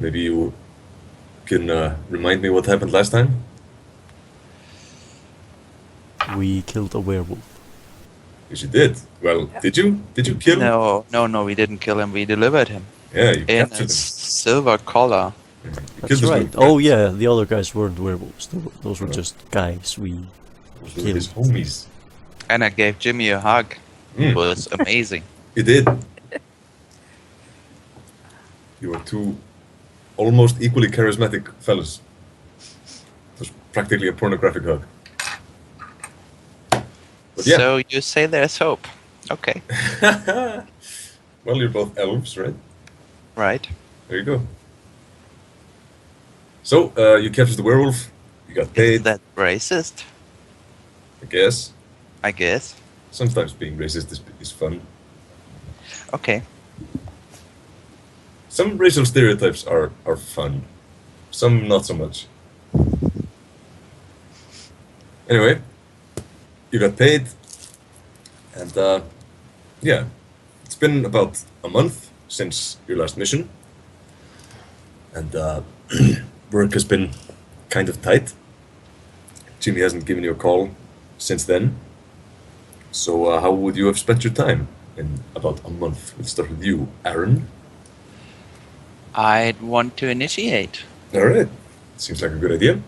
Maybe you can remind me what happened last time? We killed a werewolf. Yes, you did. Well, did you? Did you kill? No, we didn't kill him. We delivered him Yeah, you in a captured him. silver collar. You killed That's those right. little Oh guys. yeah, the other guys weren't werewolves. Those were Uh, just guys we those were killed. his homies. And I gave Jimmy a hug. It Mm, was amazing. you did. You were two almost equally charismatic fellas. It was practically a pornographic hug. But yeah. So you say there's hope. Okay. Well, you're both elves, right? Right. There you go. So, you captured the werewolf. You got paid, Isn't that racist? I guess. I guess. Sometimes being racist is fun. Okay. Some racial stereotypes are fun. Some not so much. Anyway, you got paid, and yeah, it's been about a month since your last mission, and work has been kind of tight. Jimmy hasn't given you a call since then. So how would you have spent your time in about a month? We'll start with you, Aaron. I'd want to initiate. All right, seems like a good idea.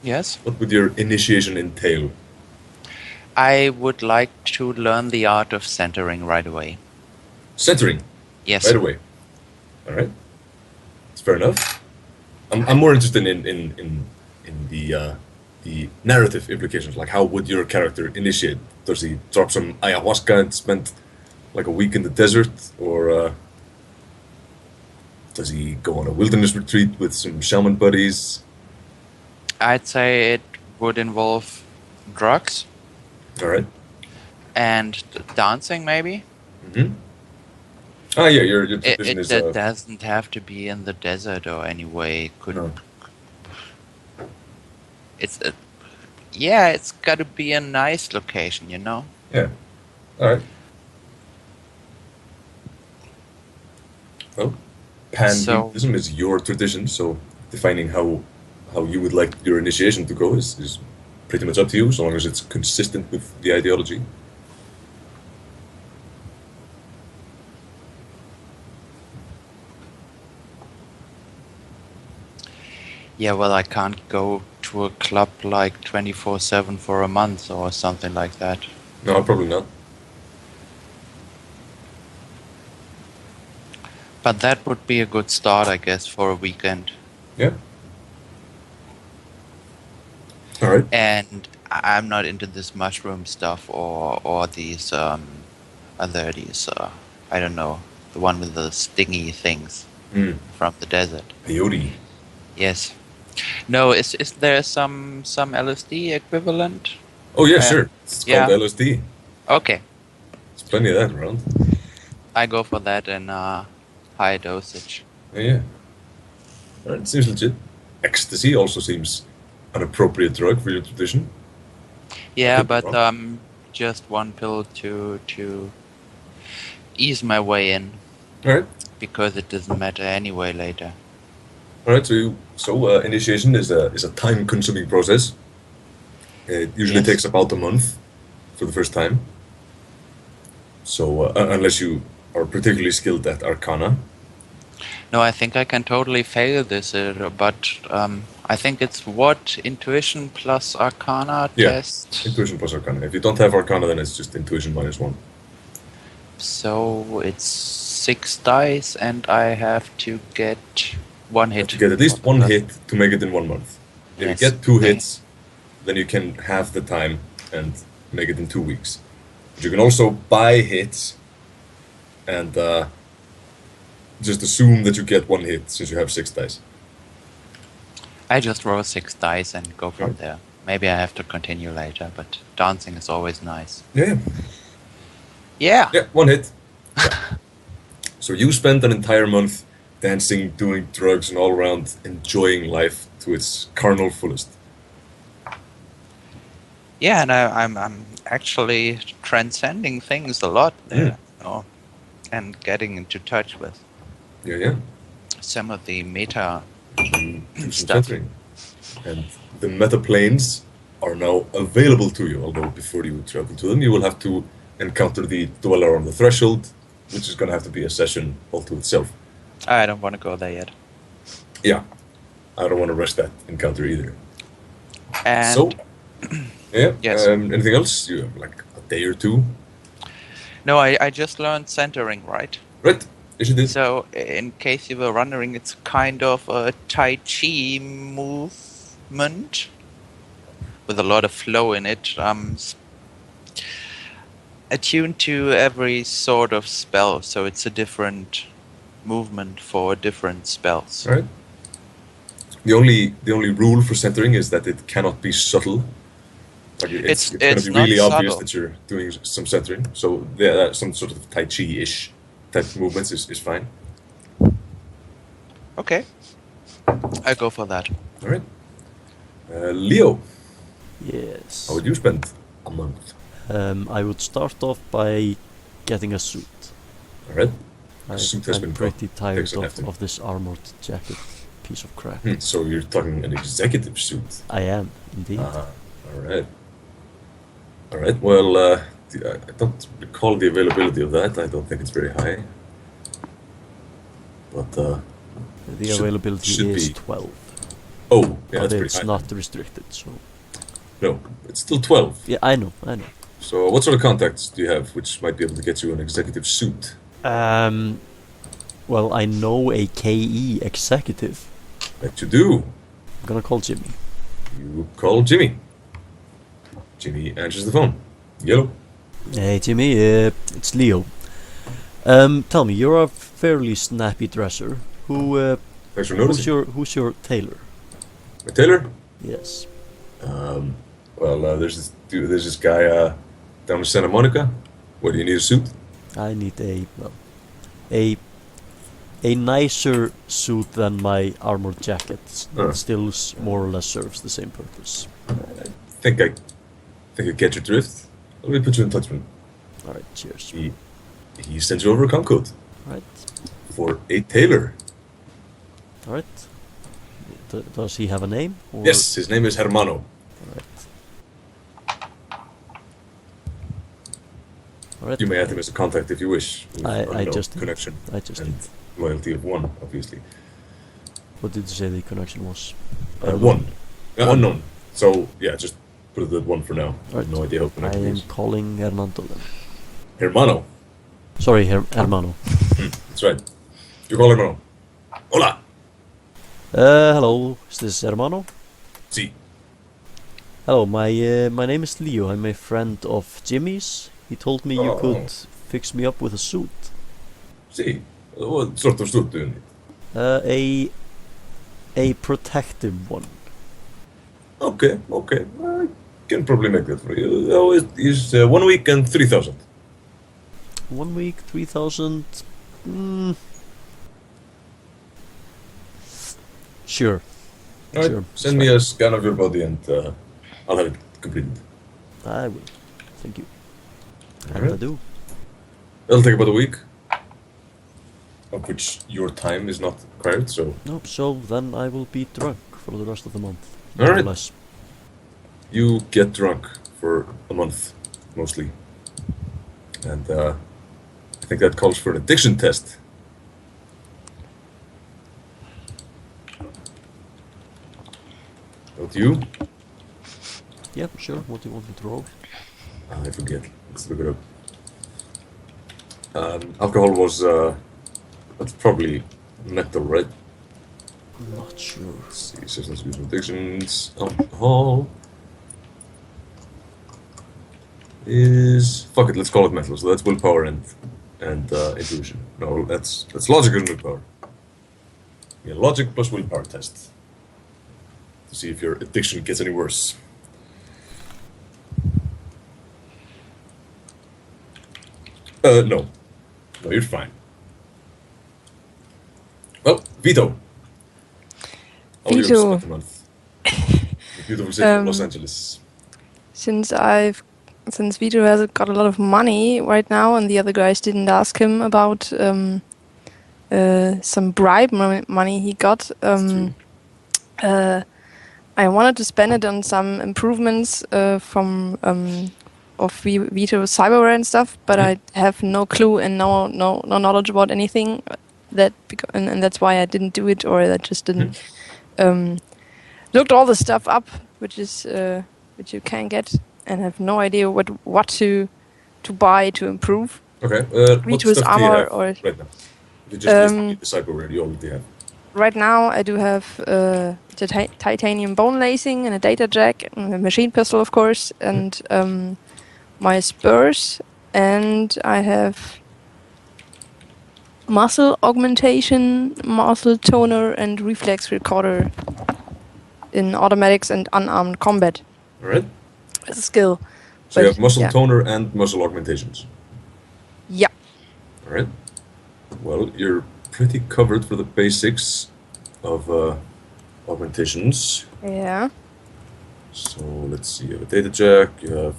Yes. What would your initiation entail? I would like to learn the art of centering right away. Centering, Yes. right away. All right, it's fair enough. I'm more interested in the narrative implications. Like, how would your character initiate? Does he drop some ayahuasca and spend like a week in the desert, or does he go on a wilderness retreat with some shaman buddies? I'd say it would involve drugs All right. and dancing, maybe. Mm-hmm. Ah, yeah. Your It, tradition it is that doesn't have to be in the desert or anyway. It could. no. It's a, yeah, it's got to be a nice location, you know. Yeah. All right. Well, pan-Buddhism is your tradition, so defining how you would like your initiation to go is pretty much up to you, so long as it's consistent with the ideology. Yeah, well, I can't go to a club like 24/7 for a month or something like that. No, probably not. But that would be a good start, I guess, for a weekend. Yeah. All right. And I'm not into this mushroom stuff or these these I don't know, the one with the stingy things Mm. from the desert. Peyote. Yes. No, is there some LSD equivalent? Oh yeah, Uh, sure. It's yeah. called LSD. Okay, There's plenty of that around. I go for that in high dosage. Yeah. All right, seems legit. Ecstasy also seems an appropriate drug for your tradition. Yeah, Could be but wrong. just one pill to ease my way in All right. because it doesn't matter anyway later. All right. So initiation is a time-consuming process. It usually Yes. takes about a month for the first time. So unless you are particularly skilled at Arcana, No, I think I can totally fail this, but I think it's what intuition plus Arcana Yeah. test. intuition plus Arcana. If you don't have Arcana, then it's just intuition -1. So it's 6 dice, and I have to get one You hit. have to get at least one hit to make it in 1 month. If Yes. you get 2 Okay. hits, then you can halve the time and make it in 2 weeks. But you can also buy hits and just assume that you get 1 hit since you have 6 dice. I just roll 6 dice and go from Right. there. Maybe I have to continue later, but dancing is always nice. Yeah. Yeah. Yeah, 1 hit. Yeah. So you spent an entire month dancing, doing drugs, and all around enjoying life to its carnal fullest. Yeah, and I'm actually transcending things a lot there, you know, and getting into touch with. Yeah, yeah. some of the meta Do some stuff. centering. And the meta planes are now available to you, although before you travel to them, you will have to encounter the Dweller on the Threshold, which is going to have to be a session all to itself. I don't want to go there yet. Yeah, I don't want to rush that encounter either. And So, yeah, Yes. Anything else? You have like a day or two? no, I just learned centering, right? Right, yes you did. So, in case you were wondering, it's kind of a Tai Chi movement with a lot of flow in it. Attuned to every sort of spell, so it's a different movement for different spells. All right. The only rule for centering is that it cannot be subtle. Like it's going it's to be not really obvious subtle. that you're doing some centering. So yeah, some sort of Tai Chi-ish type of movements is fine. Okay, I go for that. All right. Leo, Yes. how would you spend a month? I would start off by getting a suit. All right. I, Suit has I'm been pretty tired fixed and hefty. of this armored jacket piece of crap. So you're talking an executive suit. I am, indeed. All right. All right. Well, I don't recall the availability of that. I don't think it's very high. But the should availability is be. 12. oh, yeah, But that's pretty it's high. not restricted, so... No, it's still 12. Yeah, I know. So what sort of contacts do you have which might be able to get you an executive suit? Well, I know a KE executive. That you do. I'm gonna call Jimmy. You call Jimmy. Jimmy answers the phone. Yellow. Hey, Jimmy, it's Leo. Tell me, you're a fairly snappy dresser. Thanks for noticing. Who's your tailor? My tailor? Yes. Well, there's this guy down in Santa Monica. What, do you need a suit? I need a nicer suit than my armored jacket. It still more or less serves the same purpose. I think I get your drift. Let me put you in touch with him. All right, cheers. He sends you over a com code All right, for a tailor. all right. Does he have a name? Or? Yes, his name is Hermano. All right. All right. You may add him as a contact if you wish. with I unknown just did. connection. I just and did. loyalty of 1, obviously. What did you say the connection was? 1. Unknown. So yeah, just put it at 1 for now. I Right. have no idea how I connected am he is. calling Hernando then. Hermano. Sorry, Hermano. That's right. You call Hermano. Hola. Hello, is this Hermano? Si. Hello, my name is Leo. I'm a friend of Jimmy's. He told me you Oh. could fix me up with a suit. Si. What sort of suit do you need? A protective one. Okay. I can probably make that for you. Oh, it's 1 week and 3,000. 1 week, 3,000. Sure. All right. Sure, Send it's me a scan of your body and I'll have it completed. I will. Thank you. And Alright. I do. It'll take about a week, of which your time is not required. So Nope. So then I will be drunk for the rest of the month. All more or right. less. you get drunk for a month, mostly, and I think that calls for an addiction test. Don't you? Yeah, sure. What do you want me to roll? I forget. Let's look it up. Alcohol was that's probably metal, right? I'm not sure. Let's see. Substance abuse and addictions. Alcohol is fuck it. Let's call it metal. So that's willpower and intuition. No, that's logic and willpower. Yeah, logic plus willpower test to see if your addiction gets any worse. No, you're fine. Well, Vietho. How will you Vietho. spend the month? The beautiful city of Los Angeles. Since Vietho has got a lot of money right now, and the other guys didn't ask him about some bribe money he got. I wanted to spend it on some improvements from of Vietho's cyberware and stuff, but I have no clue and no knowledge about anything. And that's why I didn't do it, or I just didn't looked all the stuff up, which you can get, and have no idea what to buy to improve. Okay. What Vietho's stuff do you armor have or right now? You just list the cyberware you already have. right now I do have titanium bone lacing and a data jack and a machine pistol, of course, and my spurs, and I have muscle augmentation, muscle toner, and reflex recorder in automatics and unarmed combat. All right. It's a skill. So you have muscle toner and muscle augmentations. Yeah. All right. Well, you're pretty covered for the basics of augmentations. Yeah. So let's see. You have a data jack. You have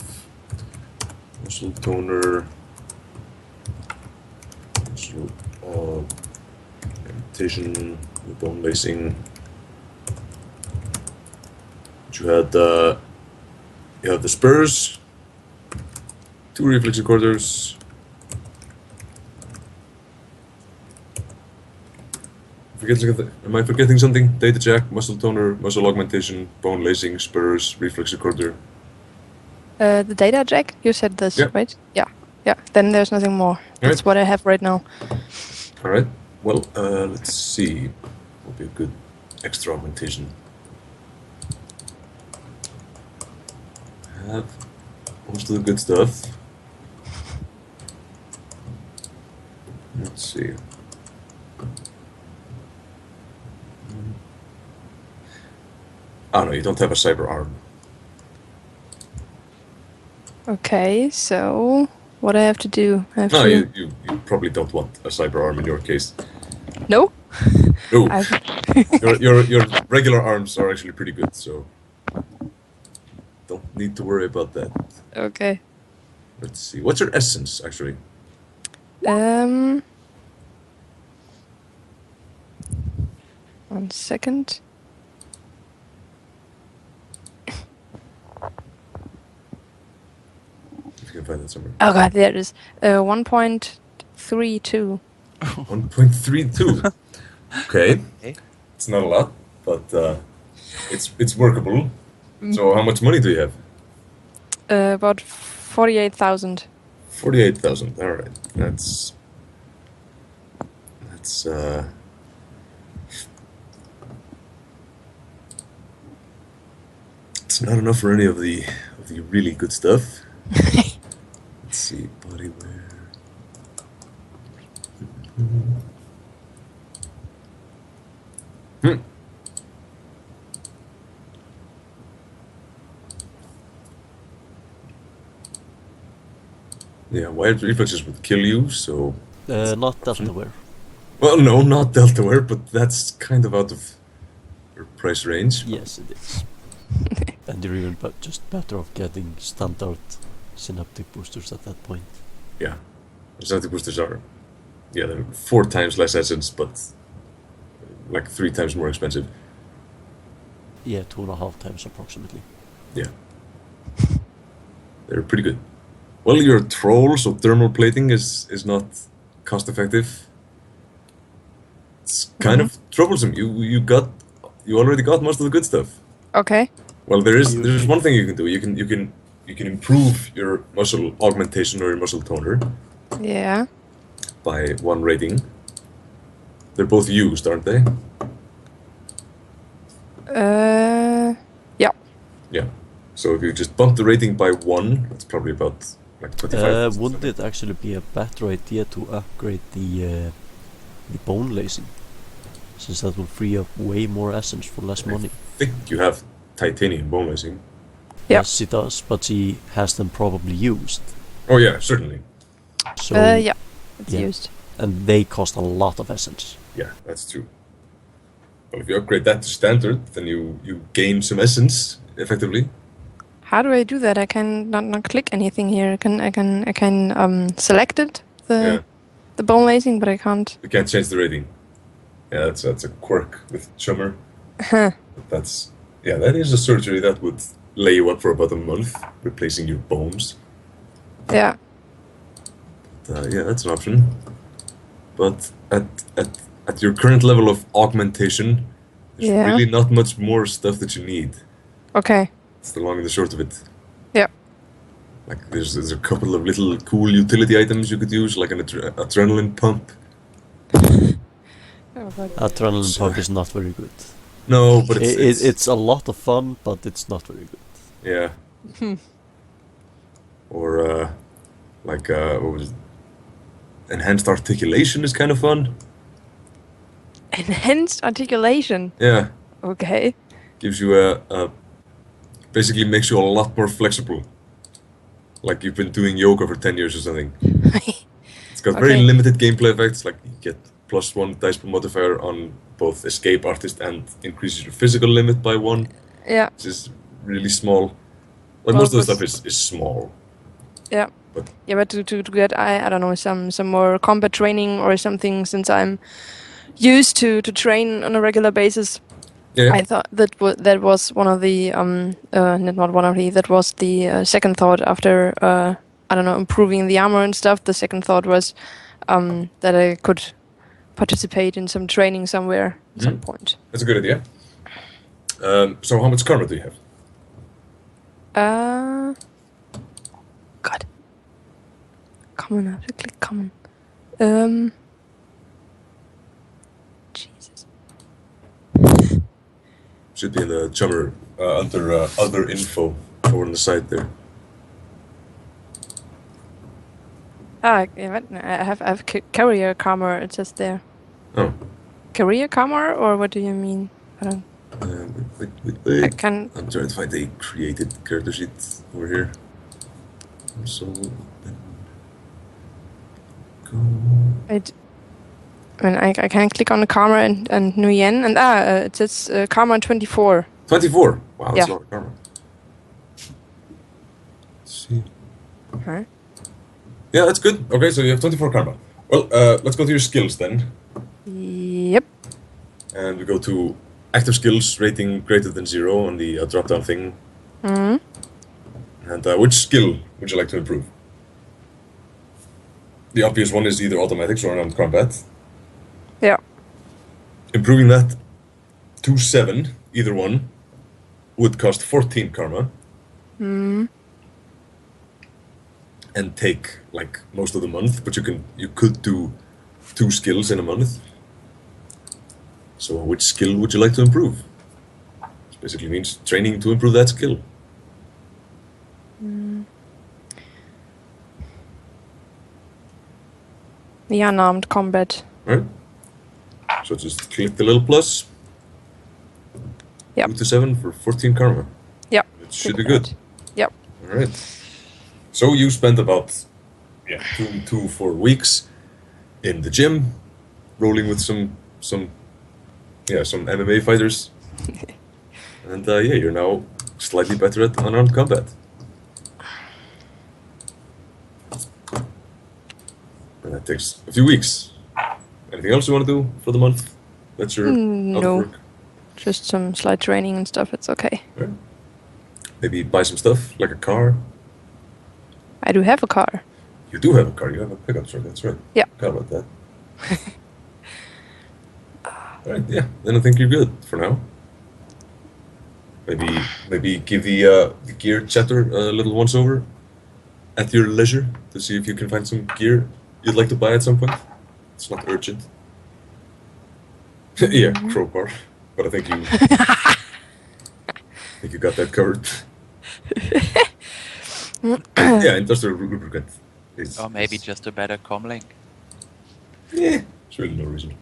muscle toner. Muscle augmentation. Bone lacing. You had you have the spurs. 2 reflex recorders. Am I forgetting something? Data jack, muscle toner, muscle augmentation, bone lacing, spurs, reflex recorder. The data jack, you said this, right? Yeah. Yeah. Then there's nothing more. That's what I have right now. All right. Well, let's see. What would be a good extra augmentation? I have most of the good stuff. Let's see. Oh no, you don't have a cyber arm. Okay, so what I have to do? You probably don't want a cyber arm in your case. No? No. your regular arms are actually pretty good, so don't need to worry about that. Okay. Let's see. What's your essence, actually? 1 second. If you can find that somewhere. Oh god, there it is. 1.32. 1.32. Okay. It's not a lot, but it's workable. So how much money do you have? About 48,000. 48,000. All right. That's it's not enough for any of the really good stuff. Let's see, bodywear. Yeah, wired reflexes would kill you, so... Not Deltaware. Well, no, not Deltaware, but that's kind of out of your price range. Yes, it is. And you're even just better off getting standard synaptic boosters at that point. Yeah, synaptic boosters are... Yeah, they're 4 times less essence, but like 3 times more expensive. Yeah, 2.5 times approximately. Yeah. They're pretty good. Well, you're a troll, so thermal plating is not cost effective. It's kind of troublesome. You already got most of the good stuff. Okay. Well, there's one thing you can do. You can improve your muscle augmentation or your muscle toner. Yeah. By 1 rating. They're both used, aren't they? Yeah. Yeah. So if you just bump the rating by 1, that's probably about like 25. Wouldn't it actually be a better idea to upgrade the bone lacing? Since that will free up way more essence for less money. I think you have titanium bone lacing. Yeah. Yes, he does, but he has them probably used. Oh yeah, certainly. So yeah, it's used. And they cost a lot of essence. Yeah, that's true. Well, if you upgrade that to standard, then you gain some essence effectively. How do I do that? I can not click anything here. I can select it the the bone lacing, but I can't. You can't change the rating. Yeah, that's a quirk with Chummer. Huh. That is a surgery that would lay you up for about a month, replacing your bones. Yeah. Yeah, that's an option. But at your current level of augmentation, there's really not much more stuff that you need. Okay. It's the long and the short of it. Yeah. Like there's a couple of little cool utility items you could use, like an adrenaline pump. Adrenaline pump is not very good. No, but it's a lot of fun, but it's not very good. Yeah. Or what was it? Enhanced articulation is kind of fun. Enhanced articulation? Yeah. Okay. Gives you basically makes you a lot more flexible. Like you've been doing yoga for 10 years or something. It's got very limited gameplay effects, like you get +1 dice per modifier on both escape artist and increases your physical limit by 1. Yeah. Which is really small. Like most of the stuff is small. Yeah. But to get I don't know some more combat training or something, since I'm used to train on a regular basis. Yeah. I thought that was one of the not one of the that was the second thought after I don't know, improving the armor and stuff. The second thought was that I could participate in some training somewhere at some point. That's a good idea. So how much karma do you have? God. Common, I have to click common. Jesus. Should be in the Chummer under other info over on the side there. I have career karma. It says there. Oh. Career karma, or what do you mean? I don't. Wait. I can. I'm trying to find a created character sheet over here. I can click on the karma and Nguyen, and it says karma 24. 24. Wow, that's a lot of karma. Let's see. Okay. Yeah, that's good. Okay, so you have 24 karma. Well, let's go to your skills then. Yep. And we go to active skills rating greater than 0 on the drop-down thing. Mm-hmm. And which skill would you like to improve? The obvious one is either automatics or unarmed combat. Yeah. Improving that to 7, either one, would cost 14 karma. Mm. And take like most of the month, but you could do 2 skills in a month. So which skill would you like to improve? This basically means training to improve that skill. The unarmed combat. Right? So just click the little plus. Yep. 2 to 7 for 14 karma. Yep. It should be good. Yep. Alright. So you spent about 2 to 4 weeks in the gym, rolling with some MMA fighters. And you're now slightly better at unarmed combat. And that takes a few weeks. Anything else you want to do for the month? That's your no. work? Just some slight training and stuff. It's okay. Right. Maybe buy some stuff, like a car. I do have a car. You do have a car. You have a pickup truck. That's right. Yeah. Forgot about that. Alright, yeah. Then I think you're good for now. Maybe give the gear chatter a little once over at your leisure to see if you can find some gear you'd like to buy at some point. It's not urgent. Yeah, crowbar. But I think you got that covered. Yeah, industrial lubricant. Or maybe just a better comlink. Yeah, there's really no reason.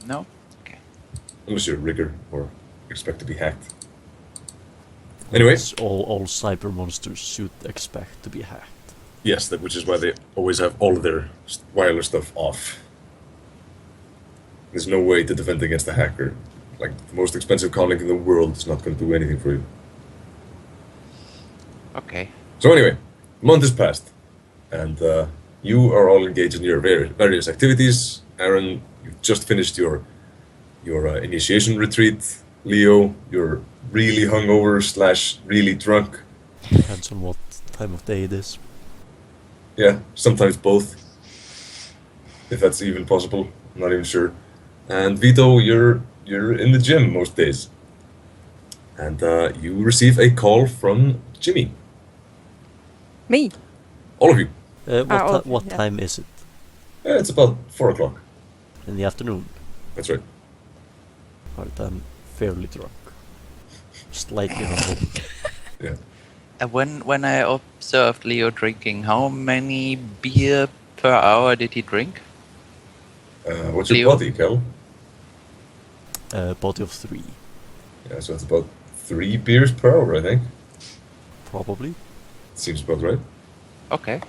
No? Okay. Unless you're a rigger or expect to be hacked. Anyway. All cyber monsters should expect to be hacked. Yes, which is why they always have all of their wireless stuff off. There's no way to defend against a hacker. Like, the most expensive comlink in the world is not going to do anything for you. Okay. So anyway, a month has passed. And you are all engaged in your various activities. Aaron, you just finished your initiation retreat. Leo, you're really hungover / really drunk. Depends on what time of day it is. Yeah, sometimes both, if that's even possible. I'm not even sure. And Vietho, you're in the gym most days. And you receive a call from Jimmy. Me. All of you. What yeah. time is it? It's about 4 o'clock. In the afternoon? That's right. Alright, I'm fairly drunk. Slightly hungover. Yeah. And when I observed Leo drinking, how many beer per hour did he drink? What's your Leo? body, Cal? Body of 3. Yeah, so it's about 3 beers per hour, I think. Probably. Seems about right. Okay.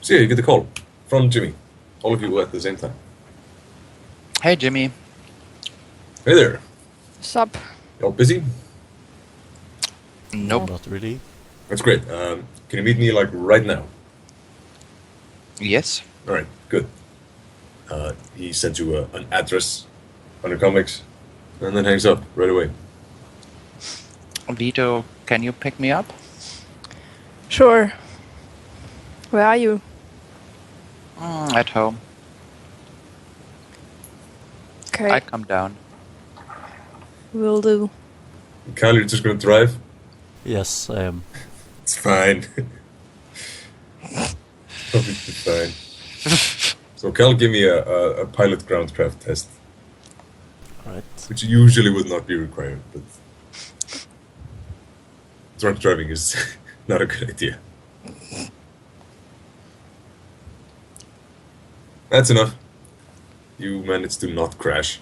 So yeah, you get the call from Jimmy. All of you at the same time. Hey, Jimmy. Hey there. Sup? Y'all busy? Nope. Not really. That's great. Can you meet me like right now? Yes. All right, good. He sends you an address on your comics, and then hangs up right away. Vietho, can you pick me up? Sure. Where are you? At home. Okay, I come down. will do. Cal, you're just gonna drive? Yes, I am. It's fine. Perfectly fine. So Cal, give me a pilot groundcraft test, Alright. which usually would not be required, but drunk driving is not a good idea. That's enough. You managed to not crash.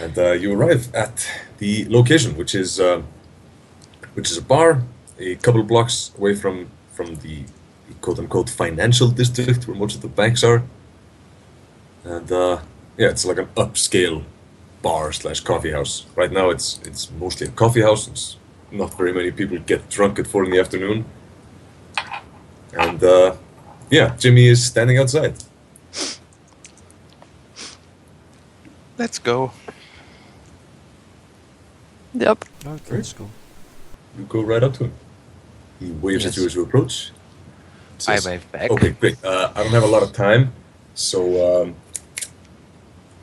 And you arrive at the location, which is a bar a couple blocks away from the quote-unquote financial district where most of the banks are. And yeah, it's like an upscale bar / coffee house. Right now it's mostly a coffee house. It's not very many people get drunk at 4 in the afternoon. And yeah, Jimmy is standing outside. Let's go. Yep. Alright, let's go. You go right up to him. He waves at you as you approach. I Says, wave back. Okay, great. I don't have a lot of time, so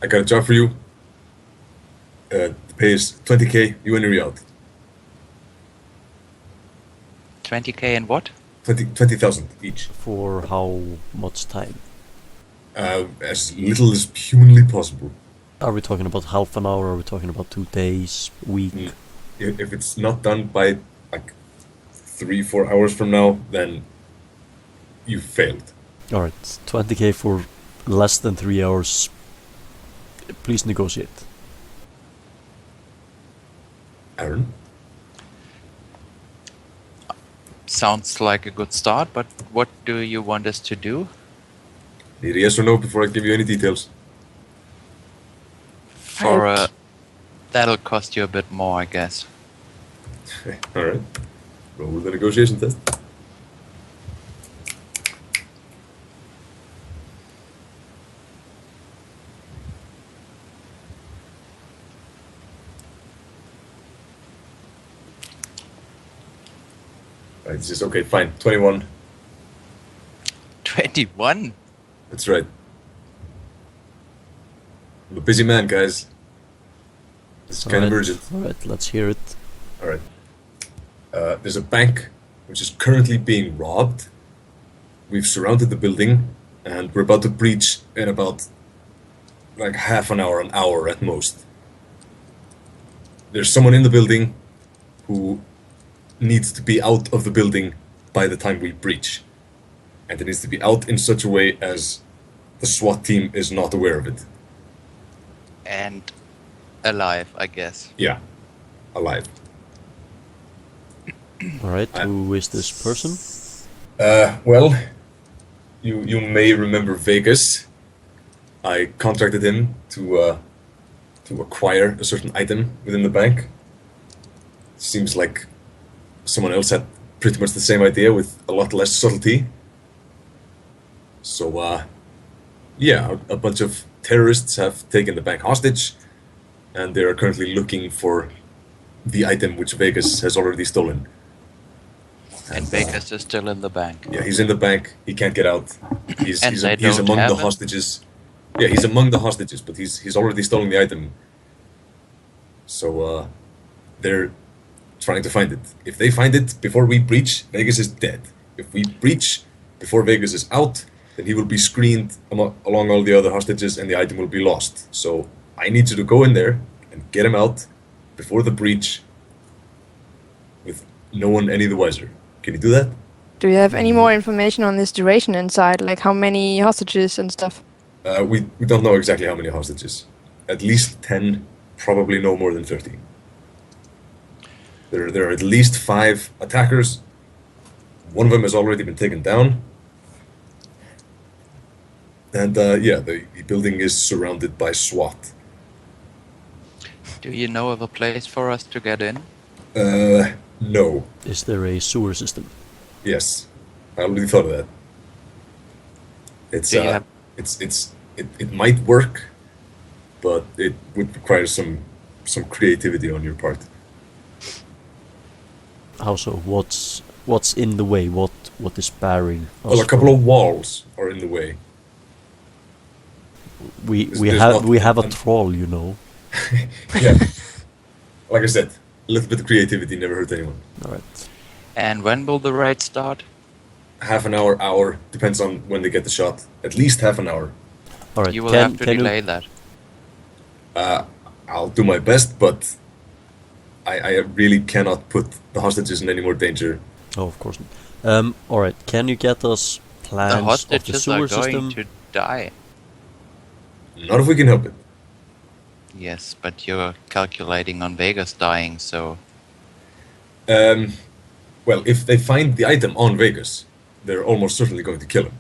I got a job for you. The pay is 20k. You in or you out? 20k and what? 20,000 each. For how much time? As little as humanly possible. Are we talking about half an hour? Are we talking about 2 days, week? Mm. If it's not done by like 3-4 hours from now, then you failed. Alright, 20k for less than 3 hours. Please negotiate. Aaron? Sounds like a good start, but what do you want us to do? Need a yes or no before I give you any details. For that'll cost you a bit more, I guess. Alright. Roll with the negotiation test. Right, this is okay, fine. 21. 21? That's right. I'm a busy man, guys. It's kind of urgent. Alright, let's hear it. Alright. There's a bank which is currently being robbed. We've surrounded the building and we're about to breach in about like half an hour at most. There's someone in the building who needs to be out of the building by the time we breach. And it needs to be out in such a way as the SWAT team is not aware of it. And alive, I guess. Yeah, alive. Alright, who is this person? Well, you may remember Vegas. I contracted him to acquire a certain item within the bank. Seems like someone else had pretty much the same idea with a lot less subtlety. So, yeah, a bunch of terrorists have taken the bank hostage, and they are currently looking for the item which Vegas has already stolen. And Vegas is still in the bank. Yeah, he's in the bank. He can't get out. He's don't among have the him? hostages. Yeah, he's among the hostages, but he's already stolen the item. So they're trying to find it. If they find it before we breach, Vegas is dead. If we breach before Vegas is out, then he will be screened along all the other hostages, and the item will be lost. So I need you to go in there and get him out before the breach, with no one any the wiser. Can you do that? Do you have any more information on this duration inside, like how many hostages and stuff? We don't know exactly how many hostages. At least 10, probably no more than 30. There are at least 5 attackers. One of them has already been taken down. And yeah, the building is surrounded by SWAT. Do you know of a place for us to get in? No. Is there a sewer system? Yes. I already thought of that. It's Do you have- it might work, but it would require some creativity on your part. How so? What's in the way? What is barring us? Well, a couple of walls are in the way. We there's have a not- troll, you know. Yeah. Like I said, a little bit of creativity never hurt anyone. All right. And when will the raid start? Half an hour, depends on when they get the shot. At least half an hour. All right. You will have to delay that. I'll do my best, but I really cannot put the hostages in any more danger. Oh, of course not. All right. Can you get us The plans of the hostages sewer are going system? to die. Not if we can help it. Yes, but you're calculating on Vegas dying, so Well, if they find the item on Vegas, they're almost certainly going to kill him.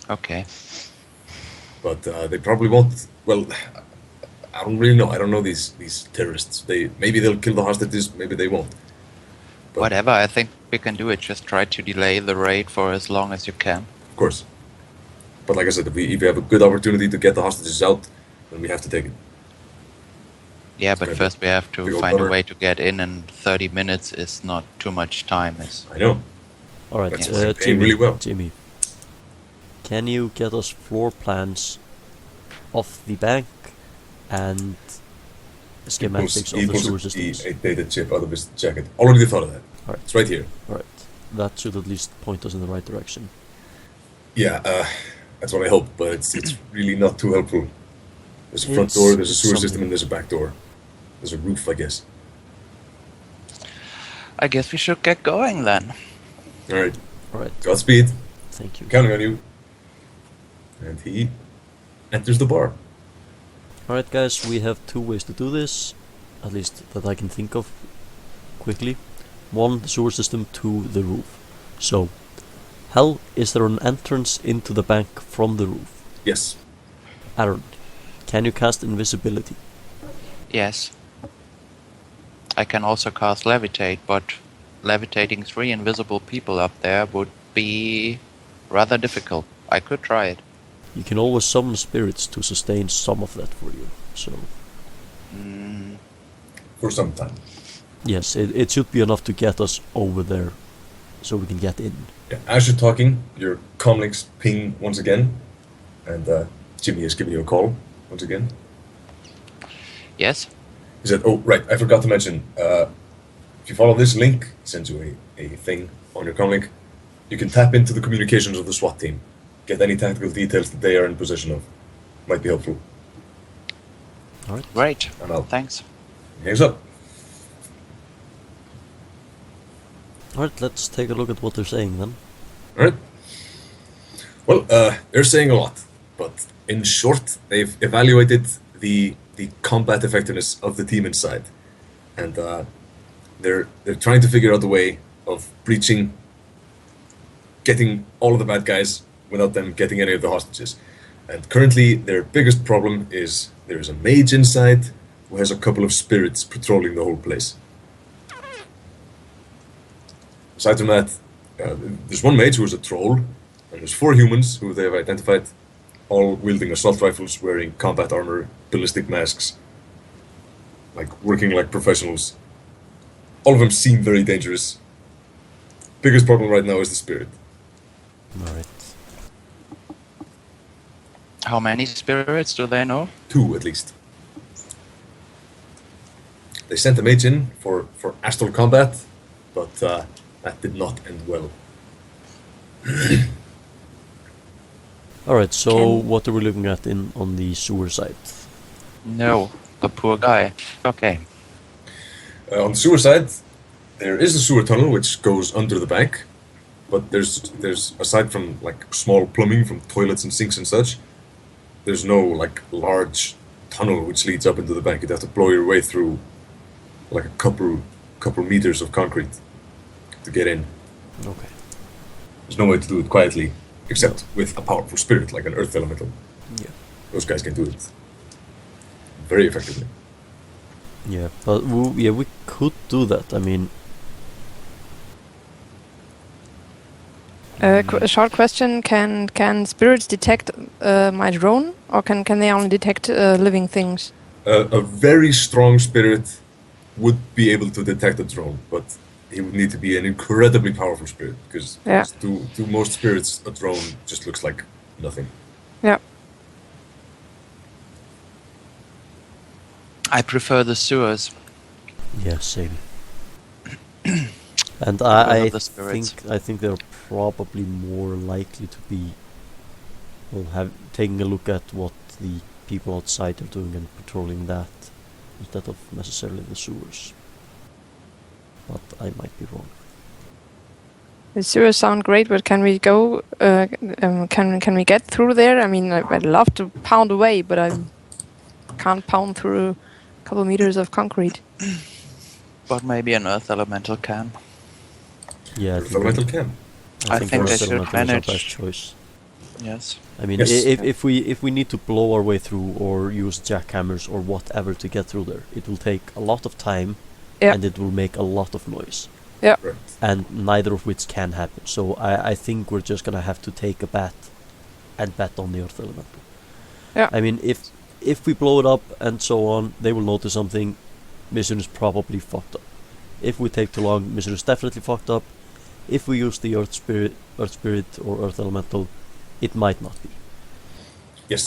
okay. But they probably won't. Well, I don't really know. I don't know these terrorists. Maybe they'll kill the hostages. Maybe they won't. But- Whatever, I think we can do it. Just try to delay the raid for as long as you can. Of course. But like I said, if we have a good opportunity to get the hostages out, then we have to take it. Yeah, but Okay. first we have to Big old find a brother. way to get in, and 30 minutes is not too much time. I know. All right. That's paying Jimmy. really well. Jimmy. Can you get us floor plans of the bank and schematics He of the pulls sewer the systems? data chip out of his jacket. Already thought of that. All right. It's right here. All right. That should at least point us in the right direction. Yeah, that's what I hope, but it's really not too helpful. There's a front It's door, there's a sewer something. system, and there's a back door. There's a roof, I guess. I guess we should get going then. All right, All right. Godspeed. Thank you. Counting on you. And he enters the bar. All right, guys. We have 2 ways to do this, at least that I can think of quickly. 1, the sewer system. 2, the roof. So, Hell, is there an entrance into the bank from the roof? Yes. Aaron, can you cast invisibility? Yes. I can also cast levitate, but levitating 3 invisible people up there would be rather difficult. I could try it. You can always summon spirits to sustain some of that for you. So, Mm, For some time. yes, it should be enough to get us over there so we can get in. Yeah. As you're talking, your comlinks ping once again. And Jimmy has given you a call once again. yes? He said, oh, right, I forgot to mention, if you follow this link, it sends you a thing on your comlink, you can tap into the communications of the SWAT team. Get any tactical details that they are in possession of. Might be helpful. All right. Great. I'm out. Thanks. Hands up. All right. Let's take a look at what they're saying then. All right. Well, they're saying a lot, but in short, they've evaluated the combat effectiveness of the team inside, and they're trying to figure out a way of breaching, getting all of the bad guys without them getting any of the hostages. And currently, their biggest problem is there is a mage inside who has a couple of spirits patrolling the whole place. aside from that, there's one mage who's a troll, and there's 4 humans who they have identified, all wielding assault rifles, wearing combat armor, ballistic masks, like working like professionals. All of them seem very dangerous. Biggest problem right now is the spirit. Alright. How many spirits do they know? 2 at least. They sent a mage in for astral combat, but that did not end well. Alright, so what are we looking at on the sewer side? No, the poor guy. Okay. On the sewer side, there is a sewer tunnel which goes under the bank, but there's aside from like small plumbing from toilets and sinks and such, there's no like large tunnel which leads up into the bank. You'd have to blow your way through like a couple meters of concrete to get in. Okay. There's no way to do it quietly, except with a powerful spirit like an earth elemental. Yeah. Those guys can do it very effectively. Yeah, but we could do that. I mean, A short question: Can spirits detect my drone, or can they only detect living things? A very strong spirit would be able to detect a drone, but he would need to be an incredibly powerful spirit, because Yeah. to most spirits, a drone just looks like nothing. Yeah. I prefer the sewers. yeah, same. And Because I of the spirits. think they're probably more likely to be, taking a look at what the people outside are doing and patrolling that instead of necessarily the sewers. But I might be wrong. The sewers sound great, but can we go? Can we get through there? I mean, I'd love to pound away, but I can't pound through a couple meters of concrete. But maybe an earth elemental can. Yeah, Earth elemental can. I think they Earth should Elemental is our manage- best choice. Yes. I mean, Yes. if we need to blow our way through or use jackhammers or whatever to get through there, it will take a lot of time, Yeah. and it will make a lot of noise, Right. and neither of which can happen. So I think we're just gonna have to take a bet, and bet on the Earth Elemental. Yeah. I mean, if we blow it up and so on, they will notice something. Mission is probably fucked up. If we take too long, mission is definitely fucked up. If we use the Earth Spirit or Earth Elemental, it might not be. Yes.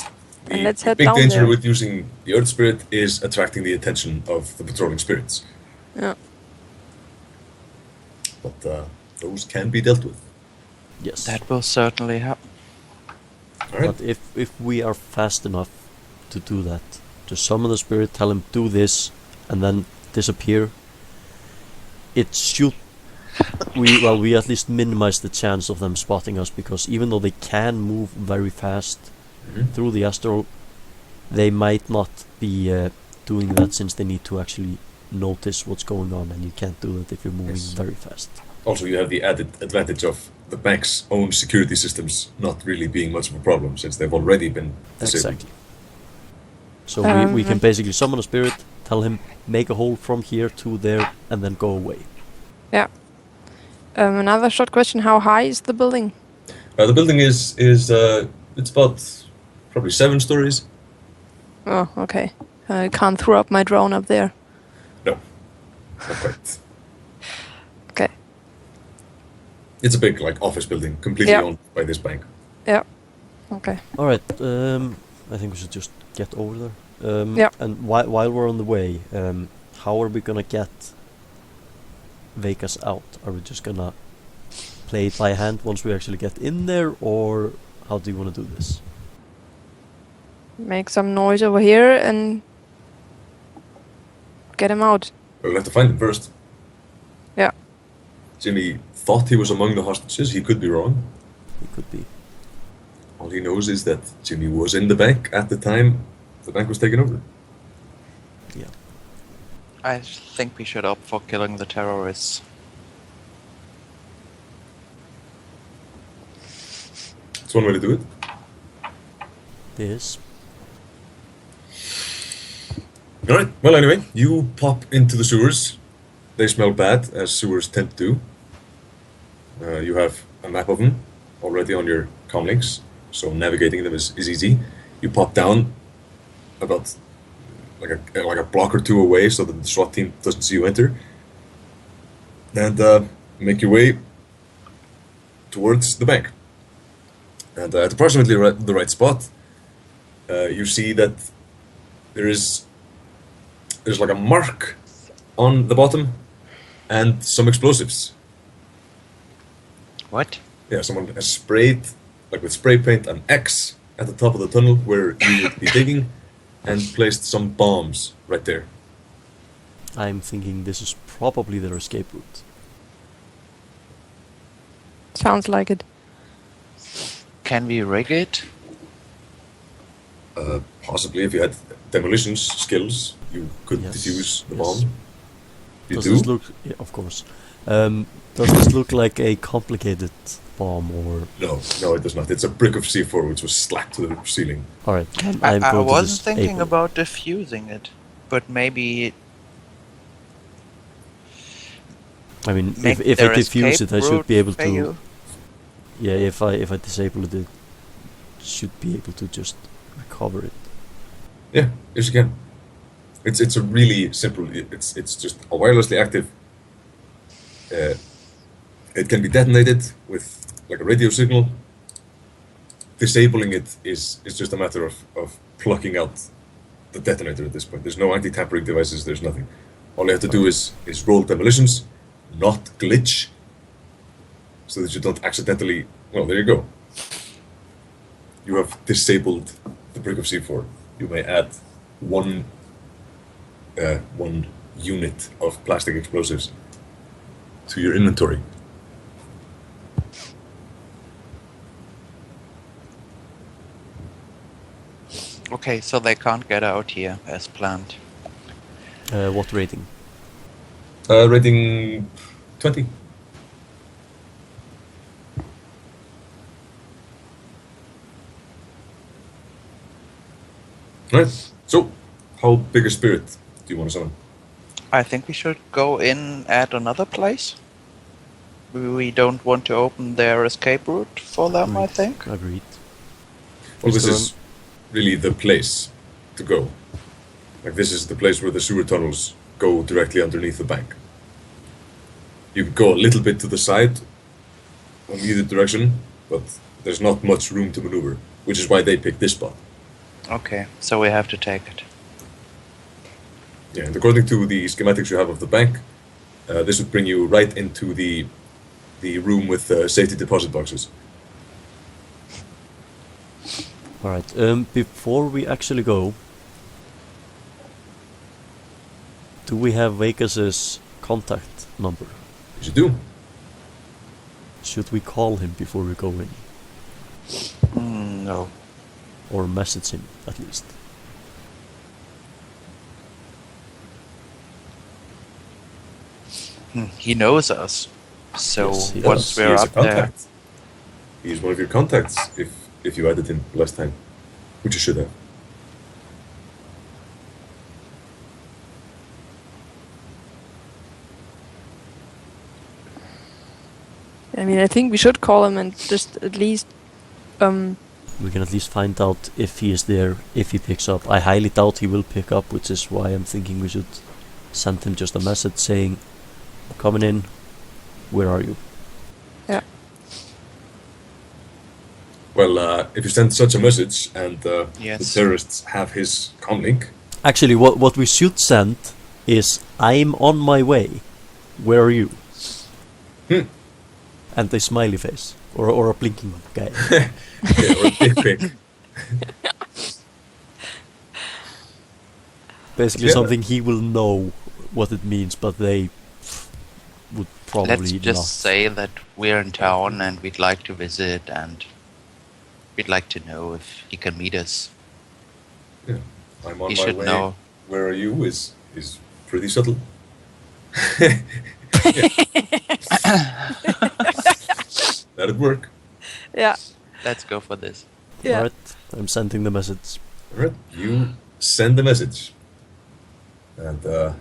And The, let's the head big down danger there. with using the earth spirit is attracting the attention of the patrolling spirits. Yeah. But those can be dealt with. Yes. That will certainly happen. All right. But if we are fast enough to do that, to summon the spirit, tell him do this, and then disappear, it should we at least minimize the chance of them spotting us, because even though they can move very fast through the astral, they might not be doing that since they need to actually notice what's going on, and you can't do that if you're moving Yes. very fast. Also, you have the added advantage of the bank's own security systems not really being much of a problem, since they've already been disabled. Exactly. So we can basically summon a spirit, tell him make a hole from here to there, and then go away. Yeah. Another short question: How high is the building? The building is it's about probably 7 stories. Oh, okay. I can't throw up my drone up there. No, not quite. Okay. It's a big like office building, completely Yeah. owned by this bank. Yeah. Okay. All right. I think we should just get over there. Yeah. And while we're on the way, how are we gonna get Vegas out? Are we just gonna play it by hand once we actually get in there, or how do you want to do this? Make some noise over here and get him out. We'll have to find him first. Yeah. Jimmy thought he was among the hostages. He could be wrong. It could be. All he knows is that Jimmy was in the bank at the time the bank was taken over. Yeah. I think we should opt for killing the terrorists. That's one way to do it. This. Alright, well anyway, you pop into the sewers. They smell bad, as sewers tend to do. You have a map of them already on your comlinks, so navigating them is easy. You pop down about like a block or two away so that the SWAT team doesn't see you enter, and make your way towards the bank. And at approximately the right spot, you see that there's like a mark on the bottom and some explosives. What? Yeah, someone has sprayed, like with spray paint, an X at the top of the tunnel where you would be digging, and placed some bombs right there. I'm thinking this is probably their escape route. Sounds like it. Can we rig it? Possibly, if you had demolitions skills, you could Yes, defuse the yes. bomb. You Does do? this look... Yeah, of course. Does this look like a complicated bomb or... No, it does not. It's a brick of C4 which was slapped to the ceiling. Alright, I going to was thinking disable. about diffusing it, but maybe I mean, make if I their defuse escape it, I should route be able to... fail. Yeah, if I disable it, it should be able to just recover it. Yeah, yes you can. It's a really simple. It's just a wirelessly active. It can be detonated with like a radio signal. Disabling it is just a matter of plucking out the detonator at this point. There's no anti-tampering devices. There's nothing. All you have to do is roll demolitions, not glitch, so that you don't accidentally. Well, there you go. You have disabled the brick of C4. You may add one unit of plastic explosives to your inventory. Okay, so they can't get out here as planned. What rating? Rating 20. Right. So, how big a spirit do you want to summon? I think we should go in at another place. We don't want to open their escape route for them, I think. Agreed. Well, this Mr. is really the place to go. Like, this is the place where the sewer tunnels go directly underneath the bank. You could go a little bit to the side on either direction, but there's not much room to maneuver, which is why they picked this spot. Okay, so we have to take it. Yeah, and according to the schematics you have of the bank, this would bring you right into the room with safety deposit boxes. Alright, before we actually go, do we have Vegas's contact number? You should do. Should we call him before we go in? No. Or message him, at least? He knows us. So Yes, he once does. we're He is a up there, contact. He is one of your contacts if you added him last time, which you should have. I mean, I think we should call him and just at least We can at least find out if he is there, if he picks up. I highly doubt he will pick up, which is why I'm thinking we should send him just a message saying, coming in, where are you? Well, if you send such a message and Yes. the terrorists have his comlink, Actually, what we should send is, I'm on my way, where are you? And a smiley face, or a blinking guy. yeah, or a dick pic. Basically Yeah. something he will know what it means, but they would probably let's just not. say that we're in town and we'd like to visit and we'd like to know if he can meet us. Yeah. I'm on He my should way. know. Where are you? Is pretty subtle. That'd work. yeah. Let's go for this. Yeah. Alright, I'm sending the message. Alright, you send the message. And the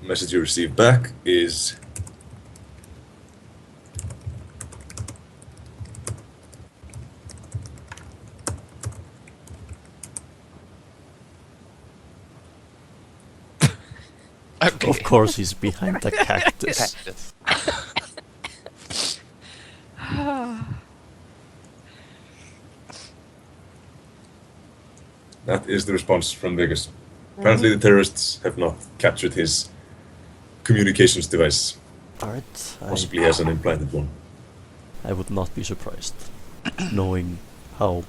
message you receive back is Okay. Of course he's behind the cactus. Cactus. That is the response from Vegas. Apparently the terrorists have not captured his communications device. Alright, Possibly has an implanted one. I would not be surprised, knowing how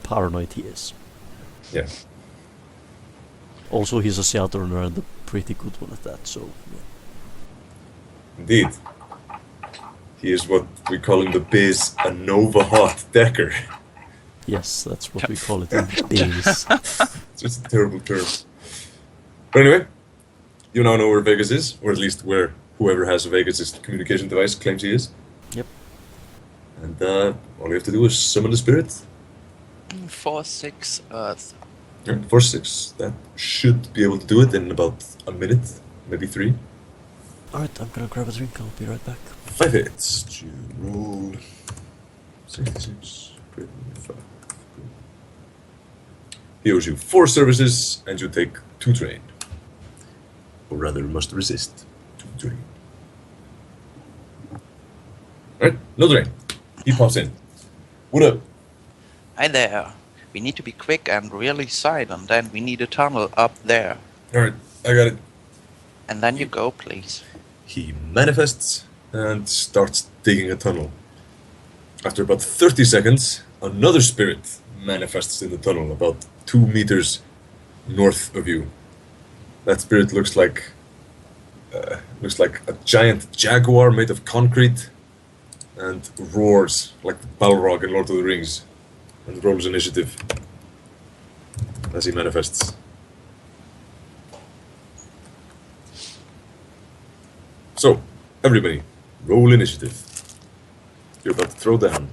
paranoid he is. Yeah. Also, he's a Shadowrunner and a pretty good one at that, so yeah. Indeed. He is what we call in the biz a Nova Hot Decker. Yes, that's what we call it in the biz. It's just a terrible term. But anyway, you now know where Vegas is, or at least where whoever has Vegas' communication device claims he is. Yep. And all you have to do is summon the spirit. 4-6 Earth. Yeah, 4-6. That should be able to do it in about a minute, maybe 3. Alright, I'm gonna grab a drink, I'll be right back. 5 hits to roll. 66. 5. He owes you 4 services, and you take 2 drain. Or rather, must resist 2 drain. Alright, no drain. He pops in. What up? Hi there. We need to be quick and really silent, and we need a tunnel up there. Alright, I got it. And then you go, please. He manifests and starts digging a tunnel. After about 30 seconds, another spirit manifests in the tunnel about 2 meters north of you. That spirit looks like a giant jaguar made of concrete and roars like the Balrog in Lord of the Rings and rolls initiative as he manifests. So, everybody, roll initiative. You're about to throw down.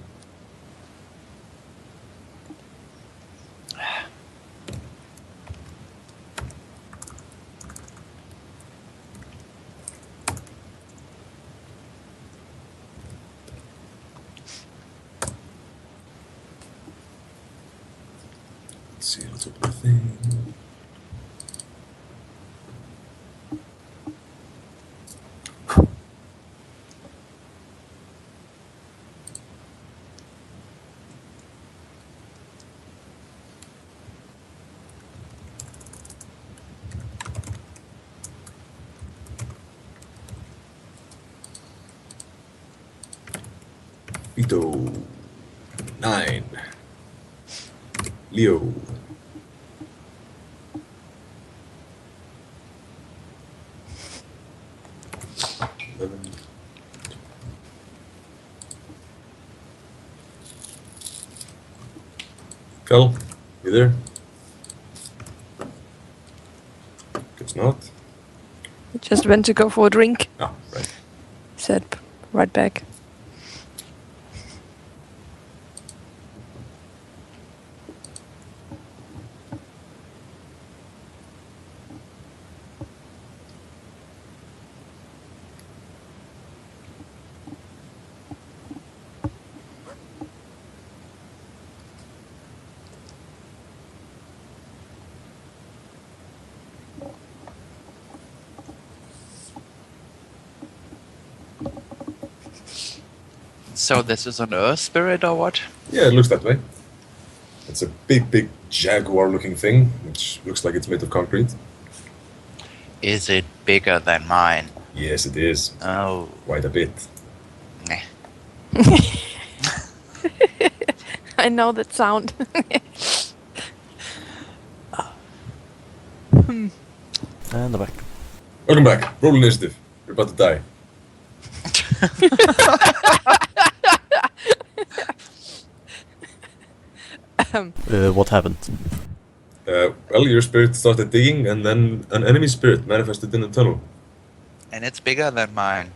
Let's see, let's open the thing. Vietho, 9. Leo, 11. Cal, you there? Guess not. Just went to go for a drink. Ah, right. Said right back. So this is an Earth spirit or what? Yeah, it looks that way. It's a big jaguar-looking thing, which looks like it's made of concrete. Is it bigger than mine? Yes, it is. Oh, Quite a bit. meh. I know that sound. And the back. Welcome back. Roll initiative. You're about to die. What happened? Well, your spirit started digging, and then an enemy spirit manifested in the tunnel. And it's bigger than mine.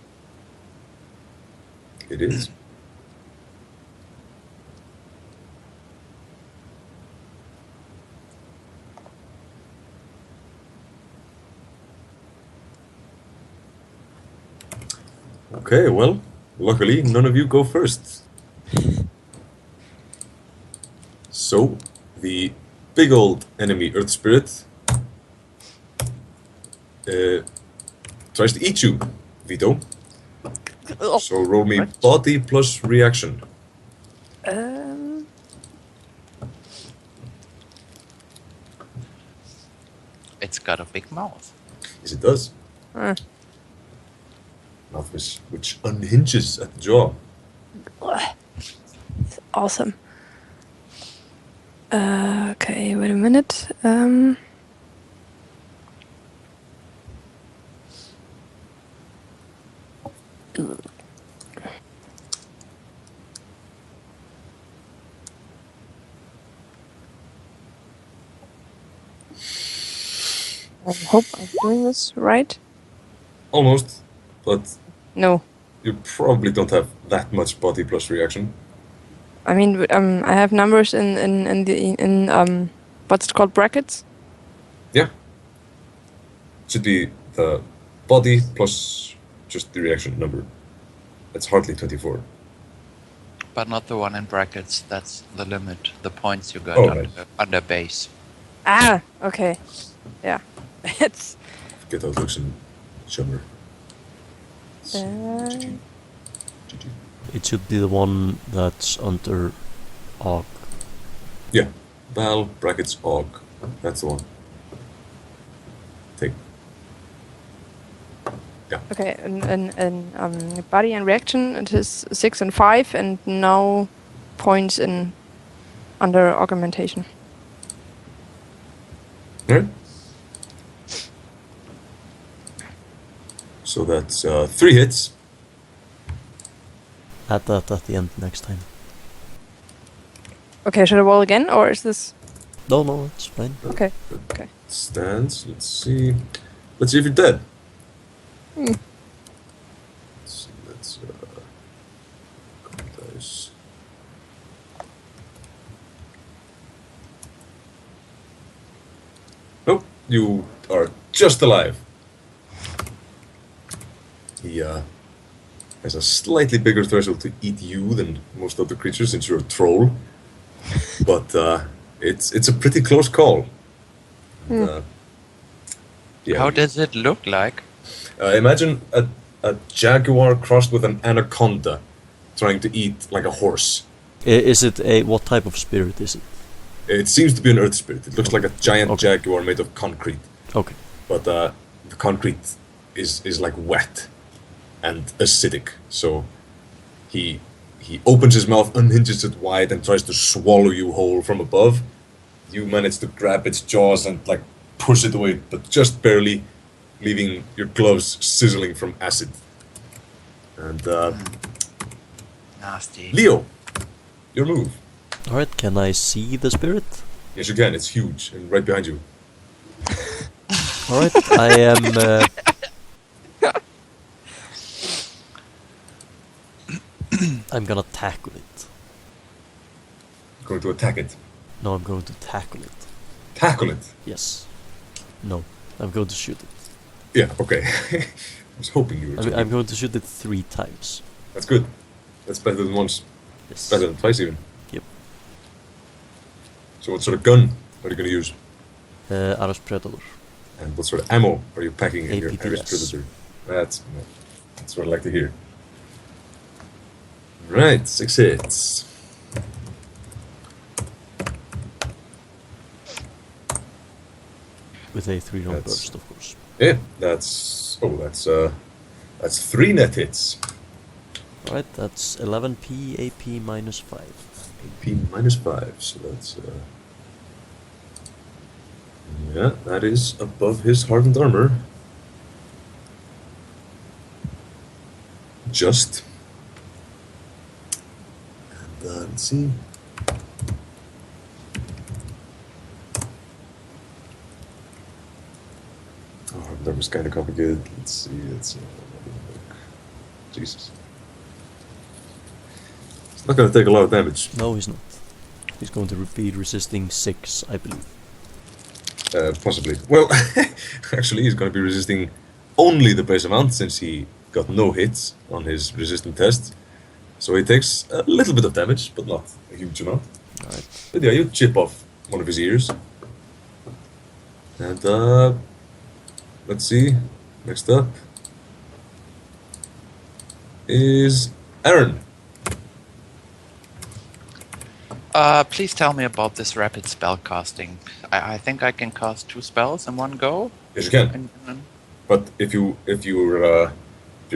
It is. Okay, well, luckily none of you go first. So, the big old enemy Earth Spirit tries to eat you, Vietho. Oh. So roll me Right. body plus reaction. It's got a big mouth. Yes, it does. Uh, Mouth which unhinges at the jaw. awesome. Okay, wait a minute. I hope I'm doing this right. Almost, but No, you probably don't have that much body plus reaction. I mean, I have numbers in what's it called, brackets. Yeah. Should be the body plus just the reaction number. That's hardly 24. But not the one in brackets. That's the limit. The points you got Oh, under, right. under base. Ah, okay. Yeah, it's. Get those looks in Shummer. Uh, GG. It should be the one that's under AUG. Yeah. Val brackets AUG. That's the one. Take. Yeah. Okay, and body and reaction, it is 6 and 5, and no points in under augmentation. Alright. So that's 3 hits. Add that at the end next time. Okay, should I roll again, or is this No, it's fine. okay? Okay. Stands. Let's see. Let's see if you're dead. Hmm. Let's see. Let's couple dice. Nope. You are just alive. He has a slightly bigger threshold to eat you than most other creatures since you're a troll. But it's a pretty close call. And, yeah. How does it look like? Imagine a jaguar crossed with an anaconda trying to eat like a horse. Is it a... what type of spirit is it? It seems to be an earth spirit. It looks like a giant Okay. jaguar made of concrete. Okay. But the concrete is like wet and acidic. So he opens his mouth, unhinges it wide, and tries to swallow you whole from above. You manage to grab its jaws and like push it away, but just barely, leaving your gloves sizzling from acid. And Nasty. Leo, your move. Alright, can I see the spirit? Yes, you can. It's huge and right behind you. Alright, I am... I'm gonna tackle it. Going to attack it. No, I'm going to tackle it. Tackle it. Yes. No, I'm going to shoot it. Yeah, okay. I was hoping you were. I'm going to shoot it 3 times. That's good. That's better than once. Yes. Better than twice even. Yep. So what sort of gun are you going to use? Ares Predator. And what sort of ammo are you packing in your APPS. Ares Predator? That's what I like to hear. Right, 6 hits. With a 3-round That's- burst, of course. Yeah, that's 3 net hits. Alright, that's 11p, AP minus 5. AP minus 5, so that's yeah, that is above his hardened armor. Just. And let's see. Oh, that was kind of complicated. Let's see. Jesus. It's not going to take a lot of damage. No, he's not. He's going to be resisting 6, I believe. Possibly. Well, actually, he's going to be resisting only the base amount since he got no hits on his resistance test. So he takes a little bit of damage, but not a huge amount. Alright. But yeah, you chip off one of his ears. And let's see. Next up, is Aaron. Please tell me about this rapid spell casting. I think I can cast 2 spells in one go. Yes, you can. But if you're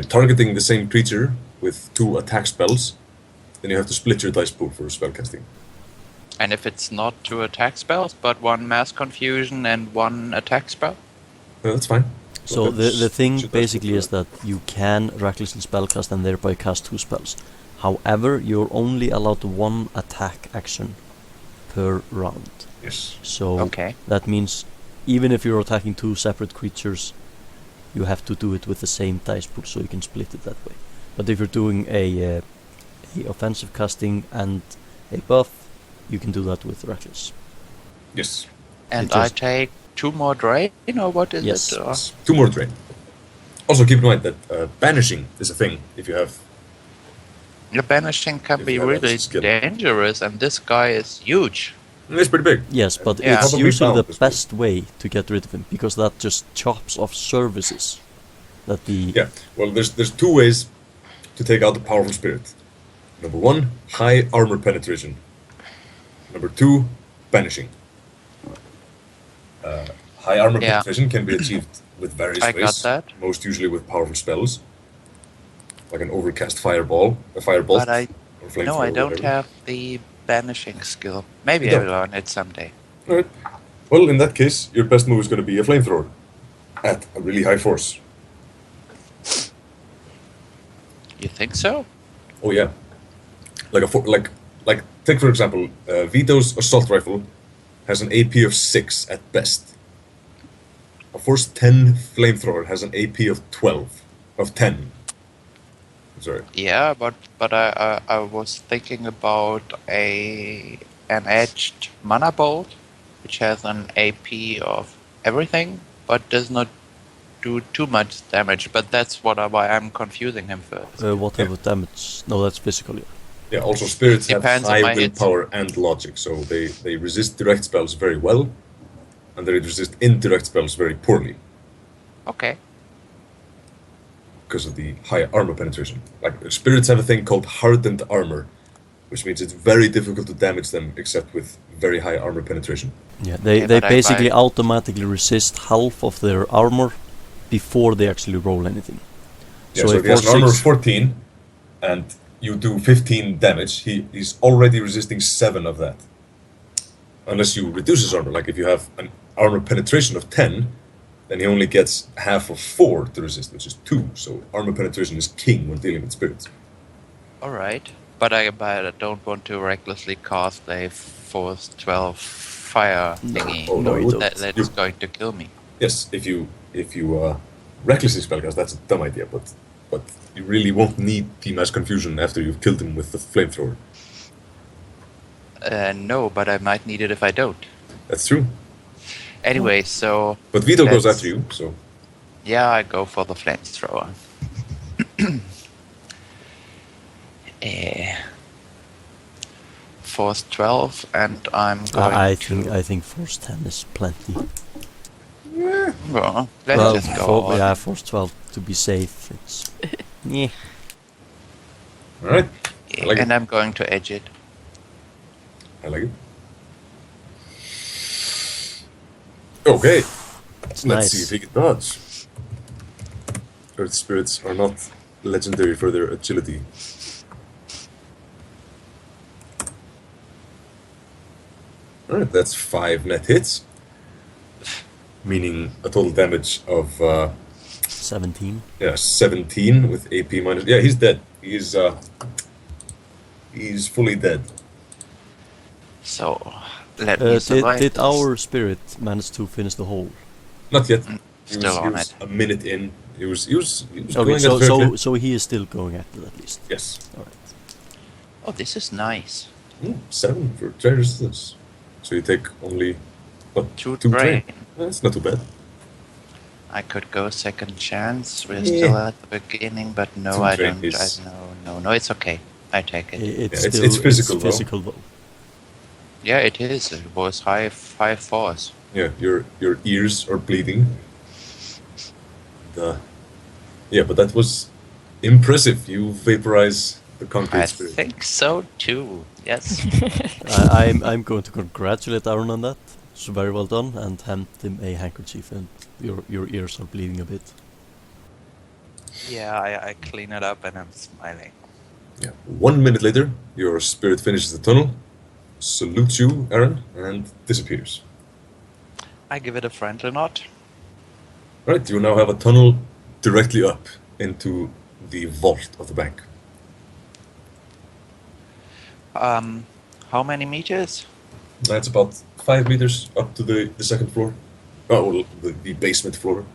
targeting the same creature with 2 attack spells, then you have to split your dice pool for spellcasting. And if it's not 2 attack spells, but 1 mass confusion and 1 attack spell? That's fine. So the thing should basically dice is that you can recklessly spellcast and thereby cast 2 spells. However, you're only allowed 1 attack action per round. Yes. So Okay. that means even if you're attacking 2 separate creatures, you have to do it with the same dice pool, so you can split it that way. But if you're doing a offensive casting and a buff, you can do that with reckless. Yes. And It I just- take 2 more drain, or what is Yes. it? Yes. 2 more drain. Also keep in mind that banishing is a thing if you have... The banishing can If be you have really extra skill. dangerous, and this guy is huge. It's pretty big. Yes, but Yeah. it's Probably usually bound the as well. best way to get rid of him, because that just chops off services. That the Yeah. Well, there's 2 ways to take out a powerful spirit. Number 1, high armor penetration. Number 2, banishing. High armor Yeah. penetration can be achieved with various I ways. got that. Most usually with powerful spells, like an overcast fireball, a firebolt. But I or flamethrower, no, I don't whatever. have the banishing skill. Maybe You I don't? will learn it someday. Alright. Well, in that case, your best move is going to be a flamethrower at a really high force. You think so? Oh yeah, like take for example, Vietho's assault rifle has an AP of 6 at best. A Force 10 flamethrower has an AP of 12, of 10. I'm sorry. Yeah, but I was thinking about an edged mana bolt, which has an AP of everything, but does not do too much damage. But that's why I'm confusing him first. what type of damage? No, that's physical. Yeah. Yeah, also spirits have Depends on high my hits. willpower and logic, so they resist direct spells very well, and they resist indirect spells very poorly Okay. because of the high armor penetration. Like spirits have a thing called hardened armor, which means it's very difficult to damage them except with very high armor penetration. Yeah, they but I basically buy- automatically resist half of their armor before they actually roll anything. Yeah, so a if he has an force armor of six- 14 and you do 15 damage, he's already resisting 7 of that. Unless you reduce his armor, like if you have an armor penetration of 10, then he only gets half of 4 to resist, which is 2. So armor penetration is king when dealing with spirits. All right. But I don't want to recklessly cast a Force 12 fire thingy. Oh, no, you you don't. That's You- going to kill me. Yes, if you recklessly spellcast, that's a dumb idea, but you really won't need mass confusion after you've killed him with the flamethrower. No, but I might need it if I don't. That's true. Anyway, so But Vietho goes That's- after you, so yeah, I go for the flamethrower. Force 12, and I'm going I think force 10 is plenty. Well, let's just go on. Yeah, force 12 to be safe. It's yeah. alright. I like And it. I'm going to edge it. I like it. Okay. It's Let's nice. see if he can dodge. Earth spirits are not legendary for their agility. Alright, that's 5 net hits. Meaning a total damage of 17. 17 with AP minus. Yeah, he's dead. He's fully dead. So, let me survive Did this. our spirit manage to finish the hole? Not yet. Still he on was it. a minute in. He was Okay, going so at very clear. so he is still going at it at least. Yes. Alright. Oh, this is nice. 7 for dry resistance. So you take only what, 2 drain? drain. That's not too bad. I could go second chance. We're Yeah. still at the beginning, but no, 2 I drain don't. is- No, it's okay. I take it. It's Yeah, still it's physical, though. physical though. Yeah, it is. It was high force. Yeah, your ears are bleeding. Yeah, but that was Impressive. You vaporize the concrete I spirit. think so too. Yes. I'm going to congratulate Aaron on that. It's very well done, and hand him a handkerchief, and your ears are bleeding a bit. Yeah, I clean it up and I'm smiling. Yeah. 1 minute later, your spirit finishes the tunnel, salutes you, Aaron, and disappears. I give it a friendly nod. Right, you now have a tunnel directly up into the vault of the bank. How many meters? That's about 5 meters up to the second floor. Oh, well, the basement floor,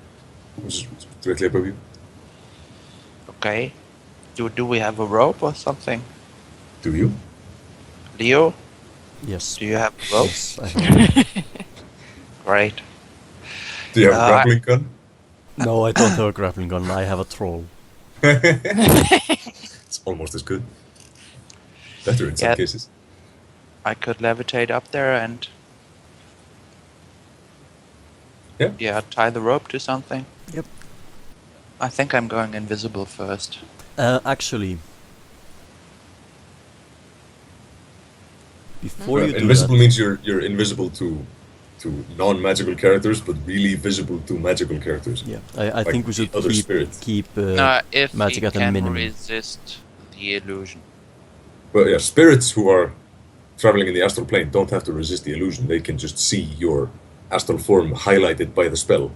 which is directly above you. Okay. Do we have a rope or something? Do you? Leo, Yes. do you have a rope? Yes, I have. Great. Do you have a Uh, grappling gun? No, I don't have a grappling gun. I have a troll. It's almost as good. Better in some Yeah. cases. I could levitate up there and Yeah. tie the rope to something. Yep. I think I'm going invisible first. Actually, before you do Invisible that, means you're invisible to non-magical characters, but really visible to magical characters. yeah, I think we the should other spirits. keep If magic he at a can minimum. resist the illusion. But yeah, spirits who are traveling in the astral plane don't have to resist the illusion. They can just see your astral form highlighted by the spell.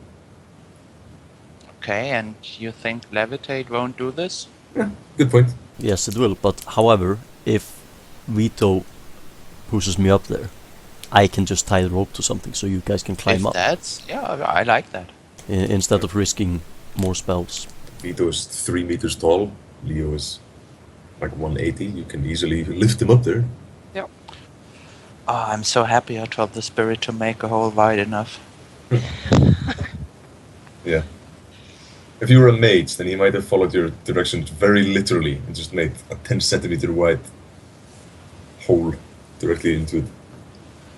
Okay, and you think levitate won't do this? Yeah, good point. Yes, it will. But however, if Vietho pushes me up there, I can just tie the rope to something, so you guys can climb If up that's I like that. instead of risking more spells. Vietho is 3 meters tall. Leo is like 180. You can easily lift him up there. Oh, I'm so happy I told the spirit to make a hole wide enough. Yeah. If you were a mage, then he might have followed your directions very literally and just made a 10 centimeter wide hole directly into it.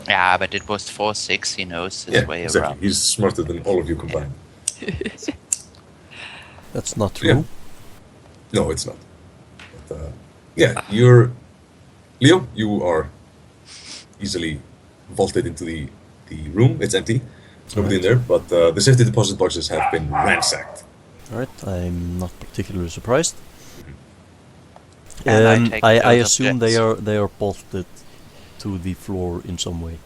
Yeah, but it was 4-6, he knows his way exactly. around. He's smarter than all of you combined. That's not true. Yeah. No, it's not. But, yeah, Leo, you are easily vaulted into the room. It's empty. There's nobody in there, but the safety deposit boxes have been ransacked. Alright, I'm not particularly surprised. And I take I those assume objects. they are bolted to the floor in some way.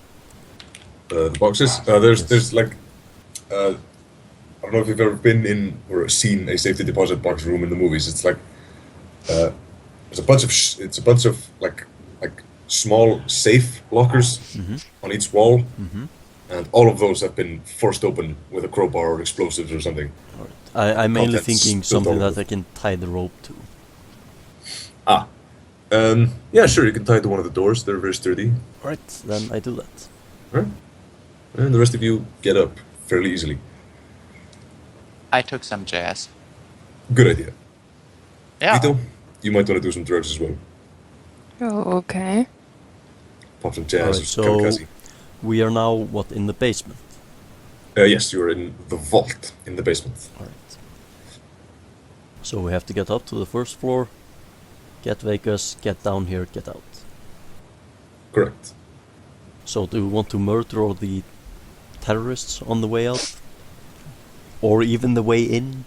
The boxes, there's like, I don't know if you've ever been in or seen a safety deposit box room in the movies. It's like, there's a bunch of like small safe lockers on each wall, and all of those have been forced open with a crowbar or explosives or something. I'm mainly Contents thinking spilled something all that over. I can tie the rope to. Yeah, sure, you can tie to one of the doors. They're very sturdy. Alright, then I do that. Right? And the rest of you get up fairly easily. I took some jazz. Good idea. Yeah. Vietho, you might want to do some drugs as well. Oh, okay. Pop some jazz Alright, or so kamikaze. we are now, what, in the basement? Yes, you're in the vault in the basement. Alright. So we have to get up to the first floor, get Vegas, get down here, get out. Correct. So do you want to murder all the terrorists on the way out? Or even the way in?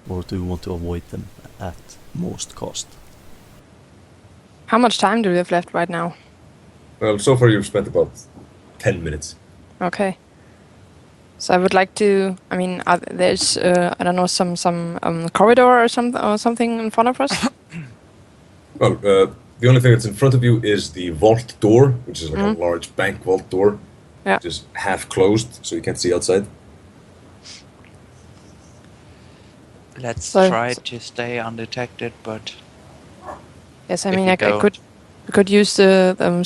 Or do you want to avoid them at most cost? How much time do we have left right now? Well, so far you've spent about 10 minutes. Okay. So I would like to. I mean, there's I don't know some corridor or something in front of us. Well, the only thing that's in front of you is the vault door, which is like a large bank vault door. Yeah. Which is half closed, so you can't see outside. Let's So- try to stay undetected, but Yes, I If mean we I go- could use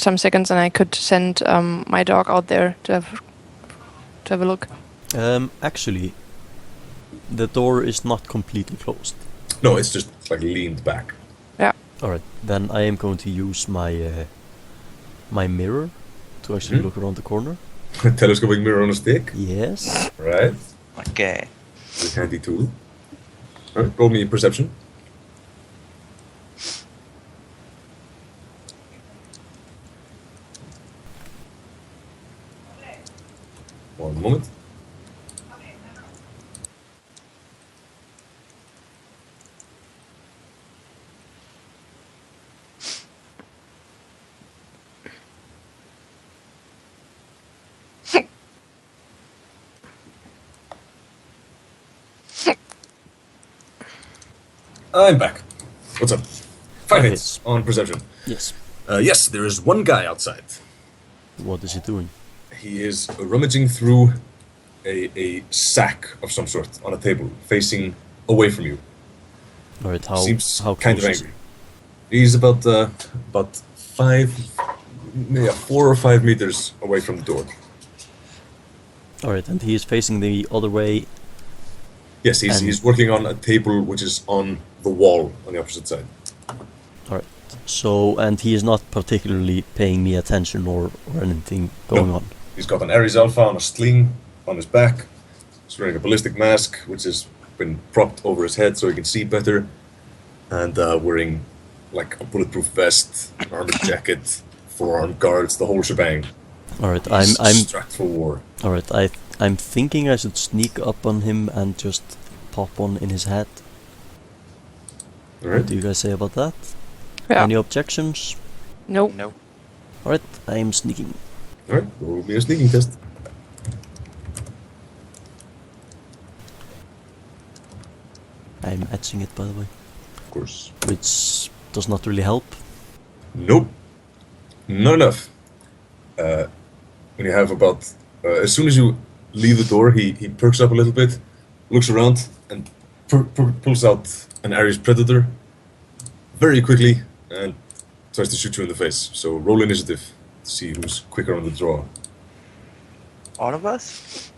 some seconds and I could send my dog out there to have a look. Actually, the door is not completely closed. No, it's just like leaned back. Alright, then I am going to use my my mirror to actually look around the corner. Telescopic mirror on a stick. Yes. Right. okay. It's a handy tool. Alright, roll me perception. One moment. I'm back. What's up? 5 Okay. hits on perception. Yes. Yes, there is one guy outside. What is he doing? He is rummaging through a sack of some sort on a table, facing away from you. Alright, Seems how kind of close is angry. He's about 4 or 5 meters away from the door. Alright, and he is facing the other way. Yes, he's working on a table which is on the wall on the opposite side. Alright. So, and he is not particularly paying me attention or anything going on. He's got an Ares Alpha on a sling on his back. He's wearing a ballistic mask, which has been propped over his head so he can see better. And wearing like a bulletproof vest, an armored jacket, forearm guards, the whole shebang. Alright, He's I'm strapped for war. alright, I'm thinking I should sneak up on him and just pop one in his head. What Alright. do you guys say about that? Yeah. Any objections? Nope. No. Alright, I am sneaking. Alright, roll me a sneaking test. I'm etching it, by the way, Of course. which does not really help. Nope. Not enough. When you have about... as soon as you leave the door, he perks up a little bit, looks around, and pulls out an Ares Predator very quickly and tries to shoot you in the face. So roll initiative to see who's quicker on the draw. All of us?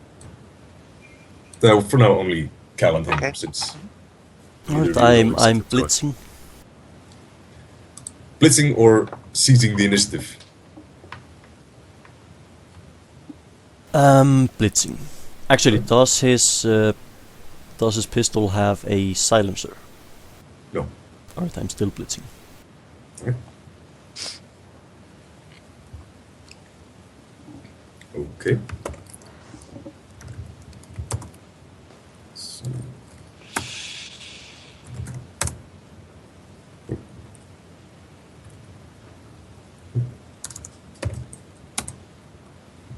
For now, only Cal and him, Okay. since... Alright, neither of you know I'm exactly what. blitzing. Blitzing or seizing the initiative? Blitzing. Actually, does his pistol have a silencer? No. Alright, I'm still blitzing. Okay. Okay. So.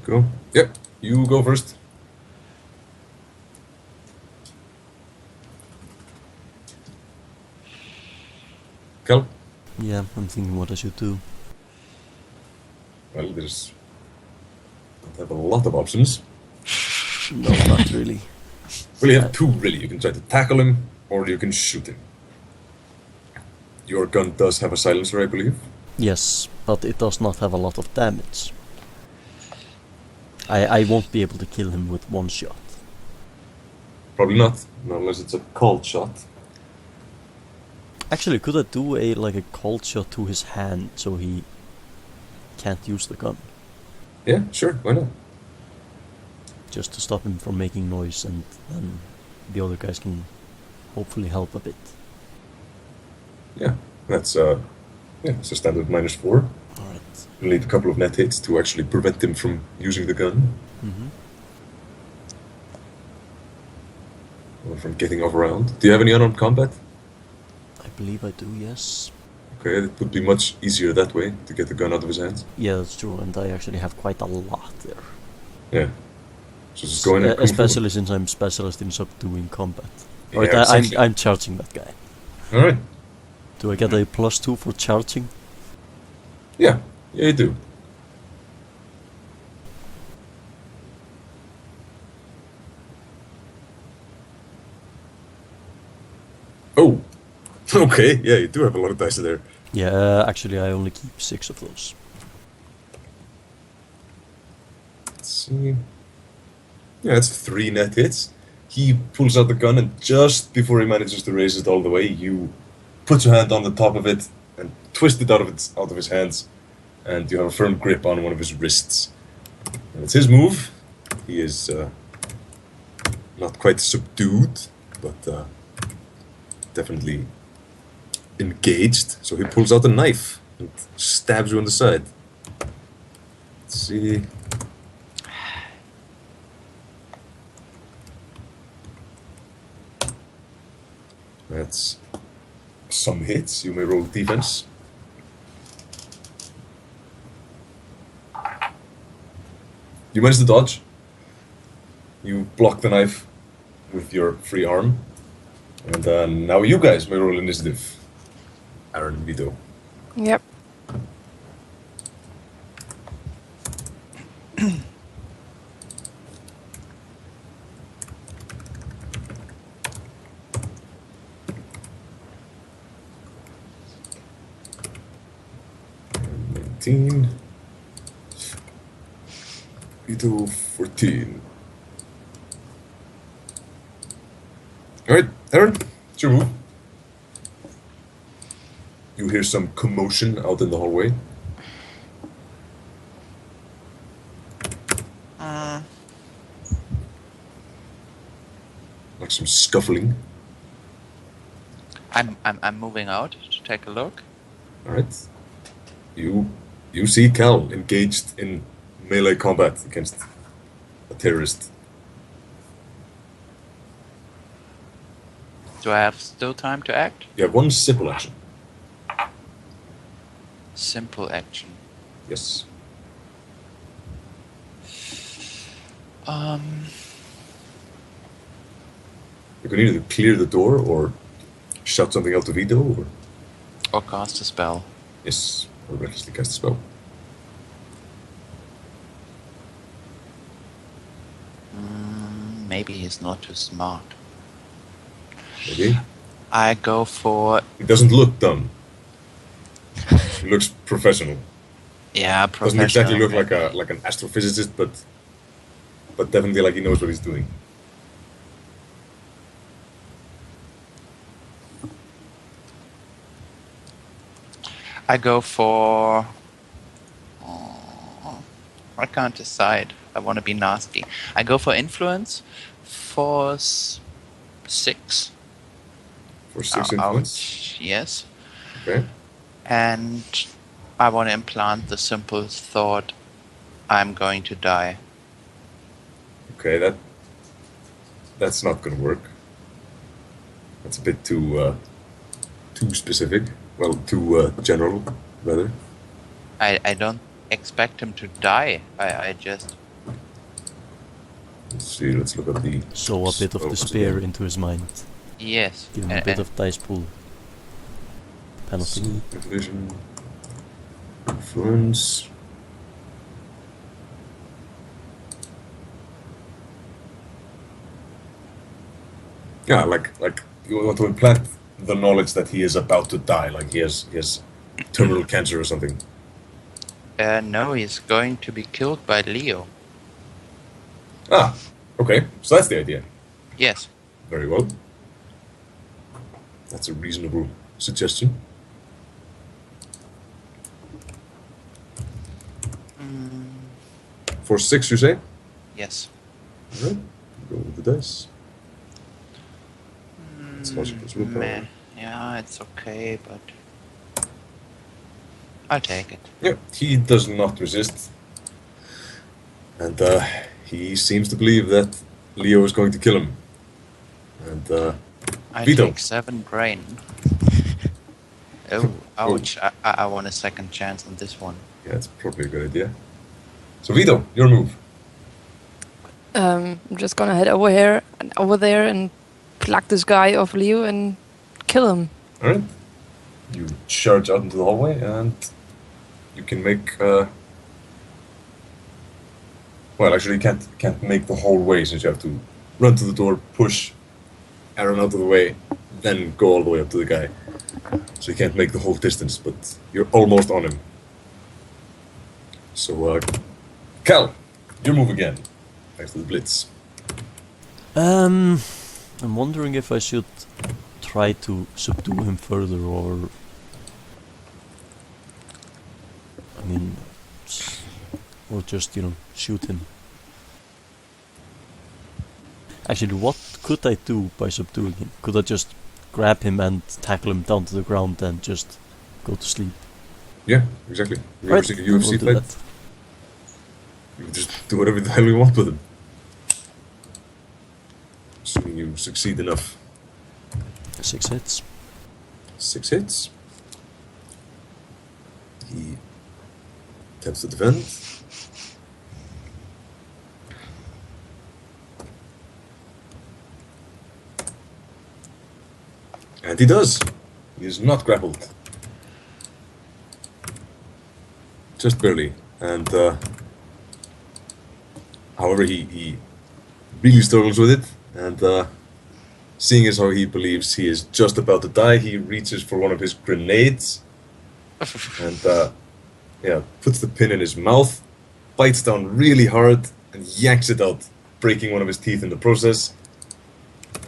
Go. Yep, you go first. Cal? Yeah, I'm thinking what I should do. Well, don't have a lot of options. No, not really. Well, you have two, really. You can try to tackle him, or you can shoot him. Your gun does have a silencer, I believe. Yes, but it does not have a lot of damage. I won't be able to kill him with one shot. Probably not, unless it's a cold shot. Actually, could I do a cold shot to his hand so he can't use the gun? Yeah, sure, why not? Just to stop him from making noise, and then the other guys can hopefully help a bit. Yeah, it's a standard -4. Alright. You'll need a couple of net hits to actually prevent him from using the gun, Mm-hmm. or from getting off around. Do you have any unarmed combat? I believe I do, yes. Okay, it would be much easier that way, to get the gun out of his hands. Yeah, that's true, and I actually have quite a lot there. Yeah. So just go in and kung fu. Especially since I'm specialist in subduing combat. Yeah, Alright, exactly. I'm charging that guy. Alright. Do I get a +2 for charging? Yeah, you do. Oh! Okay, yeah, you do have a lot of dice there. Yeah, actually I only keep 6 of those. Let's see. Yeah, it's 3 net hits. He pulls out the gun, and just before he manages to raise it all the way, you put your hand on the top of it and twist it out of his hands, and you have a firm grip on one of his wrists. And it's his move. He is not quite subdued, but definitely engaged. So he pulls out a knife and stabs you on the side. Let's see. That's some hits. You may roll defense. You manage to dodge. You block the knife with your free arm. And now you guys may roll initiative. Aaron and Vietho. Yep. Vietho 14. Alright, Aaron, it's your move. You hear some commotion out in the hallway. Like some scuffling. I'm moving out to take a look. Alright. You see Cal engaged in melee combat against a terrorist. Do I have still time to act? You have one simple action. Simple action. Yes. You can either clear the door or shout something out to Vietho or cast a spell. yes, or recklessly cast a spell. Maybe he's not too smart. Maybe. I go for He doesn't look dumb. He looks professional. yeah, Doesn't professional. exactly look like an astrophysicist, but definitely like he knows what he's doing. I go for. I can't decide. I want to be nasty. I go for influence for 6. For 6 influence. Ouch, yes. Okay. And I want to implant the simple thought, I'm going to die. Okay, that's not gonna work. That's a bit too specific. Well, too general, rather. I don't expect him to die. I just... Let's see. Let's look at the. Sow a bit of spells despair again. into his mind. Yes. Give him a bit of dice pool penalty. Vision, influence. Yeah, like you want to implant the knowledge that he is about to die, like he has terminal cancer or something. No, he's going to be killed by Leo. Ah, okay. So that's the idea. Yes. Very well. That's a reasonable suggestion. For 6, you say? Yes. All right. Go with the dice. It's logic plus willpower. Meh. Yeah, it's okay, but... I'll take it. Yeah, he does not resist. And he seems to believe that Leo is going to kill him. And I Vietho. take 7 brain. Oh, ouch. I want a second chance on this one. Yeah, it's probably a good idea. So Vietho, your move. I'm just gonna head over there and pluck this guy off Leo and kill him. Alright. You charge out into the hallway and you can make well, actually you can't make the whole way, since you have to run to the door, push Aaron out of the way, then go all the way up to the guy. So you can't make the whole distance, but you're almost on him. So Cal, your move again. Thanks to the blitz. I'm wondering if I should try to subdue him further, or I mean, or just, shoot him. Actually, what could I do by subduing him? Could I just grab him and tackle him down to the ground and just go to sleep. Yeah, exactly. You ever Right, seen a we'll UFC do fight? that. You just do whatever the hell you want with him. Assuming you succeed enough. 6 hits. 6 hits. He attempts to defend. And he does. He is not grappled. Just barely. And however, he really struggles with it. And seeing as how he believes he is just about to die, he reaches for one of his grenades. And yeah, puts the pin in his mouth, bites down really hard, and yanks it out, breaking one of his teeth in the process.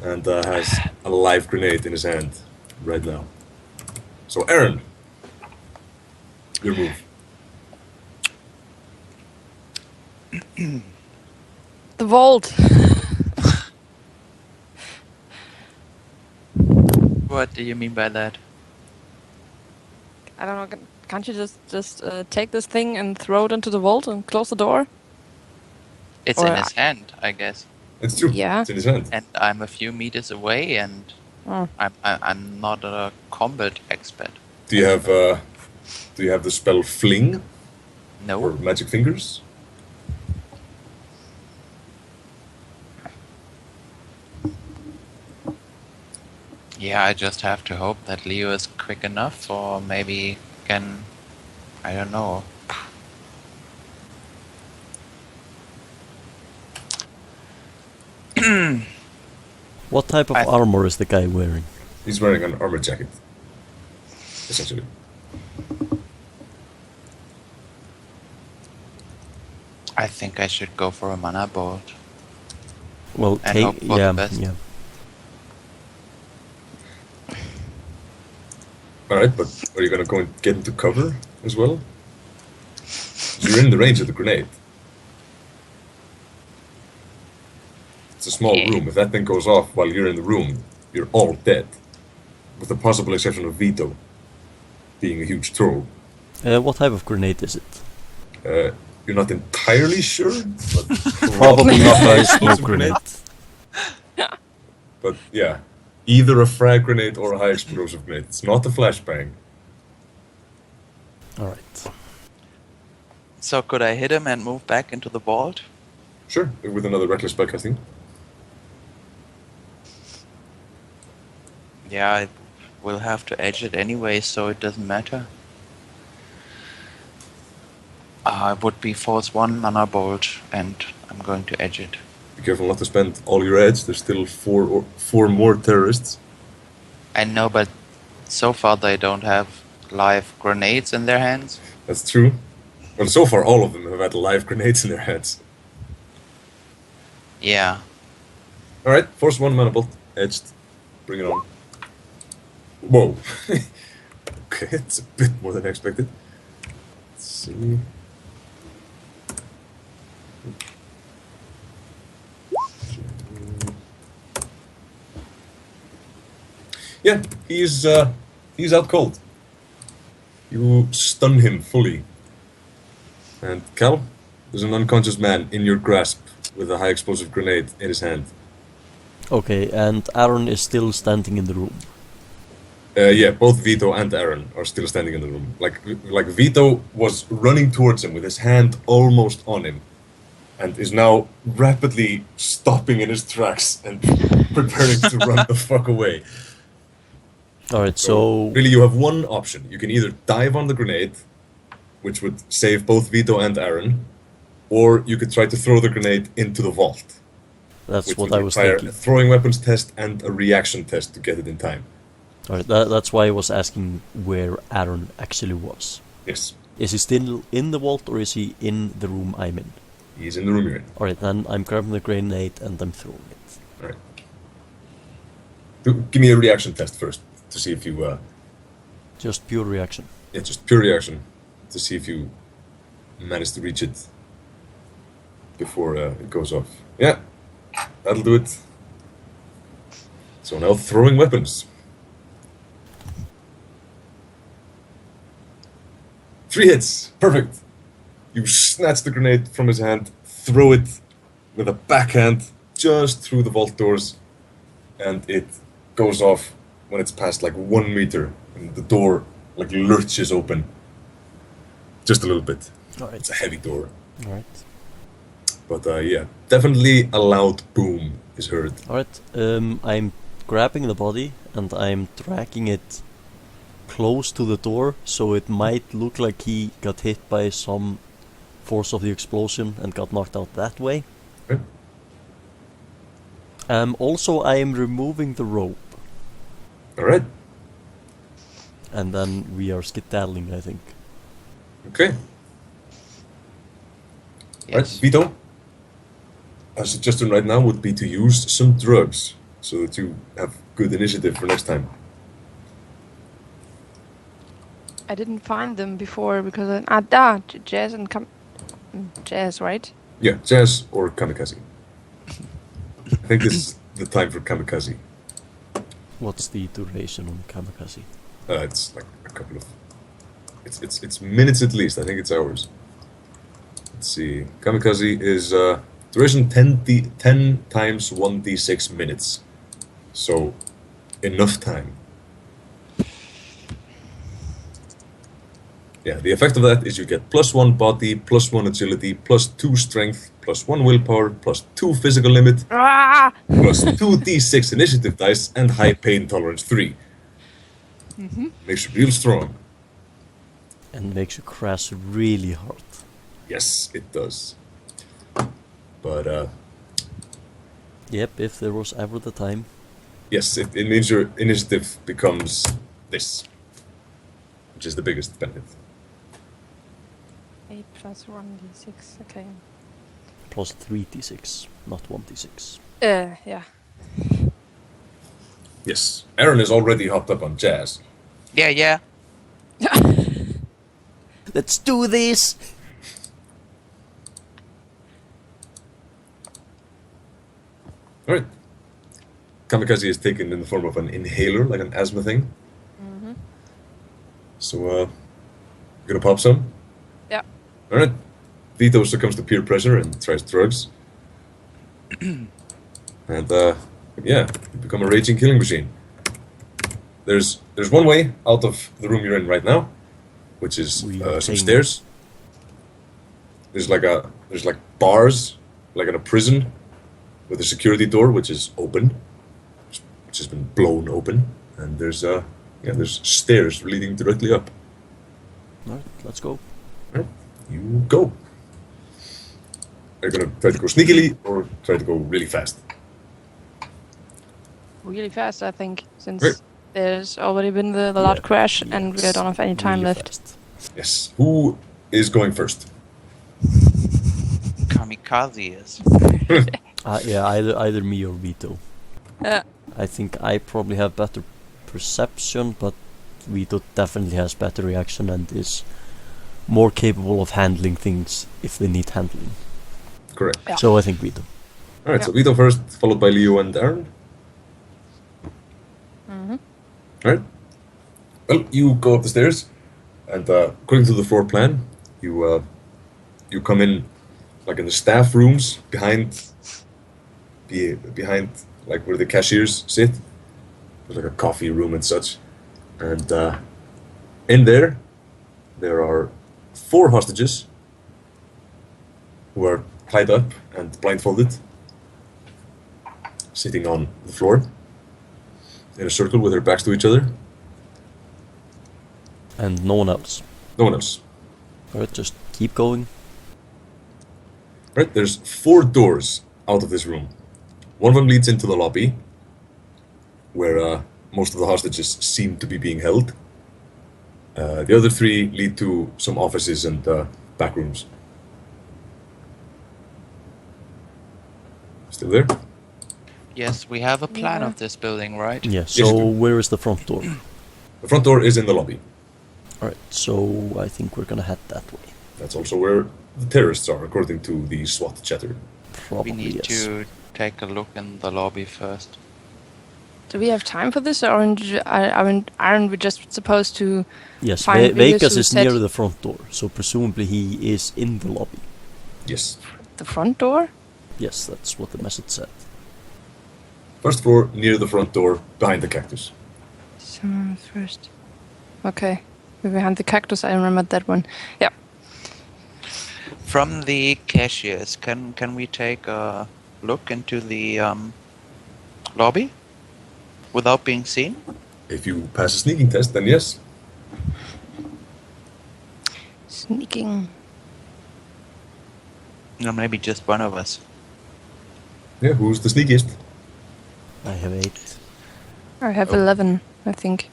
And has a live grenade in his hand right now. So, Aaron, your move. The vault. What do you mean by that? I don't know. Can't you just take this thing and throw it into the vault and close the door? It's Or in his hand, I guess. It's true. Yeah. It's in his hand. And I'm a few meters away, and Oh. I'm not a combat expert. Do you have the spell Fling or No. Magic Fingers? Yeah, I just have to hope that Leo is quick enough, or maybe can, I don't know. What type of armor is the guy wearing? He's wearing an armor jacket, essentially. I think I should go for a mana bolt. Well, And hope for the yeah, best. yeah. Alright, but are you gonna go and get into cover as well? You're in the range of the grenade. It's a small Yeah. room. If that thing goes off while you're in the room, you're all dead. With the possible exception of Vietho being a huge troll. What type of grenade is it? You're not entirely sure, but Probably not a explosive smoke grenade. But yeah, either a frag grenade or a high explosive grenade. It's not a flashbang. Alright. So could I hit him and move back into the vault? Sure, with another reckless spellcasting. Yeah, I will have to edge it anyway, so it doesn't matter. It would be force 1 mana bolt, and I'm going to edge it. Be careful not to spend all your edge. There's still four more terrorists. I know, but so far they don't have live grenades in their hands. That's true. Well, so far all of them have had live grenades in their heads. Yeah. Alright, force 1 mana bolt. Edged. Bring it on. Whoa. Okay, it's a bit more than expected. Let's see. Yeah, he's out cold. You stun him fully. And Cal, there's an unconscious man in your grasp with a high explosive grenade in his hand. Okay, and Aaron is still standing in the room. Yeah, both Vietho and Aaron are still standing in the room. Like Vietho was running towards him with his hand almost on him, and is now rapidly stopping in his tracks and preparing to run the fuck away. Alright, so... Really, you have one option. You can either dive on the grenade, which would save both Vietho and Aaron, or you could try to throw the grenade into the vault. That's which what would I was require thinking. a throwing weapons test and a reaction test to get it in time. Alright, that's why I was asking where Aaron actually was. Yes, Is he still in the vault or is he in the room I'm in? he's in the room you're in. Alright, then I'm grabbing the grenade and I'm throwing it. Alright. Give me a reaction test first to see if you, Just pure reaction. yeah, just pure reaction to see if you manage to reach it before it goes off. Yeah, that'll do it. So now throwing weapons. 3 hits. Perfect. You snatch the grenade from his hand, throw it with a backhand just through the vault doors, and it goes off when it's past like 1 meter, and the door like lurches open just a little bit. Alright. It's a heavy door. Alright. But yeah, definitely a loud boom is heard. Alright. I'm grabbing the body and I'm dragging it close to the door, so it might look like he got hit by some force of the explosion and got knocked out that way. Okay. Also, I am removing the rope, Alright, and then we are skedaddling, I think. okay. Alright, Yes. Vietho, a suggestion right now would be to use some drugs so that you have good initiative for next time. I didn't find them before because jazz and jazz, right? Yeah, jazz or kamikaze. I think this is the time for kamikaze. What's the duration on kamikaze? It's like a couple of... It's minutes at least. I think it's hours. Let's see. Kamikaze is duration 10 times 1d6 minutes. So, enough time. Yeah, the effect of that is you get +1 body, +1 agility, +2 strength, +1 willpower, +2 physical limit, Ah! +2d6 initiative dice, and high pain tolerance 3. Makes you real strong. And makes you crash really hard. Yes, it does. But, Yep, if there was ever the time. yes, it means your initiative becomes this, which is the biggest benefit. 8 plus 1d6, okay. Plus 3d6, not 1d6. Yeah. Yes, Aaron is already hopped up on jazz. Yeah. Let's do this! Alright. Kamikaze is taken in the form of an inhaler, like an asthma thing. So, you're gonna pop some? Yeah. Alright. Vietho succumbs to peer pressure and tries drugs. And, yeah, you become a raging killing machine. There's one way out of the room you're in right now, which is We some think- stairs. There's like bars, like in a prison, with a security door which is open, which has been blown open, and there's stairs leading directly up. Alright, let's go. Right, you go. Are you gonna try to go sneakily or try to go really fast? Really fast, I think, since Right. there's already been the loud crash and we Yes, don't have any time really left. fast. Yes. Who is going first? Kamikaze is. Yeah, either me or Vietho. Yeah. I think I probably have better perception, but Vietho definitely has better reaction and is more capable of handling things if they need handling. Correct. Yeah. So I think Vietho. Alright, so Vietho first, followed by Leo and Aaron. Alright. Well, you go up the stairs, and according to the floor plan, you come in like in the staff rooms behind like where the cashiers sit. There's like a coffee room and such. And in there are 4 hostages who are tied up and blindfolded, sitting on the floor in a circle with their backs to each other. And no one else. No one else. Alright, just keep going. Right, there's 4 doors out of this room. One of them leads into the lobby, where most of the hostages seem to be being held. The other 3 lead to some offices and back rooms. Still there? Yes, we have a plan Yeah. of this building, right? Yeah, you so do. where is the front door? The front door is in the lobby. Alright, so I think we're gonna head that way. That's also where the terrorists are, according to the SWAT chatter. Probably, We need yes. to take a look in the lobby first. Do we have time for this, or aren't we just supposed to Yes, find Vietho Vegas to is set near the front door, so presumably he is in the lobby. Yes. the front door? Yes, that's what the message said. First floor, near the front door, behind the cactus. Someone first. Okay. We're behind the cactus, I remembered that one. Yeah. From the cashiers, can we take a look into the lobby without being seen? If you pass a sneaking test, then yes. Sneaking. No, maybe just one of us. Yeah, who's the sneakiest? I have 8. I have Oh. 11, I think.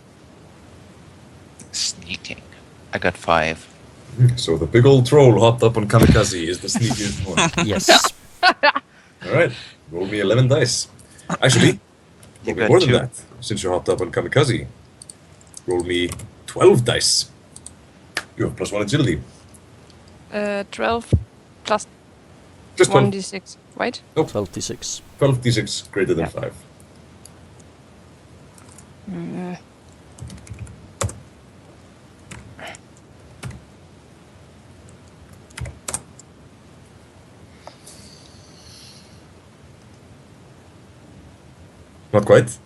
Sneaking. I got 5. So the big old troll hopped up on Kamikaze is the sneakiest one. Yes. Alright, roll me 11 dice. Actually, roll me got more than 2. that, since you hopped up on Kamikaze. Roll me 12 dice. You have +1 agility. 12 plus Just 12. 1d6, right? 12d6. 12d6 greater than Yeah. 5. Not quite.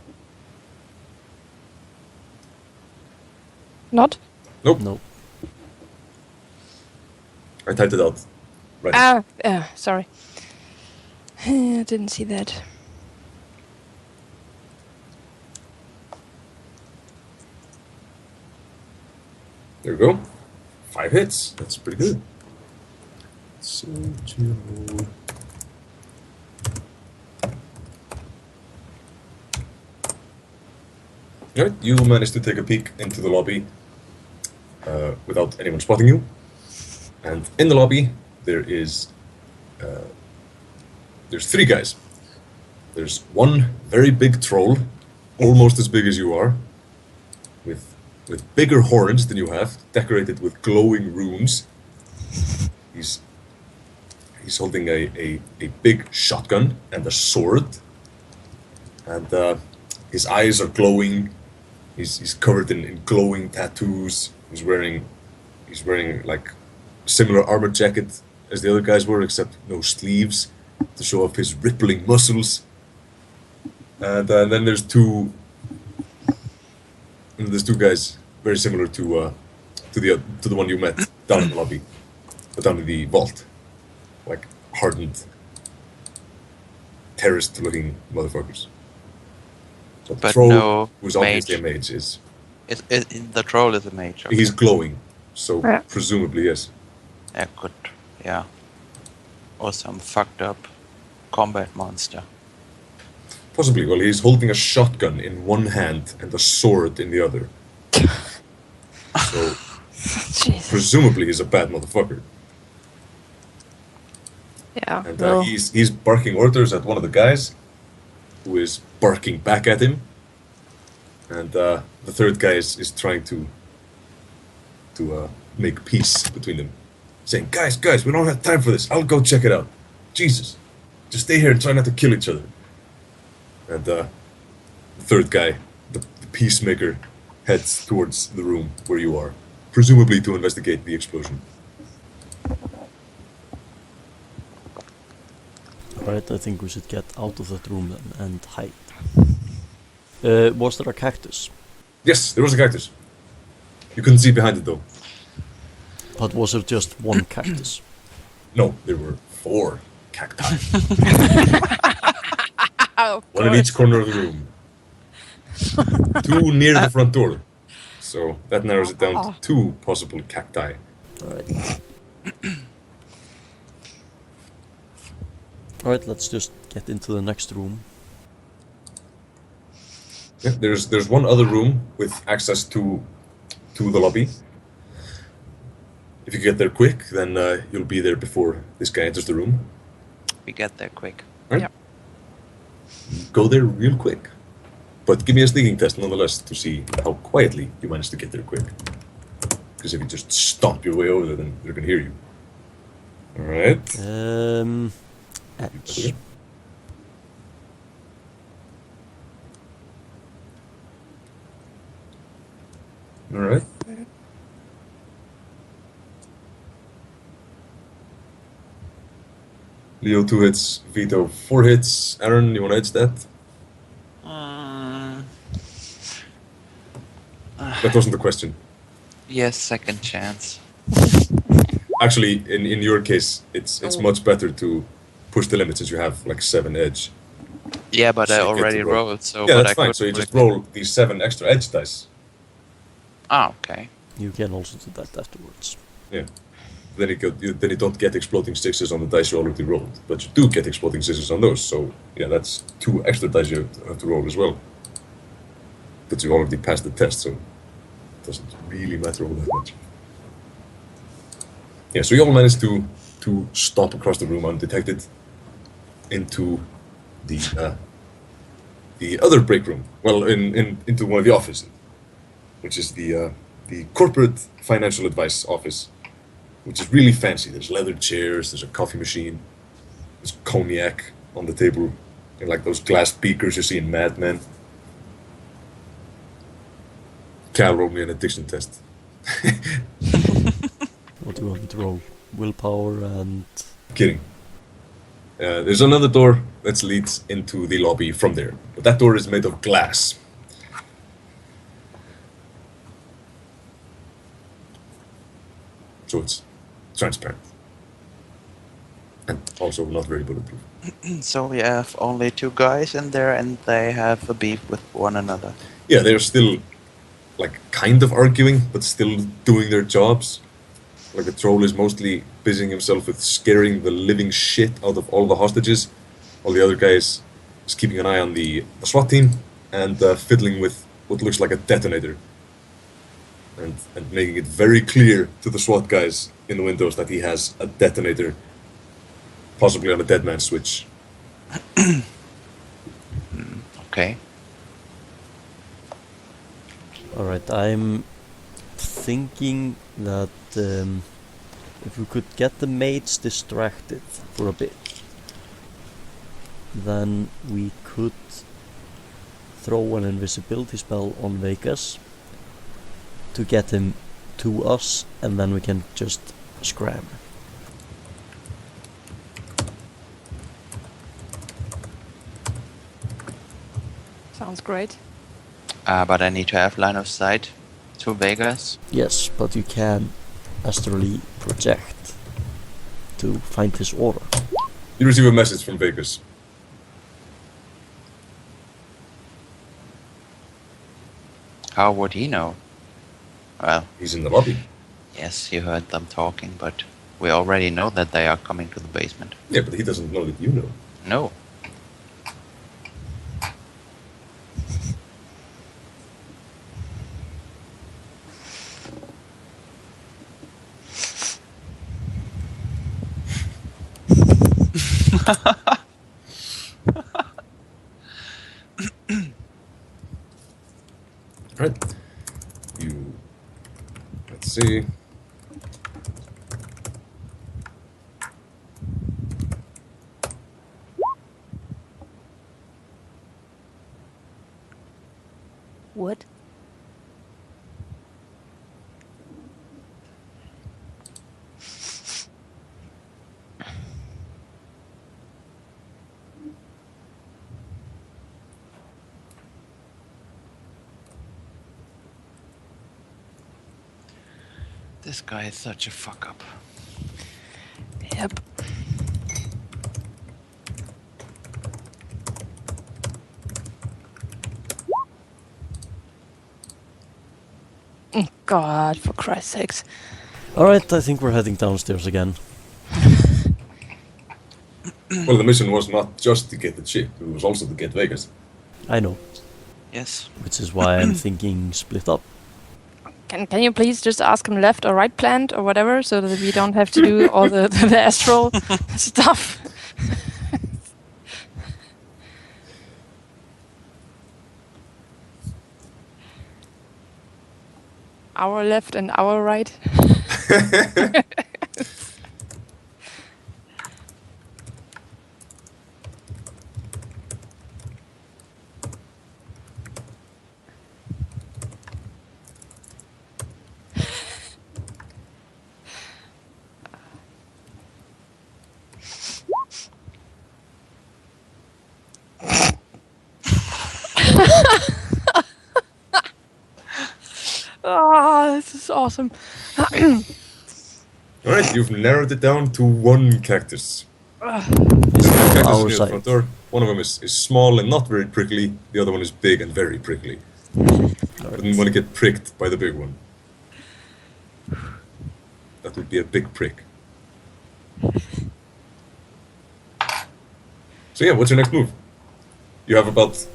Not? Nope. No. I typed it out. Right. Sorry. I didn't see that. There we go. 5 hits. That's pretty good. So, Alright, you managed to take a peek into the lobby without anyone spotting you. And in the lobby, there's 3 guys. There's one very big troll, almost as big as you are, with bigger horns than you have, decorated with glowing runes. He's holding a big shotgun and a sword, and his eyes are glowing. He's covered in glowing tattoos. He's wearing like similar armor jacket as the other guys were, except no sleeves to show off his rippling muscles. And then there's two guys very similar to the one you met down in the lobby, down in the vault, like hardened, terrorist-looking motherfuckers. So the But troll, no who's obviously a mage. mage, is The troll is a mage. Okay. he's glowing. So Yeah. presumably yes. Yeah, good. Yeah. Or some fucked up combat monster. Possibly. Well, he's holding a shotgun in one hand and a sword in the other. So Jesus. presumably he's a bad motherfucker. Yeah. And well, he's barking orders at one of the guys, who is barking back at him. And the third guy is trying to make peace between them, saying, "Guys, we don't have time for this. I'll go check it out. Jesus, just stay here and try not to kill each other." And the third guy, the peacemaker, heads towards the room where you are, presumably to investigate the explosion. Alright, I think we should get out of that room then and hide. Was there a cactus? Yes, there was a cactus. You couldn't see behind it though. But was there just one cactus? No, there were 4 cacti. of One in each corner of the room. 2 near the front door. So that narrows it down to 2 possible cacti. Alright. Alright, let's just get into the next room. Yeah, there's one other room with access to the lobby. If you get there quick, then you'll be there before this guy enters the room. We get there quick. Right? Yep. Go there real quick. But give me a sneaking test nonetheless to see how quietly you manage to get there quick. Because if you just stomp your way over there, then they're gonna hear you. Alright. Edge. Alright. Leo 2 hits, Vietho 4 hits. Aaron, you wanna edge that? That wasn't the question. Yes, second chance. Actually, in your case, it's much better to push the limit since you have like 7 edge. Yeah, but So I you get to already roll. rolled, so Yeah, but that's I fine. could So you just break it. roll these 7 extra edge dice. Ah, okay. You can also do that afterwards. Yeah. Then you don't get exploding 6s on the dice you already rolled, but you do get exploding 6s on those. So yeah, that's 2 extra dice you have to roll as well. But you already passed the test, so it doesn't really matter all that much. Yeah, so you all managed to stomp across the room undetected into the other break room. Well, into one of the offices, which is the corporate financial advice office, which is really fancy. There's leather chairs, there's a coffee machine, there's cognac on the table, and like those glass beakers you see in Mad Men. Cal rolled me an addiction test. What do you want me to roll? Willpower and... Kidding. There's another door that leads into the lobby from there, but that door is made of glass. So it's transparent. And also not very bulletproof. So we have only 2 guys in there, and they have a beef with one another. Yeah, they're still, like, kind of arguing, but still doing their jobs. Like, the troll is mostly busying himself with scaring the living shit out of all the hostages, while the other guy is keeping an eye on the SWAT team and fiddling with what looks like a detonator. And making it very clear to the SWAT guys in the windows that he has a detonator, possibly on a dead man switch. Okay. Alright, I'm thinking that if we could get the maids distracted for a bit, then we could throw an invisibility spell on Vegas to get him to us, and then we can just scram. Sounds great. But I need to have line of sight to Vegas. Yes, but you can astrally project to find his aura. You receive a message from Vegas. How would he know? Well, He's in the lobby. yes, you heard them talking, but we already know that they are coming to the basement. Yeah, but he doesn't know that you know. No. Right. Let's see. What? This guy is such a fuck up. Yep. God, for Christ's sakes. Alright, I think we're heading downstairs again. Well, the mission was not just to get the chip, it was also to get Vegas. I know, Yes. which is why I'm thinking split up. Can you please just ask him left or right plant or whatever, so that we don't have to do all the astral stuff? Our left and our right. awesome. Alright, you've narrowed it down to one cactus. He's Two on cactuses our near the side. front door. One of them is small and not very prickly. The other one is big and very prickly. Wouldn't want to get pricked by the big one. That would be a big prick. So yeah, what's your next move? You have about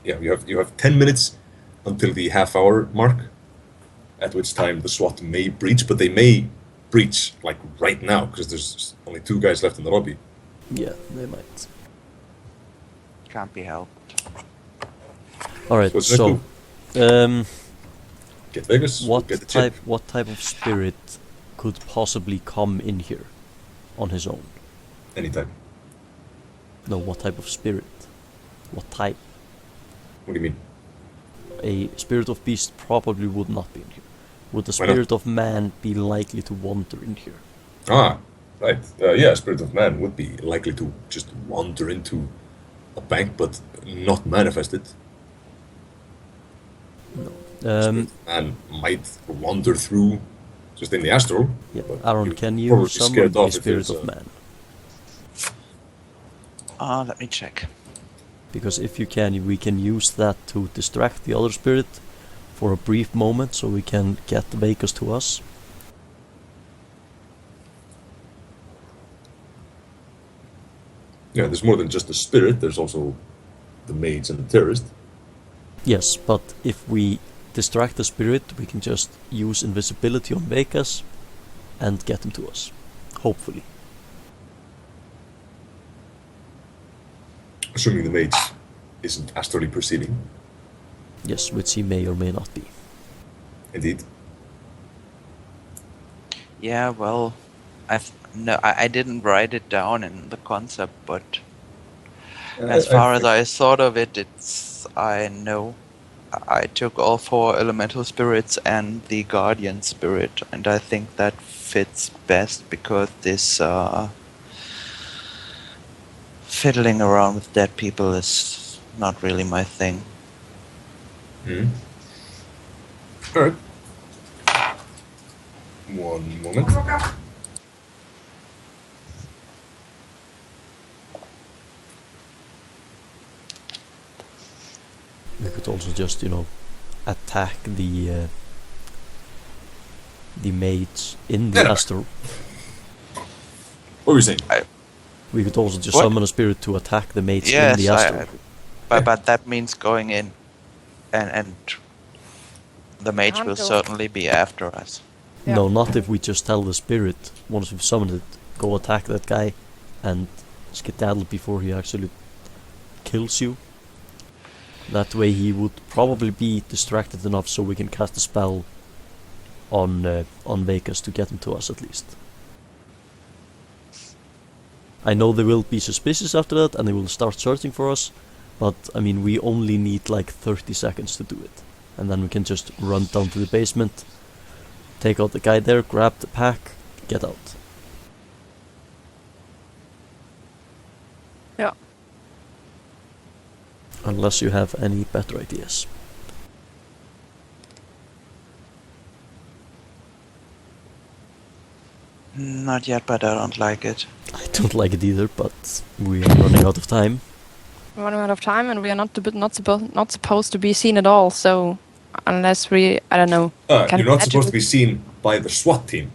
you have 10 minutes until the half-hour mark, at which time the SWAT may breach, but they may breach like right now because there's only 2 guys left in the lobby. Yeah, they might. Can't be helped. Alright, What's the so next Get Vegas. what get the chip. type of spirit could possibly come in here on his own? Anytime. No, what type of spirit? What type? What do you mean? A spirit of beast probably would not be in here. Would the Why not? spirit of man be likely to wander in here? Ah, right. Yeah, Spirit of Man would be likely to just wander into a bank, but not manifest it. No. Man might wander through just in the astral. Yeah, but Aaron, you'd can probably you be summon scared a off if spirit there's of man? Let me check. Because if you can, we can use that to distract the other spirit for a brief moment, so we can get the Vegas to us. Yeah, there's more than just the spirit. There's also the mage and the terrorist. Yes, but if we distract the spirit, we can just use invisibility on Vegas and get them to us. Hopefully. Assuming the mage isn't astrally perceiving. Yes, which he may or may not be. Indeed. Yeah, well, I didn't write it down in the concept, but as far as I thought of it, I know I took all 4 elemental spirits and the guardian spirit, and I think that fits best because this fiddling around with dead people is not really my thing. Alright. One moment. We could also just, attack the mage in the Yeah. astral. What were you saying? We could also just What? summon a spirit to attack the mage in Yes, the astral. but that means going in, and the mage Can't will go. certainly be after us. Yeah. No, not if we just tell the spirit, once we've summoned it, go attack that guy and skedaddle before he actually kills you. That way he would probably be distracted enough so we can cast a spell on Vegas to get him to us at least. I know they will be suspicious after that and they will start searching for us, but I mean we only need like 30 seconds to do it. And then we can just run down to the basement, take out the guy there, grab the pack, get out. Yeah. Unless you have any better ideas. Not yet, but I don't like it. I don't like it either, but we are running out of time. We're running out of time, and we are not supposed to be seen at all. So, unless we, I don't know. can You're not imagine supposed to it. be seen by the SWAT team.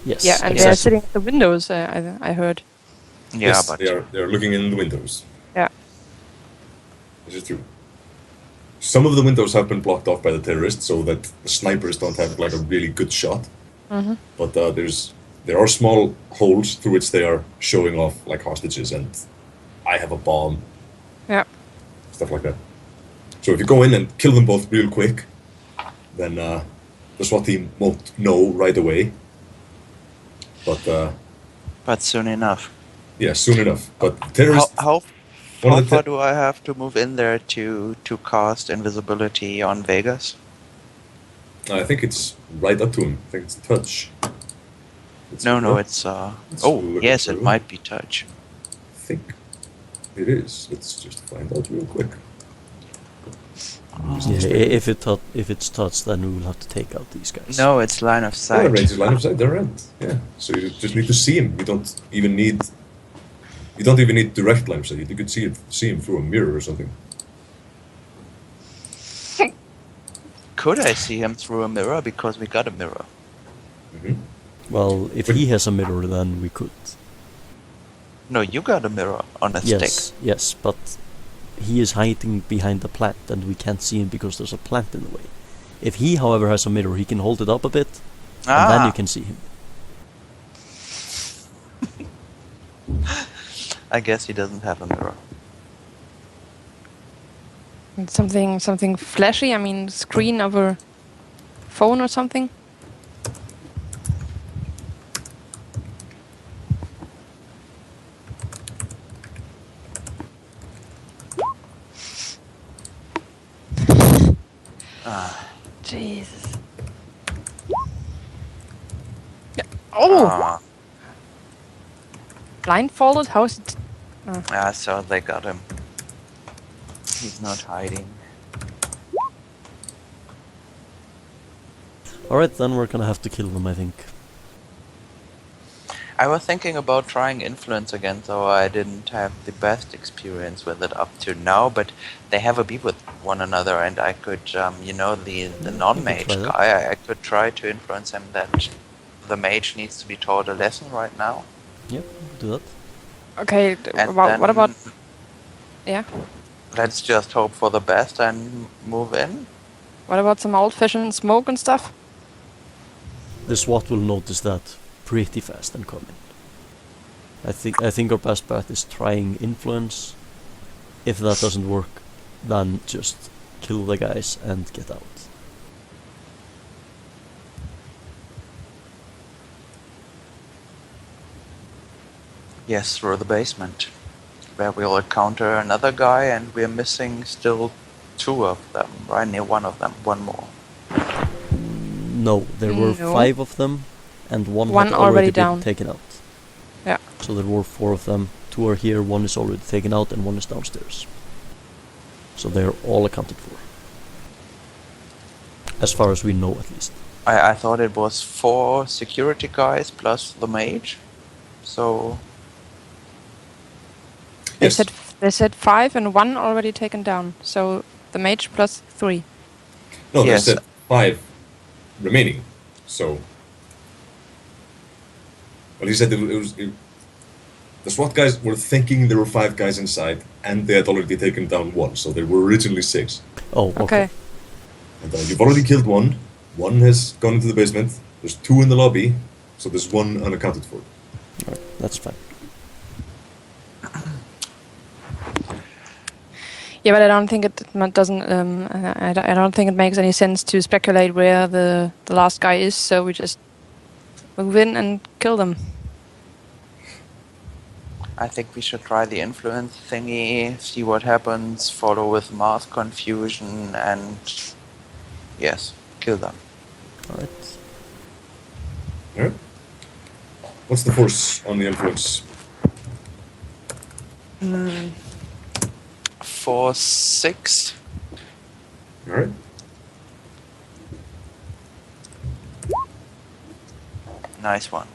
Yes, Yeah, and exactly. they're sitting at the windows. I heard. Yeah, Yes, but they are looking in the windows. Yeah. This is true. Some of the windows have been blocked off by the terrorists so that the snipers don't have like a really good shot. Mm-hmm. But there are small holes through which they are showing off like hostages and I have a bomb, Yeah. stuff like that. So if you go in and kill them both real quick, then the SWAT team won't know right away. But soon enough. yeah, soon enough. But terrorists. How one of the far do I have to move in there to cast invisibility on Vegas? I think it's right up to him. I think it's touch. No, it's Let's oh, look yes, it it through. might be touch. I think it is. Let's just find out real quick. Yeah, if it's touched, then we will have to take out these guys. No, it's line of Yeah, sight. range is line of sight. They're right. Yeah. So you just need to see him. You don't even need direct line of sight. You could see him through a mirror or something. Could I see him through a mirror? Because we got a mirror. Well, if he has a mirror, then we could. No, you got a mirror on a stick. Yes, but he is hiding behind the plant, and we can't see him because there's a plant in the way. If he, however, has a mirror, he can hold it up a bit, and then you can see him. I guess he doesn't have a mirror. Something flashy. I mean, screen of a phone or something. Jesus. Yeah. Oh! Blindfolded? How is it? So they got him. He's not hiding. Alright, then we're gonna have to kill them, I think. I was thinking about trying influence again, though I didn't have the best experience with it up to now, but they have a beef with one another, and I could, the non-mage guy, I could try to influence him that the mage needs to be taught a lesson right now. Yep, do that. Okay, what about... Yeah? Let's just hope for the best and move in. What about some old-fashioned smoke and stuff? The SWAT will notice that pretty fast and come in. I think our best bet is trying influence. If that doesn't work, then just kill the guys and get out. Yes, through the basement, where we'll encounter another guy, and we're missing still 2 of them, right? Near one of them, one more. No, there were No. 5 of them, and one One had already already been down. taken out. Yeah. So there were 4 of them. 2 are here, 1 is already taken out, and 1 is downstairs. So they're all accounted for. As far as we know, at least. I thought it was 4 security guys plus the mage. So They Yes. said 5 and 1 already taken down. So the mage plus 3. No, Yes. they said 5 remaining. So. Well, he said the SWAT guys were thinking there were 5 guys inside, and they had already taken down 1, so there were originally 6. Oh, okay. And you've already killed 1. 1 has gone into the basement. There's 2 in the lobby, so there's 1 unaccounted for. Alright, that's fine. Yeah, but I don't think it doesn't. I don't think it makes any sense to speculate where the last guy is. So we just move in and kill them. I think we should try the influence thingy, see what happens, follow with mass confusion, and yes, kill them. Alright. Alright. What's the force on the influence? 4, 6. Alright. Nice one.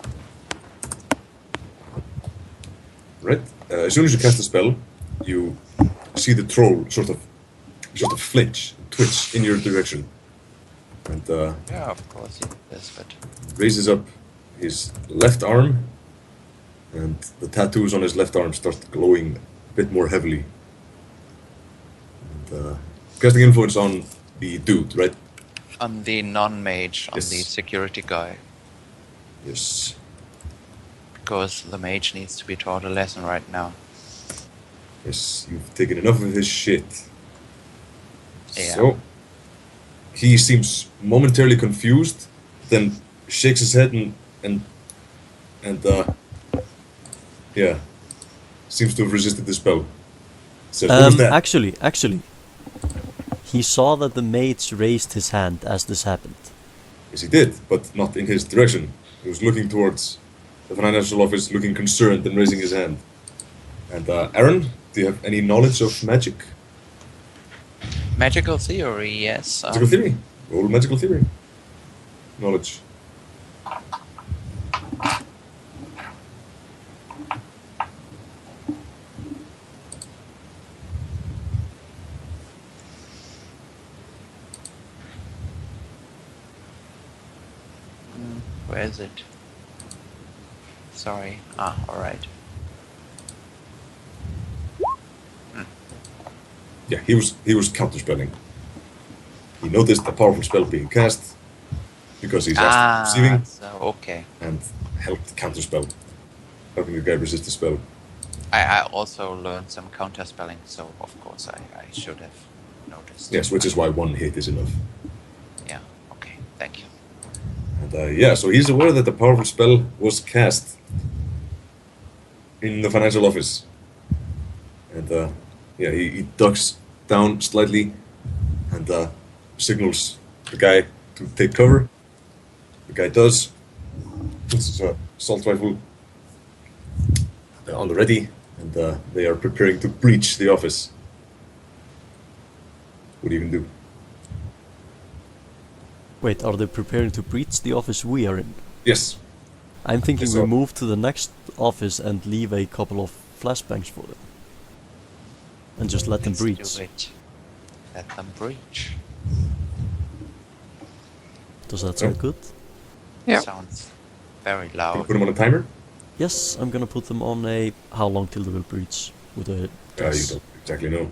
Right. As soon as you cast the spell, you see the troll sort of flinch, twitch in your direction, and Yeah, of course he does, but raises up his left arm, and the tattoos on his left arm start glowing a bit more heavily. And casting influence on the dude, right? on the non-mage, on Yes. the security guy, Yes. because the mage needs to be taught a lesson right now. Yes, you've taken enough of his shit. Yeah. So, he seems momentarily confused, then shakes his head and yeah, seems to have resisted the spell. Says, what was that? Actually, he saw that the mage raised his hand as this happened. Yes, he did, but not in his direction. He was looking towards the financial office, looking concerned and raising his hand. And Aaron, do you have any knowledge of magic? Magical theory, yes. Magical theory. Roll magical theory. Knowledge. Where is it? Sorry. Alright. Yeah, he was counterspelling. He noticed a powerful spell being cast because he's asked receiving So, okay. and helped counterspell, helping the guy resist the spell. I also learned some counterspelling, so of course I should have noticed. Yes, which is why one hit is enough. Yeah, okay, thank you. And yeah, so he's aware that the powerful spell was cast in the financial office. And yeah, he ducks down slightly and signals the guy to take cover. The guy does. This is a assault rifle on the ready, and they are preparing to breach the office. What do you even do? Wait, are they preparing to breach the office we are in? Yes. I'm thinking Yes, we sir. move to the next office and leave a couple of flashbangs for them. And just let them Let's breach. do it. Let them breach. Does that sound good? Yeah. Sounds very Can you loud. put him on a timer? Yes, I'm gonna put them on a... How long till they will breach? With a... You guess. don't exactly know.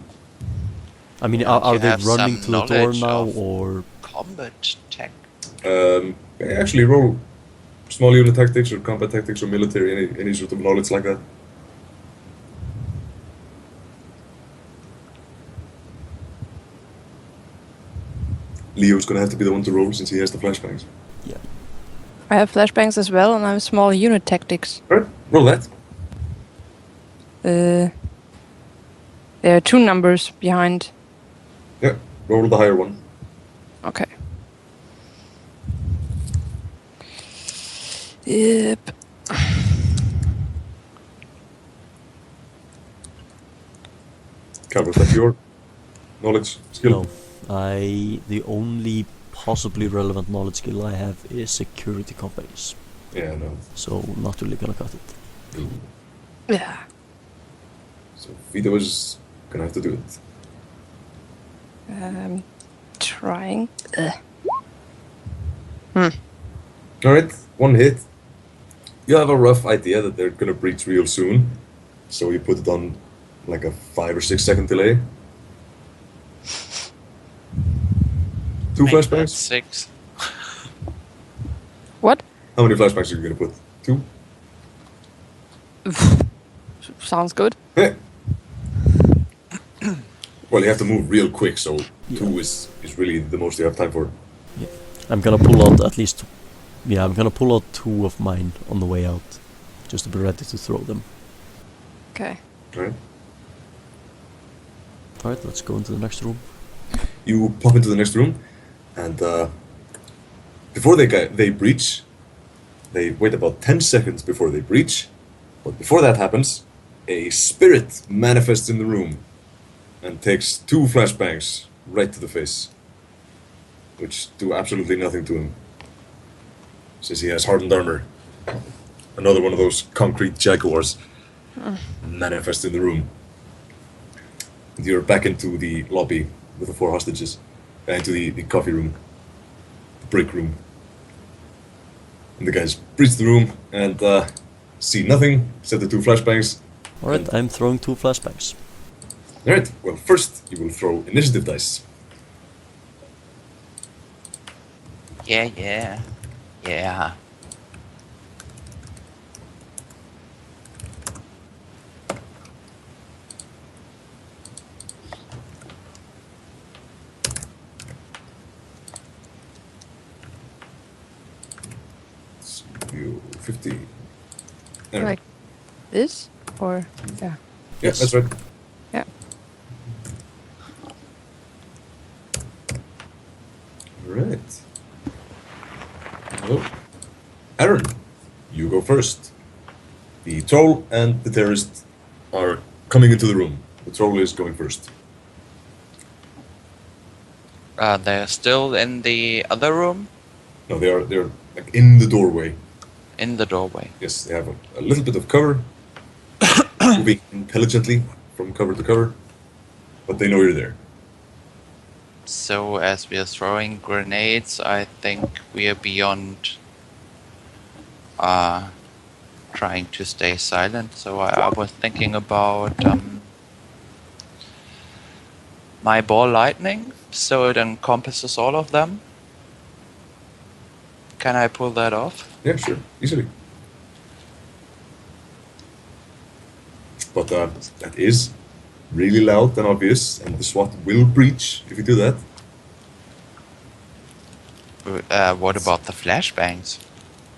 I mean, Don't are you they have running some to the door knowledge now, of- or... Combat tech. Actually, roll small unit tactics or combat tactics or military, any sort of knowledge like that. Leo's gonna have to be the one to roll since he has the flashbangs. Yeah. I have flashbangs as well, and I have small unit tactics. Alright, roll that. There are 2 numbers behind. Yeah, roll the higher one. Okay. Yep. Cal, was that your knowledge skill? No. The only possibly relevant knowledge skill I have is security companies. Yeah, no. So, not really gonna cut it. Yeah. So Vietho is gonna have to do it. Trying. Alright, one hit. You have a rough idea that they're gonna breach real soon, so you put it on like a 5 or 6 second delay. 2 Make that flashbangs? 6. What? How many flashbangs are you gonna put? 2? Sounds good. Yeah. Well, you have to move real quick, so Yeah. 2 is really the most you have time for. I'm gonna pull out at least... Yeah, I'm gonna pull out 2 of mine on the way out. Just to be ready to throw them. Okay. Alright. Alright, let's go into the next room. You pop into the next room, and before they breach, they wait about 10 seconds before they breach. But before that happens, a spirit manifests in the room and takes 2 flashbangs right to the face, which do absolutely nothing to him, since he has hardened armor. Another one of those concrete jaguars manifests in the room. And you're back into the lobby with the 4 hostages, into the coffee room, the break room. And the guys breach the room and see nothing except the 2 flashbangs. Alright, I'm throwing 2 flashbangs. Alright, well, first you will throw initiative dice. Yeah. You 50. Like this? Or. Yeah. Yeah, that's right. Yeah. Alright. Hello. Aaron, you go first. The troll and the terrorist are coming into the room. The troll is going first. They're still in the other room, No, they're like in the doorway. in the doorway. Yes, they have a little bit of cover, moving intelligently from cover to cover, but they know you're there. So as we are throwing grenades, I think we are beyond trying to stay silent. So I was thinking about my ball lightning, so it encompasses all of them. Can I pull that off? Yeah, sure, easily. But that is really loud and obvious, and the SWAT will breach if you do that. What about the flashbangs?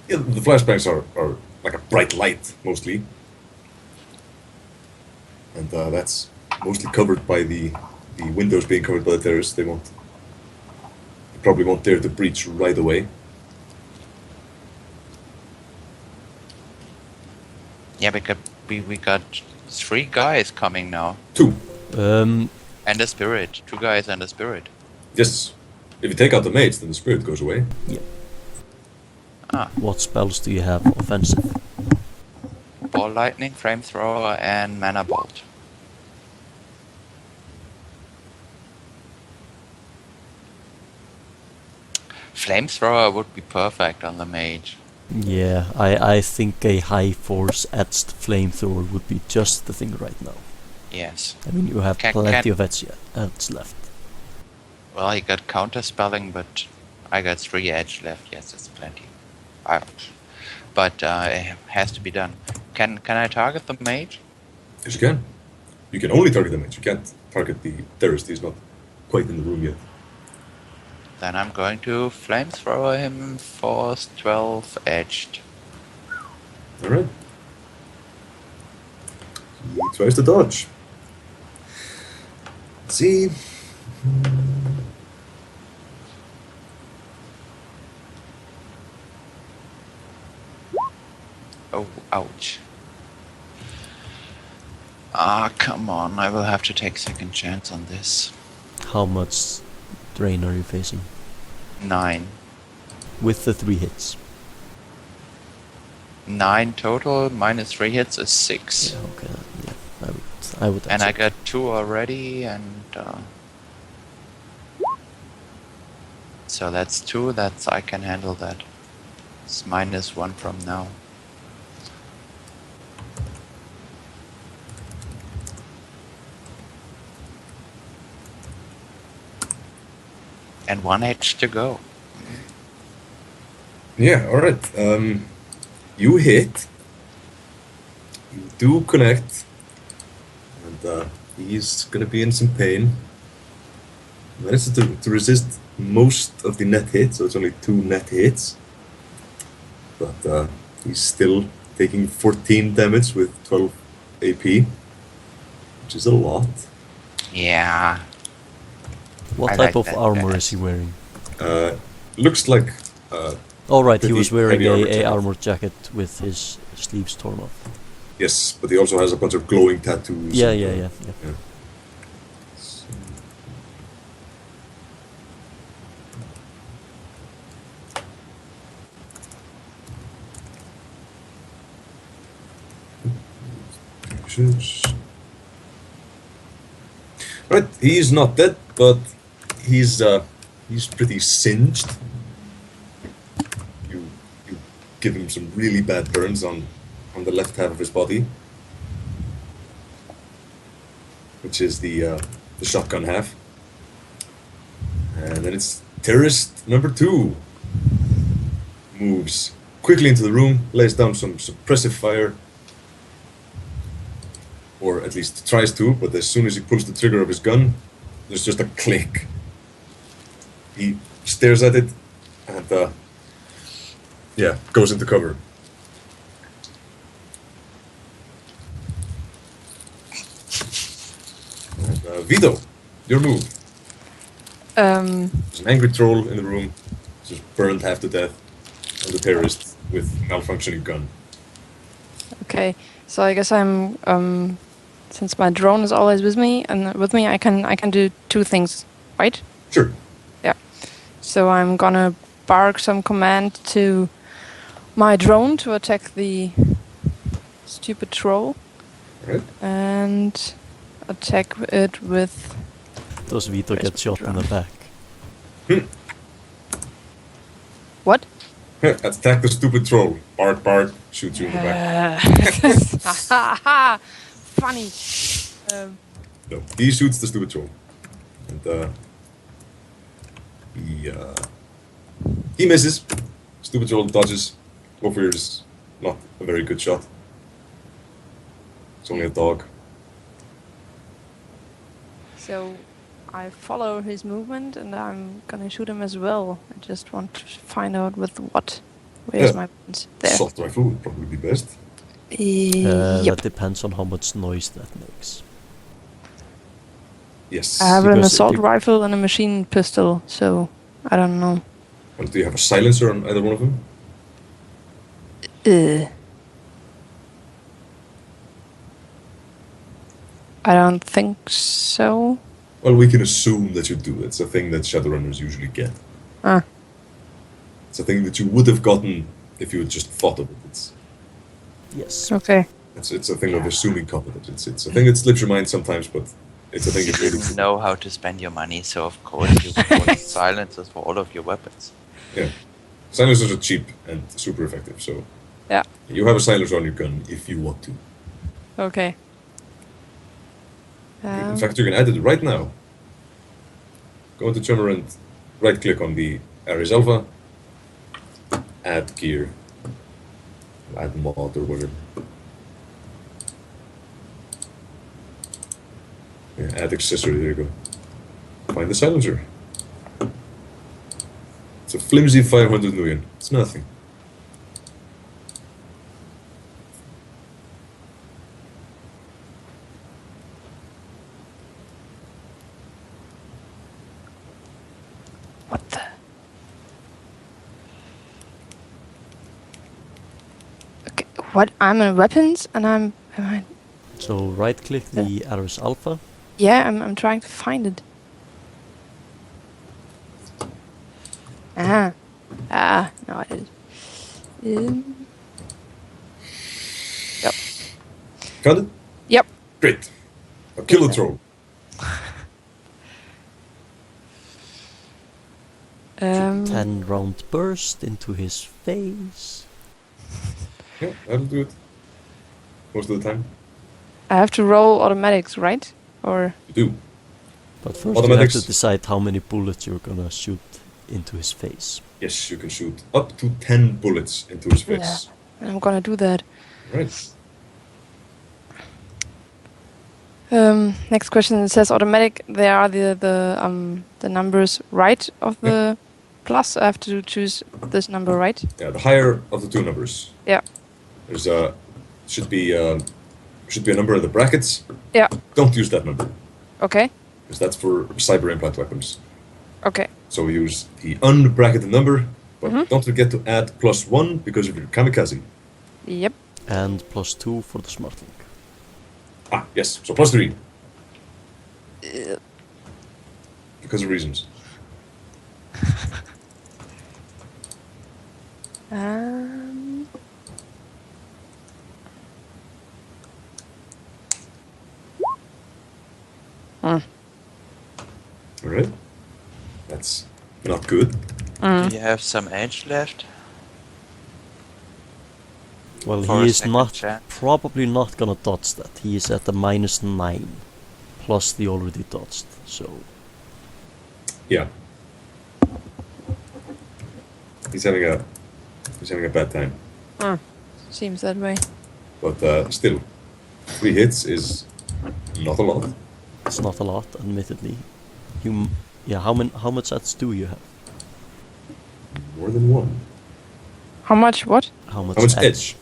Yeah, the flashbangs are like a bright light, mostly. And that's mostly covered by the windows being covered by the terrorists. They probably won't dare to breach right away. Yeah, because we got 3 guys coming now. 2. Um, And a spirit. 2 guys and a spirit. Yes. If you take out the mates, then the spirit goes away. what spells do you have offensive? Ball lightning, flamethrower, and mana bolt. Flamethrower would be perfect on the mage. Yeah, I think a high force edged flamethrower would be just the thing right now. Yes. I mean, you have Can- plenty can- of edge left. Well, I got counter spelling, but I got 3 edge left. Yes, that's plenty. But it has to be done. Can I target the mage? Yes, you can. You can only target the mage. You can't target the terrorist. He's not quite in the room yet. Then I'm going to flamethrower him, force 12 edged. Alright. He tries to dodge. Let's see. Oh, ouch. Ah, come on. I will have to take second chance on this. How much drain are you facing? 9. With the 3 hits. 9 total, minus 3 hits is 6. Yeah, okay. Yeah, I would. And I accept. got 2 already, and so that's 2. That's I can handle that. It's minus 1 from now. And 1 edge to go. Yeah, alright. You hit. You do connect. And he's gonna be in some pain. Manages to resist most of the net hits, so it's only 2 net hits. But he's still taking 14 damage with 12 AP, which is a lot. Yeah. What I type like of that armor bad. is he wearing? Looks like All right, he pretty was wearing heavy armor a jacket. armor jacket with his sleeves torn off. yes, but he also has a bunch of glowing tattoos. Yeah, and, yeah. Right, he's not dead, but he's pretty singed. You give him some really bad burns on the left half of his body, which is the shotgun half. And then it's terrorist number 2. Moves quickly into the room, lays down some suppressive fire. Or at least tries to, but as soon as he pulls the trigger of his gun, there's just a click. He stares at it and, goes into cover. And, Vietho, your move. There's an angry troll in the room, just burned half to death, and the terrorist with malfunctioning gun. Okay, so I guess I'm since my drone is always with me, and I can do 2 things, right? Sure. So I'm gonna bark some command to my drone to attack the stupid troll. Alright. And attack it with... Does Vietho get shot in the back? What? Attack the stupid troll. Bark, bark. Shoots you in the back. Funny. No, he shoots the stupid troll. And he misses. Stupid troll dodges. Gopher is not a very good shot. It's only a dog. So I follow his movement and I'm gonna shoot him as well. I just want to find out with what. Where's my weapons? There. Assault rifle would probably be best. Yep. That depends on how much noise that makes. Yes. I have an because assault if- rifle and a machine pistol, so I don't know. Well, do you have a silencer on either one of them? I don't think so. Well, we can assume that you do. It's a thing that Shadowrunners usually get. Ah. It's a thing that you would have gotten if you had just thought of it. Yes. Okay. It's a thing of assuming competence. It's a thing that slips your mind sometimes, but it's a thing You that really... didn't know how to spend your money, so of course you bought silencers for all of your weapons. Yeah. Silencers are cheap and super effective, so... Yeah. You have a silencer on your gun if you want to. Okay. In fact, you can add it right now. Go into Trimmer and right-click on the Ares Alpha. Add gear. Add mod or whatever. Yeah, add accessory, there you go. Find the silencer. It's a flimsy 500 million. It's nothing. What the? Okay, what? I'm in weapons and am I... So right click the Ares Alpha. Yeah, I'm trying to find it. No, I did. Yep. Found it? Yep. Great. A killer troll. Um, 10 round burst into his face. Yeah, that'll do it. Most of the time. I have to roll automatics, right? Or You do. But first you have Automatics. to decide how many bullets you're gonna shoot into his face. Yes, you can shoot up to 10 bullets into his face. I'm gonna do that. Right. Next question. It says automatic. There are the numbers right of the plus. I have to choose this number, right? Yeah, the higher of the two numbers. Yeah. There's should be a number in the brackets. Yeah. Don't use that number Okay. because that's for cyber implant weapons. Okay. So we use the unbracketed number, but don't forget to add +1 because of your kamikaze. Yep. And +2 for the smartlink. Ah, yes. So +3 because of reasons. All right. That's not good. Do you have some edge left? Well, For he a is second not chance. probably not gonna dodge that. He is at the -9 plus the already dodged. So Yeah. He's having a bad time. Seems that way. But still, 3 hits is not a lot. it's not a lot, admittedly. How much sets do you have? More than one. How much? What? How much, How much edge? edge?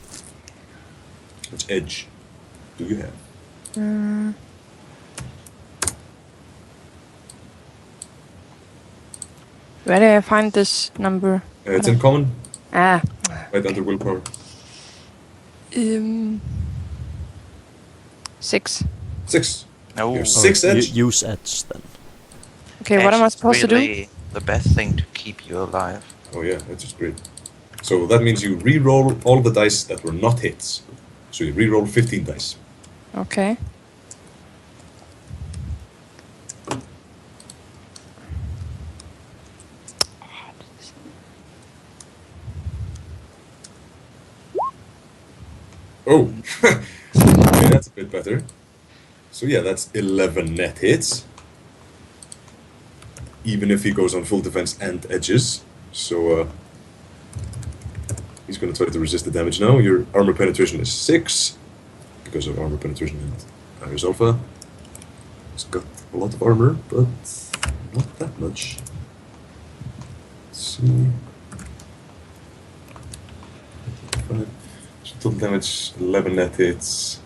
How much edge do you have? Where do I find this number? It's in common, Ah. right under willpower. 6. 6. No. You have 6 edge? Use edge then. Okay, what am I supposed to do? The best thing to keep you alive. Oh yeah, that's just great. So that means you re-roll all the dice that were not hits. So you re-roll 15 dice. Okay. Oh, okay, that's a bit better. So yeah, that's 11 net hits. Even if he goes on full defense and edges. So he's going to try to resist the damage now. Your armor penetration is 6 because of armor penetration and Iris Alpha. He's got a lot of armor, but not that much. Let's see. 5. So total damage 11 net hits.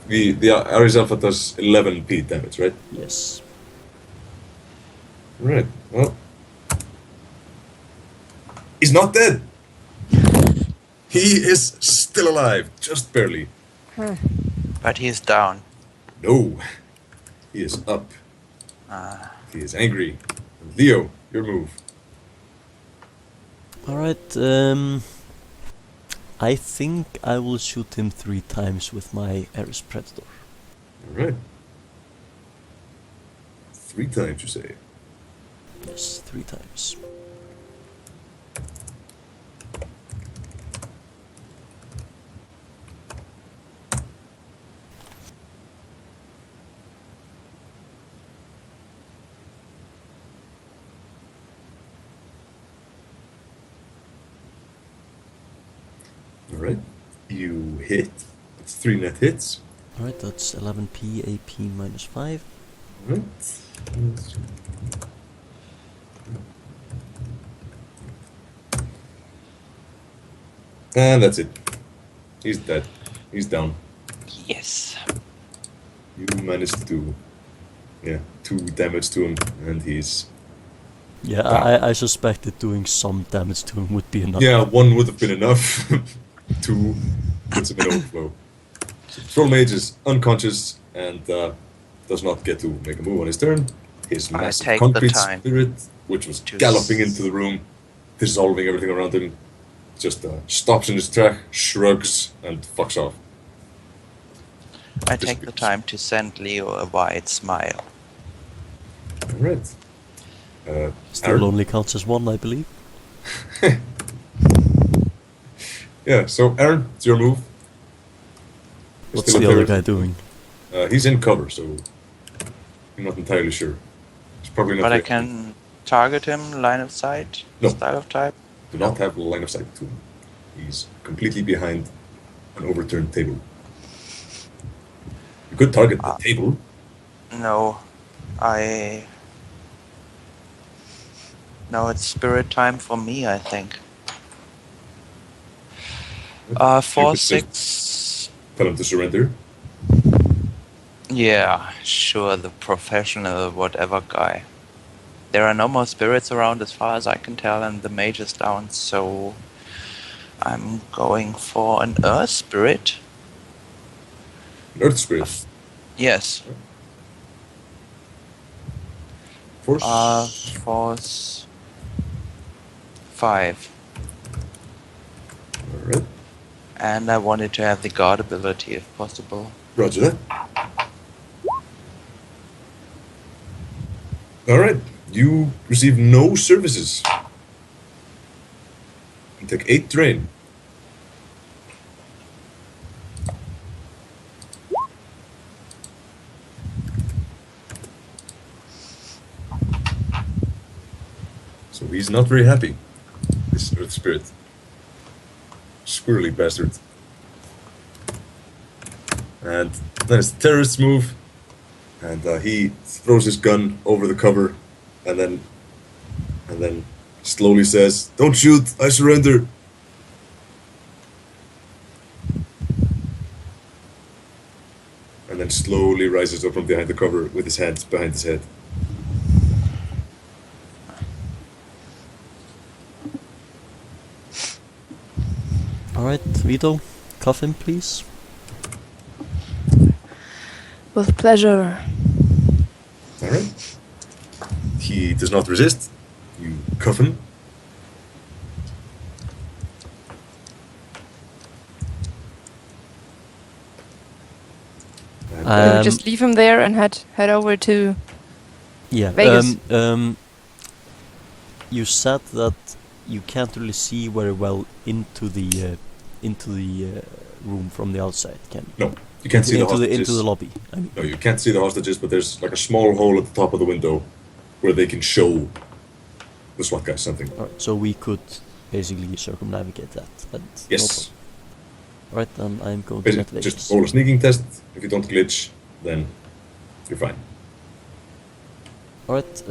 The Iris Alpha does 11 P damage, right? Yes. Right. Well, he's not dead. He is still alive, just barely. But he's down. No, he is up. He is angry. Leo, your move. Alright, I think I will shoot him 3 times with my Ares Predator. All right. 3 times, you say. Yes, 3 times. All right. You hit. It's 3 net hits. Alright, that's 11p AP minus 5. All right. And that's it. He's dead. He's down. Yes. You managed to do, 2 damage to him, and he's... Yeah, Wow. I suspected doing some damage to him would be enough. Yeah, 1 would have been enough. 2 puts him in overflow. So Troll Mage is unconscious and does not get to make a move on his turn. His I massive take the concrete time spirit, which was to galloping into the room, dissolving everything around him, just stops in his track, shrugs, and fucks off. I take the time to send Leo a wide smile. Alright. Still Aaron? only counts as 1, I believe. Yeah, so Aaron, it's your move. You're What's still the up other there. guy doing? He's in cover, so I'm not entirely sure. He's probably not. But I very- can target him line of sight, No. style of type. do not have a line of sight to him. He's completely behind an overturned table. You could target the table. No, No, it's spirit time for me, I think. You could 4, just 6. Tell him to surrender. Yeah, sure, the professional whatever guy. There are no more spirits around as far as I can tell, and the mage is down, so I'm going for an earth spirit. An earth spirit. Yes. Force. Force 5. Alright. And I wanted to have the guard ability if possible. Roger that. Alright. You receive no services. You take 8 drain. So he's not very happy, this earth spirit. Squirrely bastard. And then it's the terrorist's move. And he throws his gun over the cover and then slowly says, "Don't shoot, I surrender." And then slowly rises up from behind the cover with his hands behind his head. Alright, Vietho, cuff him, please. With pleasure. Alright. He does not resist. You cuff him. And, We Um, just leave him there and head over to. Yeah. Vegas. You said that you can't really see very well into the room from the outside, can you? no, you can't see the into hostages. into the lobby. I mean, No, you can't see the hostages, but there's like a small hole at the top of the window where they can show the SWAT guys something. alright, so we could basically circumnavigate that. And Yes. Alright, then I'm going to get Basically, Vegas. just roll a sneaking test. If you don't glitch, then you're fine. Alright,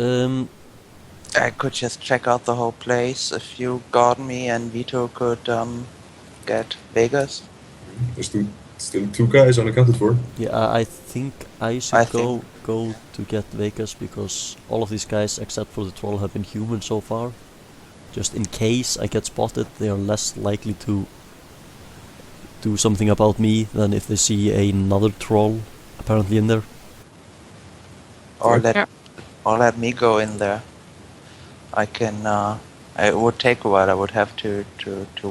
I could just check out the whole place if you guard me, and Vietho could get Vegas. There's still two guys unaccounted for. yeah, I think I should go to get Vegas because all of these guys, except for the troll, have been human so far. Just in case I get spotted, they are less likely to do something about me than if they see another troll apparently in there. Or Right. let Yeah. or let me go in there. I can. It would take a while. I would have to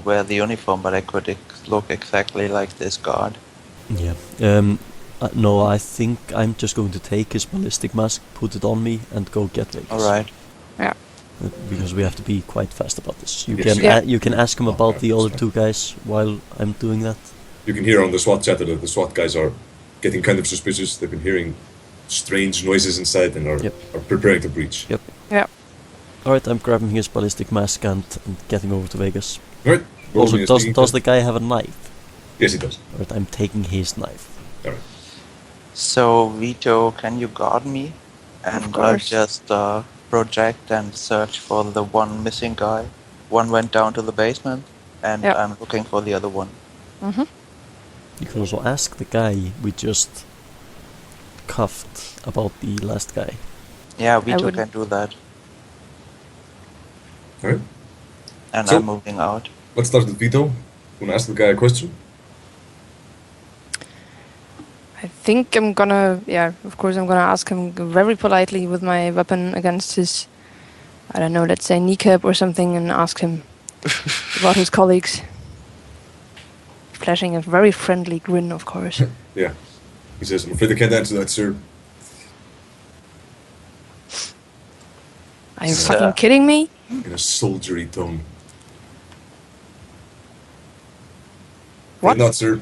wear the uniform, but I could look exactly like this guard. Yeah. No, I think I'm just going to take his ballistic mask, put it on me, and go get Vegas. All right. Because we have to be quite fast about this. You Yes. can Yeah. you can ask him about the that's other fine. two guys while I'm doing that. You can hear on the SWAT chatter that the SWAT guys are getting kind of suspicious. They've been hearing strange noises inside and are preparing to breach. Yep. Yeah. Alright, I'm grabbing his ballistic mask and getting over to Vegas. Right. Roll Also, me a does sneaking the test. guy have a knife? Yes, he does. Alright, I'm taking his knife. Alright. So Vietho, can you guard me? And I'll course. just project and search for the one missing guy. One went down to the basement, and Yep. I'm looking for the other one. Mm-hmm. You can also ask the guy we just cuffed about the last guy. Yeah, Vietho wouldn't- can do that. Alright. And So- I'm moving out. Let's start with Vietho. Wanna ask the guy a question? I think I'm gonna, of course, I'm gonna ask him very politely with my weapon against his, I don't know, let's say kneecap or something, and ask him about his colleagues. Flashing a very friendly grin, of course. Yeah. He says, I'm afraid I can't answer that, sir. Are you Sir. fucking kidding me? In a soldiery tone. What? Afraid not, sir.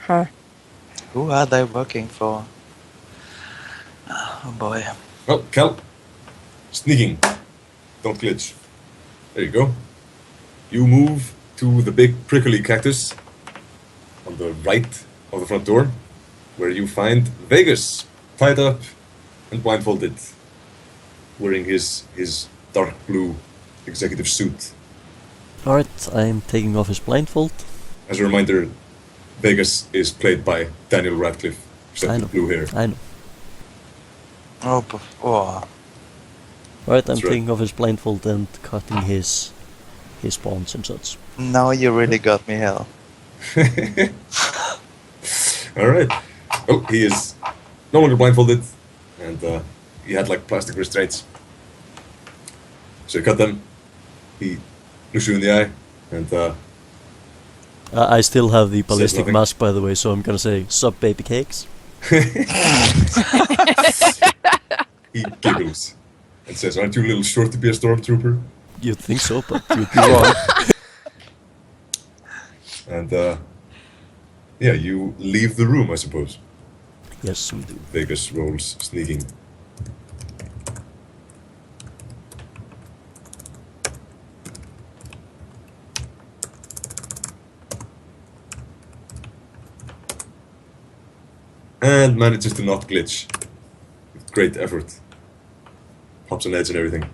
Huh. Who are they working for? Oh boy. Well, Cal. Sneaking. Don't glitch. There you go. You move to the big prickly cactus on the right of the front door, where you find Vegas tied up and blindfolded, wearing his dark blue executive suit. Alright, I'm taking off his blindfold. As a reminder, Vegas is played by Daniel Radcliffe, except I with know. blue hair. I know. Oh. Alright, I'm That's right. taking off his blindfold and cutting his bonds and such. Now you really got me, Hell. All right. Oh, he is no longer blindfolded, and he had like plastic restraints. So you cut them. He looks you in the eye, and I still have the ballistic nothing. mask, by the way, so I'm gonna say, sup, baby cakes? he giggles and says, "Aren't you a little short to be a stormtrooper?" You'd think so, but you'd be wrong. And yeah, you leave the room, I suppose. Yes, we do. Vegas rolls sneaking. And manages to not glitch. With great effort. Pops an edge and everything.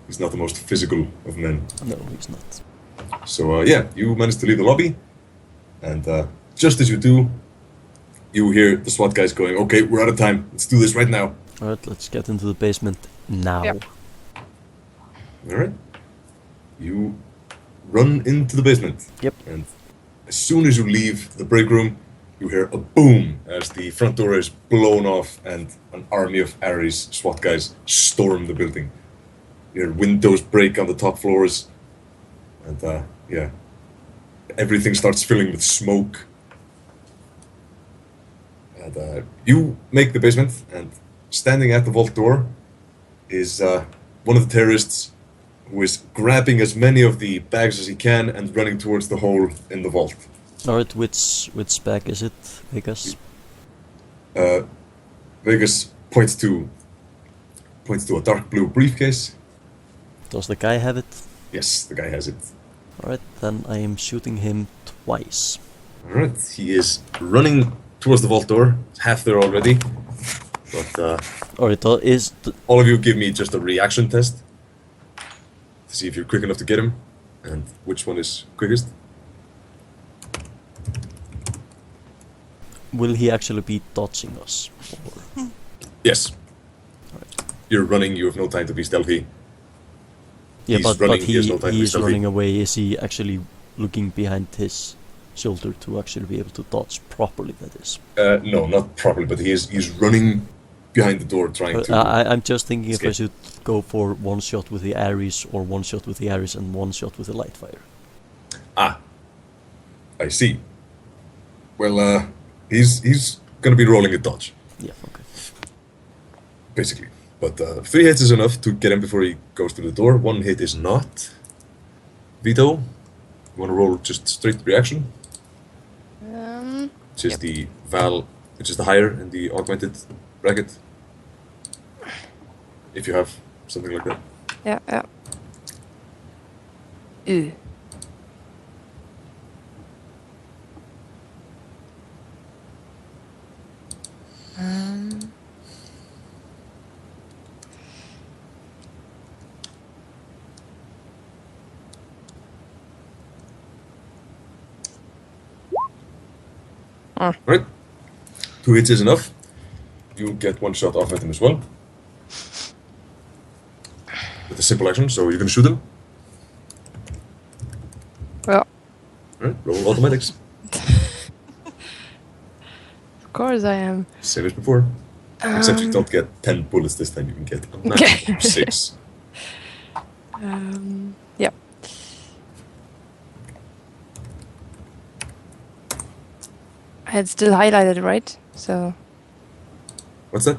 He's not the most physical of men. No, he's not. So yeah, you manage to leave the lobby. And just as you do, you hear the SWAT guys going, "Okay, we're out of time. Let's do this right now." Alright, let's get into the basement now. Yep. Alright. You run into the basement. Yep. And as soon as you leave the break room, you hear a boom as the front door is blown off and an army of Ares SWAT guys storm the building. You hear windows break on the top floors, and yeah, everything starts filling with smoke. And you make the basement, and standing at the vault door is one of the terrorists who is grabbing as many of the bags as he can and running towards the hole in the vault. Alright, which bag is it, Vegas? Vegas points to a dark blue briefcase. Does the guy have it? Yes, the guy has it. Alright, then I am shooting him twice. Alright, he is running towards the vault door. He's half there already. But Alright, all of you give me just a reaction test to see if you're quick enough to get him and which one is quickest. will he actually be dodging us? Or? Yes. Alright. You're running, you have no time to be stealthy. Yeah, He's but running, he has he no time to be is stealthy. running away. Is he actually looking behind his shoulder to actually be able to dodge properly, that is? No, not properly, but he's running behind the door trying to... I'm just thinking escape. if I should go for one shot with the Ares, or one shot with the Ares and one shot with the light fire. Ah, I see. Well, he's gonna be rolling a dodge, Yeah, okay. basically. But 3 hits is enough to get him before he goes through the door. 1 hit is not. Vietho, you wanna roll just straight reaction? Which is the Val, which is the higher in the augmented bracket. If you have something like that. Yeah. Ew. Right. 2 hits is enough. You get 1 shot off at him as well. With a simple action, so you're gonna shoot him. Well, Alright, roll automatics. of course I am. Same as before. Except you don't get 10 bullets this time, you can get a maximum of 6. Yeah. It's still highlighted, right? So What's that?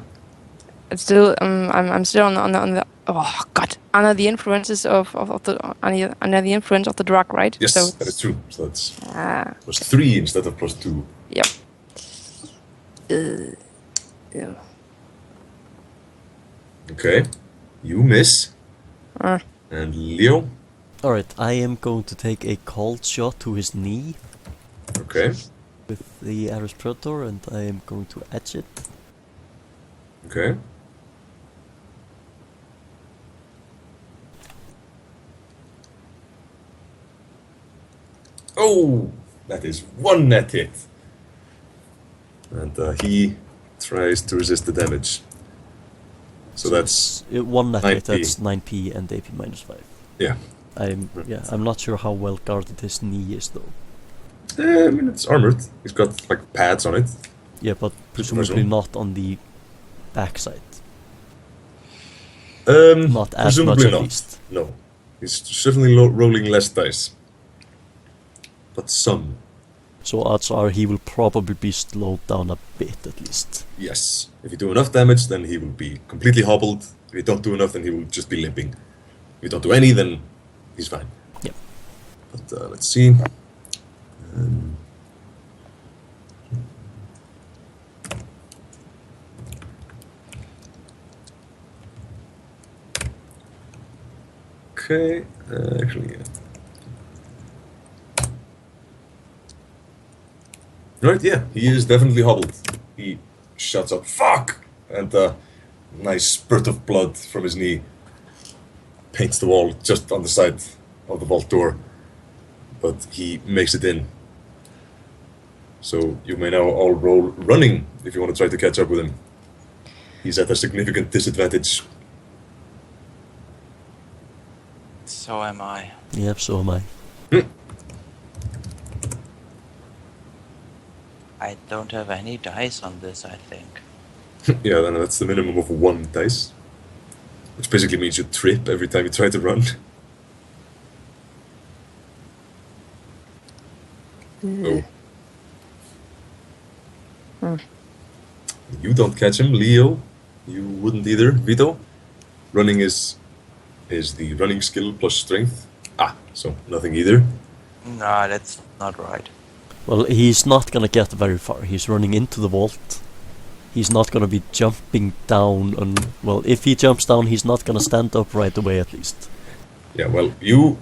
it's still I'm still on the oh god, under the influences of the under the influence of the drug, right? Yes, So that is true. So that's it's- +3 instead of +2. Yep. Yeah. Okay. You miss. Uh. And Leo. Alright, I am going to take a cold shot to his knee Okay. with the Ares Predator, and I am going to edge it. Okay. Oh! That is 1 net hit. And he tries to resist the damage. So that's... One net hit, 9p. that's 9p and AP -5. Yeah. I'm not sure how well guarded his knee is though. I mean, it's armored. He's got, like, pads on it. Yeah, but presumably not on the backside. Not as much presumably at not. least. No. He's certainly rolling less dice. But some. So odds are he will probably be slowed down a bit at least. Yes. If you do enough damage, then he will be completely hobbled. If you don't do enough, then he will just be limping. If you don't do any, then he's fine. Yep. But let's see. Okay, actually, yeah. Right, yeah, he is definitely hobbled. He shouts out, "Fuck!" And a nice spurt of blood from his knee paints the wall just on the side of the vault door. But he makes it in. So you may now all roll running if you want to try to catch up with him. He's at a significant disadvantage. So am I. Yep, so am I. I don't have any dice on this, I think. Yeah, then that's the minimum of 1 dice. Which basically means you trip every time you try to run. Oh. You don't catch him, Leo. You wouldn't either, Vietho. Running is the running skill plus strength. So nothing either. No, that's not right. Well, he's not gonna get very far. He's running into the vault. He's not gonna be jumping down on... Well, if he jumps down, he's not gonna stand up right away, at least. Yeah, well, you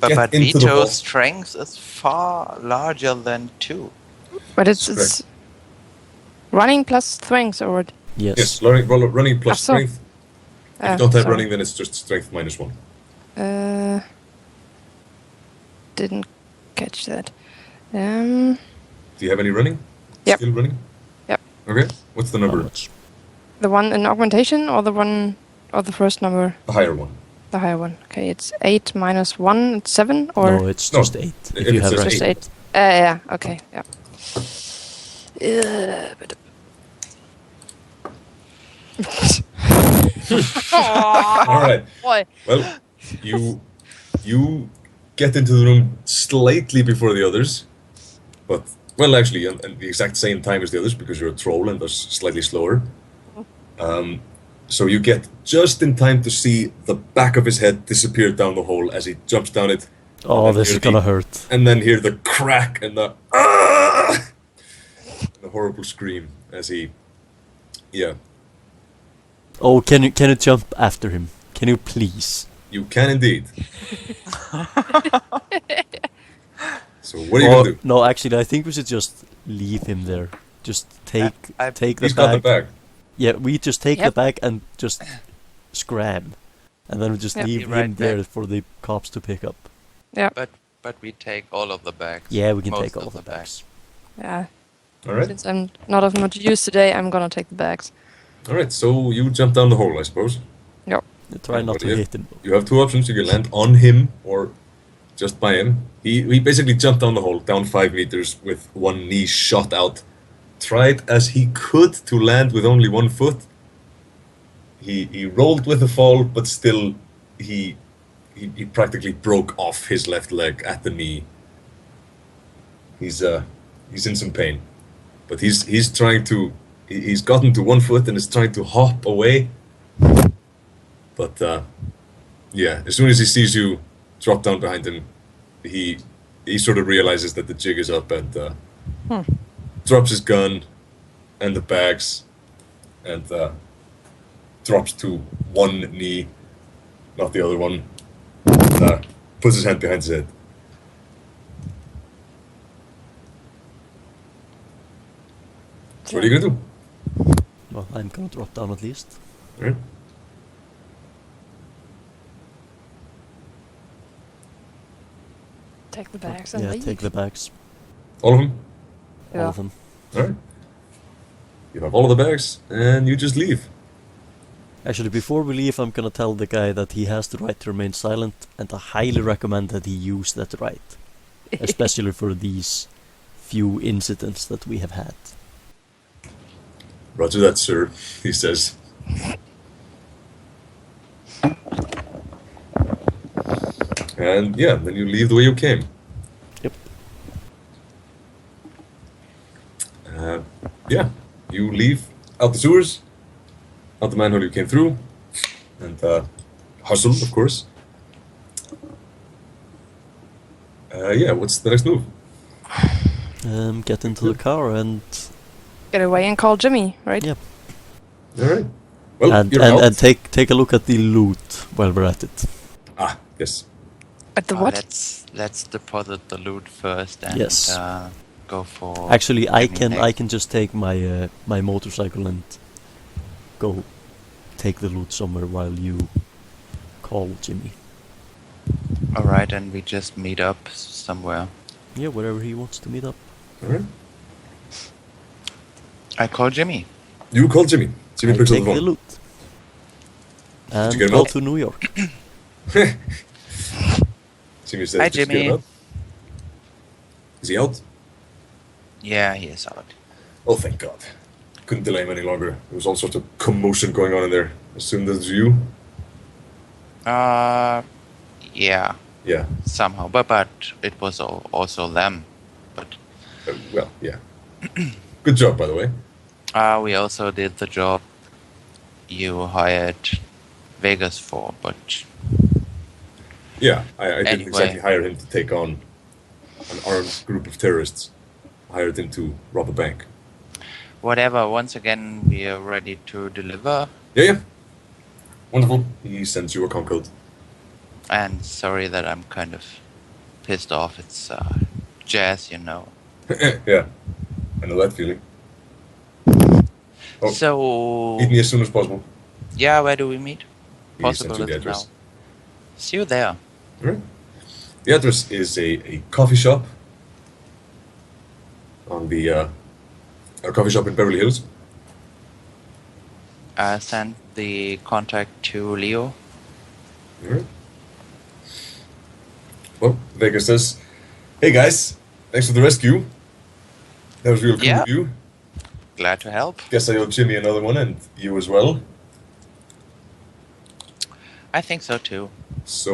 But get into the Vietho's vault. strength is far larger than 2. But it's Correct. running plus strength, or Yes, running plus so. strength. If you don't have sorry. running, then it's just strength minus 1. Didn't catch that. Do you have any running? Yep. Still running? Yep. Okay. What's the How number? much? The one in augmentation, or the one, or the first number, The higher one. the higher one. Okay, it's 8 minus 1, it's 7, or No, it's No, just 8. if If you it have says rest. just 8. 8. Yeah. Okay. Yeah. But All right. boy. Well, you get into the room slightly before the others, but well, actually, and the exact same time as the others because you're a troll and thus slightly slower. So you get just in time to see the back of his head disappear down the hole as he jumps down it. Oh, and this hear is gonna the- hurt. And then hear the crack and the the horrible scream as he, yeah, Oh, can you jump after him? Can you please? you can indeed. So what are you gonna do? No, actually, I think we should just leave him there. Just take the He's got the bag. bag. Yeah, we just take the Yep. bag and just scram, and then we just Yep. leave Be him right there back. for the cops to pick up. But we take all of the bags. Yeah, we can Most take all of the bags. Yeah. All right. Since I'm not of much use today, I'm gonna take the bags. All right. So you jump down the hole, I suppose. Try not to Yeah. hit him. You have 2 options. You can land on him or just by him. He basically jumped down the hole, down 5 meters with 1 knee shot out. Tried as he could to land with only 1 foot. He rolled with the fall, but still he practically broke off his left leg at the knee. He's in some pain, but he's trying to. He's gotten to 1 foot and is trying to hop away. But yeah, as soon as he sees you drop down behind him, he sort of realizes that the jig is up and drops his gun and the bags and drops to 1 knee, not the other one. And, puts his hand behind his head. So what are you gonna do? Well, I'm gonna drop down at least. All right. Take the bags and Yeah, leave. take the bags. All of them. All Yeah. of them. All right. You have all of the bags, and you just leave. Actually, before we leave, I'm gonna tell the guy that he has the right to remain silent, and I highly recommend that he use that right, especially for these few incidents that we have had. Roger that, sir, he says. And yeah, then you leave the way you came. Yep. Yeah, you leave out the sewers, out the manhole you came through, and hustle, of course. Yeah, what's the next move? Get into the car and Get away and call Jimmy, right? Yeah. All right. Well, and you're out. take a look at the loot while we're at it. Ah, yes. At the what? Let's deposit the loot first and Yes. go for. Actually, I Jimmy can just take my my motorcycle and go take the loot somewhere while you call Jimmy. All right, and we just meet up somewhere. Yeah, wherever he wants to meet up. All right. I call Jimmy. You call Jimmy. Jimmy I picks up take the the phone. loot. And you get him go out? to New York. Jimmy says, Hi, "Did you get Jimmy." him out?" Is he out? Yeah, he is out. Oh, thank God. Couldn't delay him any longer. There was all sorts of commotion going on in there. Assumed that was you? Yeah, Yeah. somehow. But it was also them. But Well, yeah. Good job, by the way. we also did the job you hired Vegas for. But Yeah, I didn't Anyway. exactly hire him to take on an armed group of terrorists. I hired him to rob a bank. whatever. Once again, we are ready to deliver. Yeah. Wonderful. He sends you a com code. And sorry that I'm kind of pissed off. It's jazz, you know. Yeah. I know that feeling. Oh, So meet me as soon as possible. yeah, where do we meet? He sends you the Possibility address. now. See you there. Alright. The address is a coffee shop on the a coffee shop in Beverly Hills. Send the contact to Leo. Alright. Well, Vegas says, "Hey guys, thanks for the rescue. That was real cool Yeah. of you. Glad to help. Guess I owe Jimmy another one and you as well. I think so too. So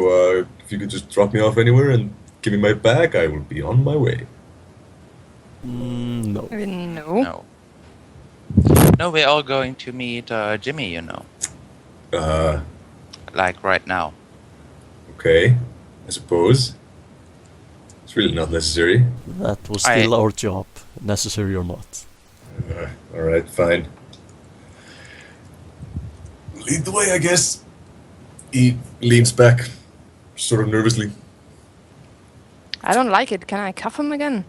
if you could just drop me off anywhere and give me my bag, I will be on my way." No. No. No. No, we're all going to meet Jimmy, you know. Like right now. Okay, I suppose. It's really not necessary. That was still our job, necessary or not. Alright, fine. Lead the way, I guess. He leans back, sort of nervously. I don't like it. Can I cuff him again?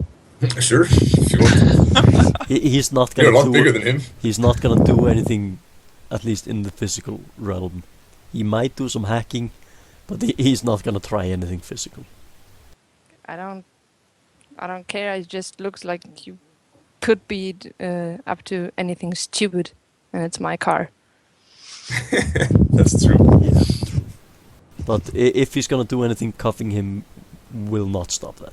Sure, if you want. He's not You're a gonna lot do. bigger than him. He's not gonna do anything, at least in the physical realm. He might do some hacking, but he's not gonna try anything physical. I don't care. It just looks like you could be up to anything stupid, and it's my car. That's true. Yeah, true. But if he's gonna do anything, cuffing him will not stop that.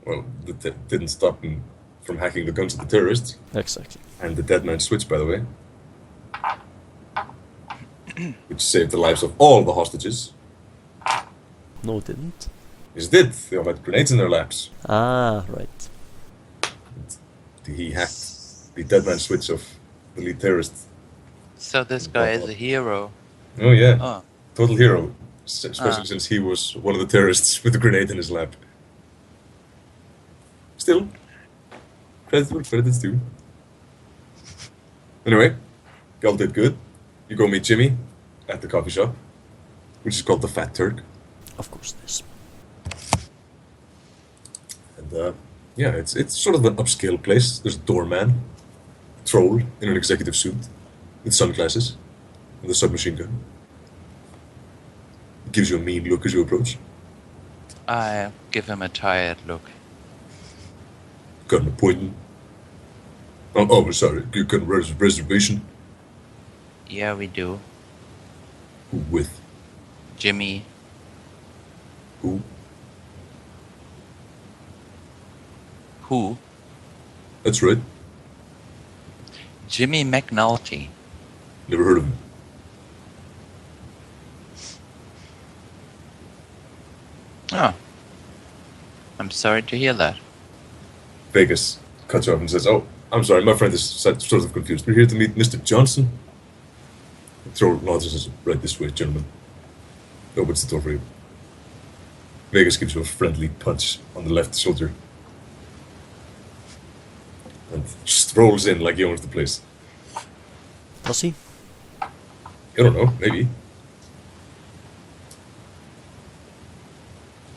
Well, that didn't stop him from hacking the guns of the terrorists. Exactly. And the dead man switch, by the way. Which saved the lives of all the hostages. No, it didn't. Yes, it did. They all had grenades in their laps. Ah, right. He hacked the dead man switch of the lead terrorist. So this guy is a hero. Oh, yeah. Oh. Total hero. Especially since he was one of the terrorists with a grenade in his lap. Still, credit where credit is due. Anyway, y'all did good. You go meet Jimmy at the coffee shop, which is called the Fat Turk. Of course, this. And yeah, it's sort of an upscale place. There's a doorman, a troll in an executive suit, with sunglasses, and a submachine gun. He gives you a mean look as you approach. I give him a tired look. Got an appointment. Oh, sorry. You got a reservation? Yeah, we do. Who with? Jimmy. Who? Who? That's right. Jimmy McNulty. Never heard of him. Oh. I'm sorry to hear that. Vegas cuts you off and says, "Oh, I'm sorry, my friend is sort of confused. We're here to meet Mr. Johnson." The troll nods and says, "Right this way, gentlemen. Opens the door for you." Vegas gives you a friendly punch on the left shoulder. And strolls in like he owns the place. Does he? I don't know, maybe.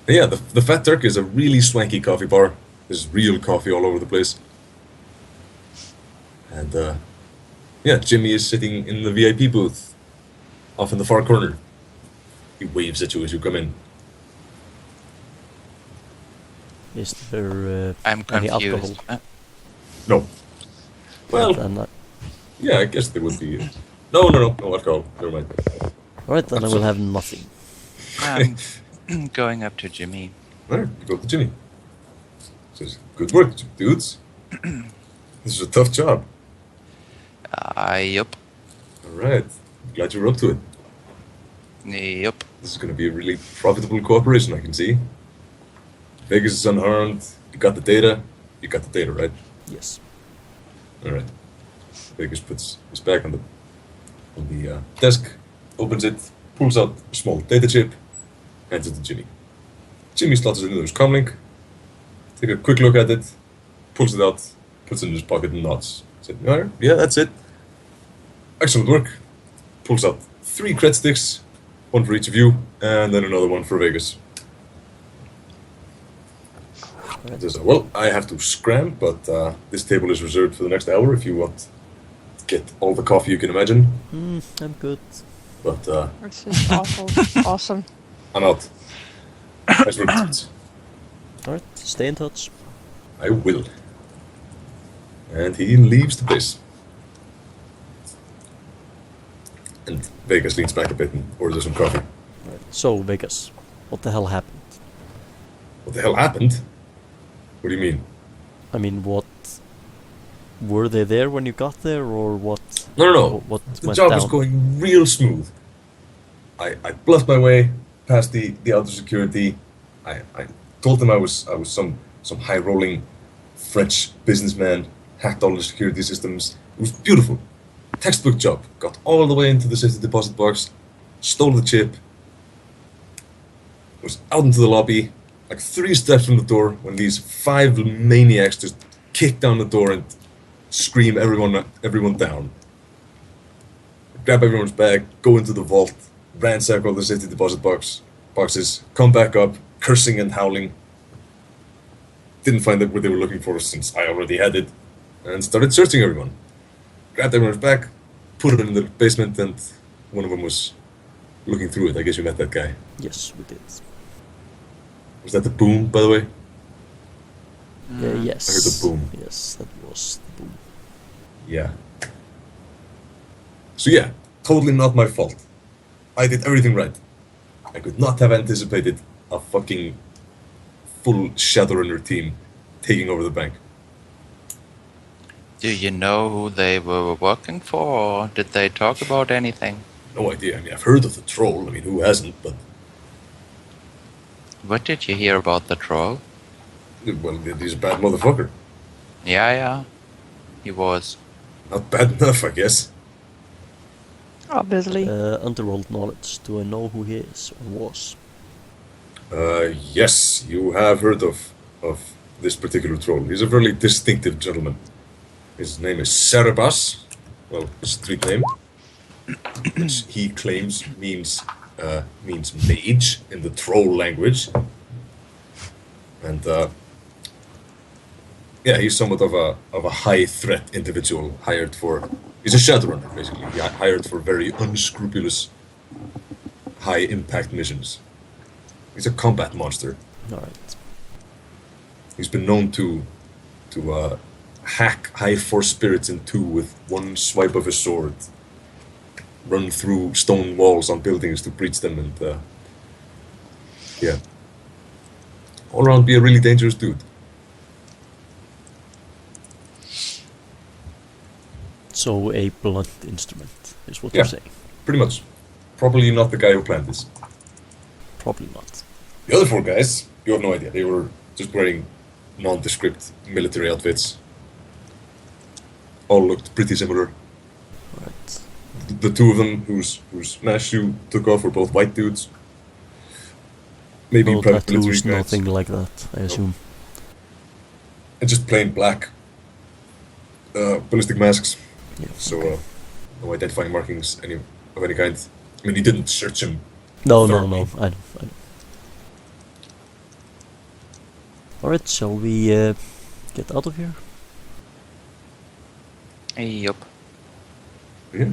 And yeah, the Fat Turk is a really swanky coffee bar. There's real coffee all over the place. And yeah, Jimmy is sitting in the VIP booth, off in the far corner. He waves at you as you come in. Is there I'm any alcohol? confused. No. Well, Then, yeah, I guess there would be. No alcohol. Never mind. alright, then I will have nothing. I'm going up to Jimmy. Alright, you go to Jimmy. Says, "Good work, dudes." This is a tough job. Yup. Alright. Glad you're up to it. Yup. This is going to be a really profitable cooperation, I can see. Vegas is unharmed. You got the data. You got the data, right? Yes. Alright. Vegas puts his back on the desk, opens it, pulls out a small data chip, hands it to Jimmy. Jimmy slots it into his comlink, take a quick look at it, pulls it out, puts it in his pocket and nods. Said, alright, yeah, that's it. Excellent work. Pulls out 3 cred sticks, one for each of you, and then another one for Vegas. Says, well, I have to scram, but this table is reserved for the next hour if you want to get all the coffee you can imagine. I'm good. But This is awful. Awesome. I'm out. Nice work, dudes. Alright, stay in touch. I will. And he leaves the place. And Vegas leans back a bit and orders some coffee. Alright, so Vegas, what the hell happened? What the hell happened? What do you mean? I mean, what... Were they there when you got there, or what? No. What The went job down? was going real smooth. I bluffed my way past the outer security. I told them I was some high rolling French businessman, hacked all the security systems. It was beautiful. Textbook job. Got all the way into the safety deposit box, stole the chip, was out into the lobby, like 3 steps from the door, when these 5 maniacs just kick down the door and scream everyone down. Grab everyone's bag, go into the vault, ransack all the safety deposit boxes, come back up, cursing and howling. Didn't find out what they were looking for since I already had it, and started searching everyone. Grabbed everyone's bag, put it in the basement, and one of them was looking through it. I guess you met that guy. Yes, we did. Was that the boom, by the way? Yes. I heard the boom. Yes, that was the boom. Yeah. So yeah, totally not my fault. I did everything right. I could not have anticipated a fucking full Shadowrunner team taking over the bank. Do you know who they were working for, or did they talk about anything? No idea. I mean, I've heard of the troll. I mean, who hasn't? But, What did you hear about the troll? well, he's a bad motherfucker. Yeah. He was. Not bad enough, I guess. Obviously. Underworld knowledge. Do I know who he is or was? Yes, you have heard of this particular troll. He's a very distinctive gentleman. His name is Cerebas. Well, his street name, which he claims means mage in the troll language. And yeah, he's somewhat of a high threat individual hired for. He's a Shadowrunner, basically. He hired for very unscrupulous, high impact missions. He's a combat monster. Alright. He's been known to hack high force spirits in 2 with one swipe of his sword, run through stone walls on buildings to breach them, and yeah, all around be a really dangerous dude. So a blunt instrument is what Yeah. you're saying. Pretty much. Probably not the guy who planned this. Probably not. The other 4 guys, you have no idea. They were just wearing nondescript military outfits. All looked pretty similar. Alright. The 2 of them whose mask you took off were both white dudes. Maybe No private military tattoos, guys. nothing like that, I assume. And just plain black ballistic masks. Yeah. So no identifying markings of any kind. I mean, you didn't search him. No, thoroughly. I know. Alright, shall we get out of here? Yup. Yeah.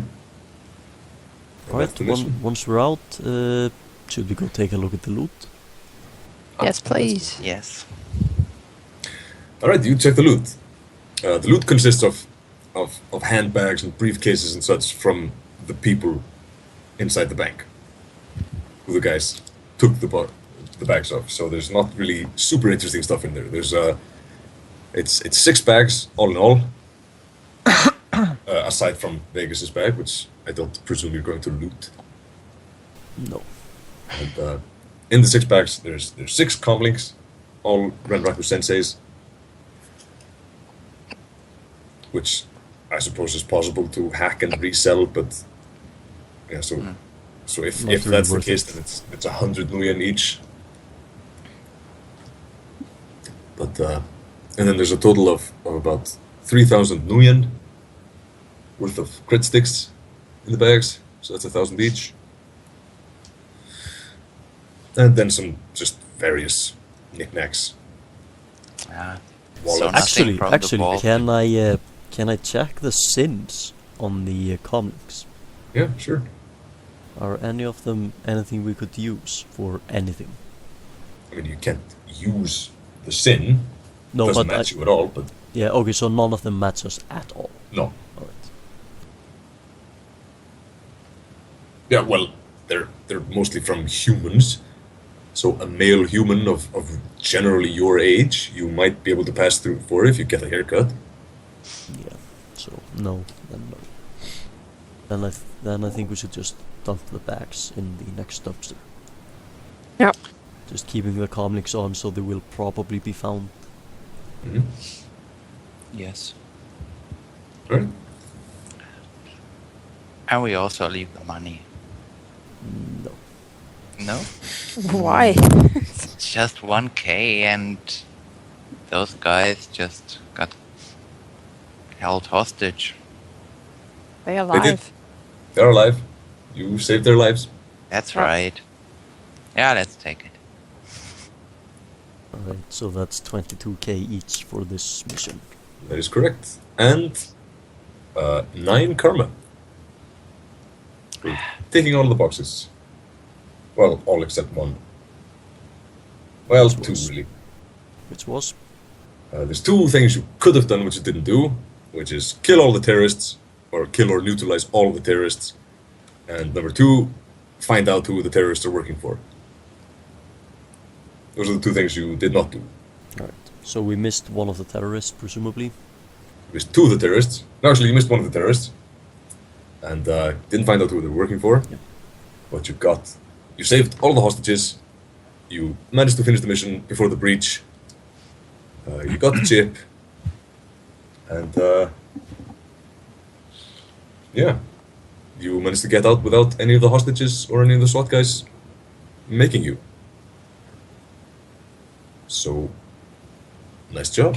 Alright, once we're out, should we go take a look at the loot? Yes, please. Yes. Alright, you check the loot. The loot consists of handbags and briefcases and such from the people inside the bank, who the guys took the bags off. So there's not really super interesting stuff in there. There's it's 6 bags all in all, aside from Vegas's bag, which I don't presume you're going to loot. No. And in the 6 bags, there's 6 comlinks, all Renraku senseis, which I suppose is possible to hack and resell, but yeah, so if Not really that's the worth case, it. then it's 100 nuyen each. But and then there's a total of about 3,000 nuyen worth of crit sticks in the bags, so that's 1,000 each. And then some just various knickknacks. Yeah. Wallets. So nothing Actually, from the vault. can I check the sins on the comics? Yeah, sure. Are any of them anything we could use for anything? I mean, you can't use the sin. No, Doesn't but match you at all, but yeah, okay, so none of them match us at all. no. Alright. Yeah, well, they're mostly from humans. So a male human of generally your age, you might be able to pass through for if you get a haircut. Yeah. So no, then no. Then I think we should just dump the bags in the next dumpster. Yeah. Just keeping the comics on, so they will probably be found. Mm-hmm. Yes. Right? And we also leave the money. No. No? Why? It's just 1k and those guys just got held hostage. They are They did. alive. They're alive. You saved their lives. That's Yeah. right. Yeah, let's take it. Alright, so that's 22k each for this mission. That is correct. And 9 karma. We're taking all the boxes. Well, all except 1. Well, Which 2 was? really. Which was? There's 2 things you could have done which you didn't do, which is kill all the terrorists, or kill or neutralize all the terrorists. And number 2, find out who the terrorists are working for. Those are the 2 things you did not do. Alright, so we missed one of the terrorists, presumably. You missed 2 of the terrorists. No, actually, you missed 1 of the terrorists. And didn't find out who they were working for. Yep. But you saved all the hostages. You managed to finish the mission before the breach. You got the chip. And yeah. You managed to get out without any of the hostages or any of the SWAT guys making you. So, nice job.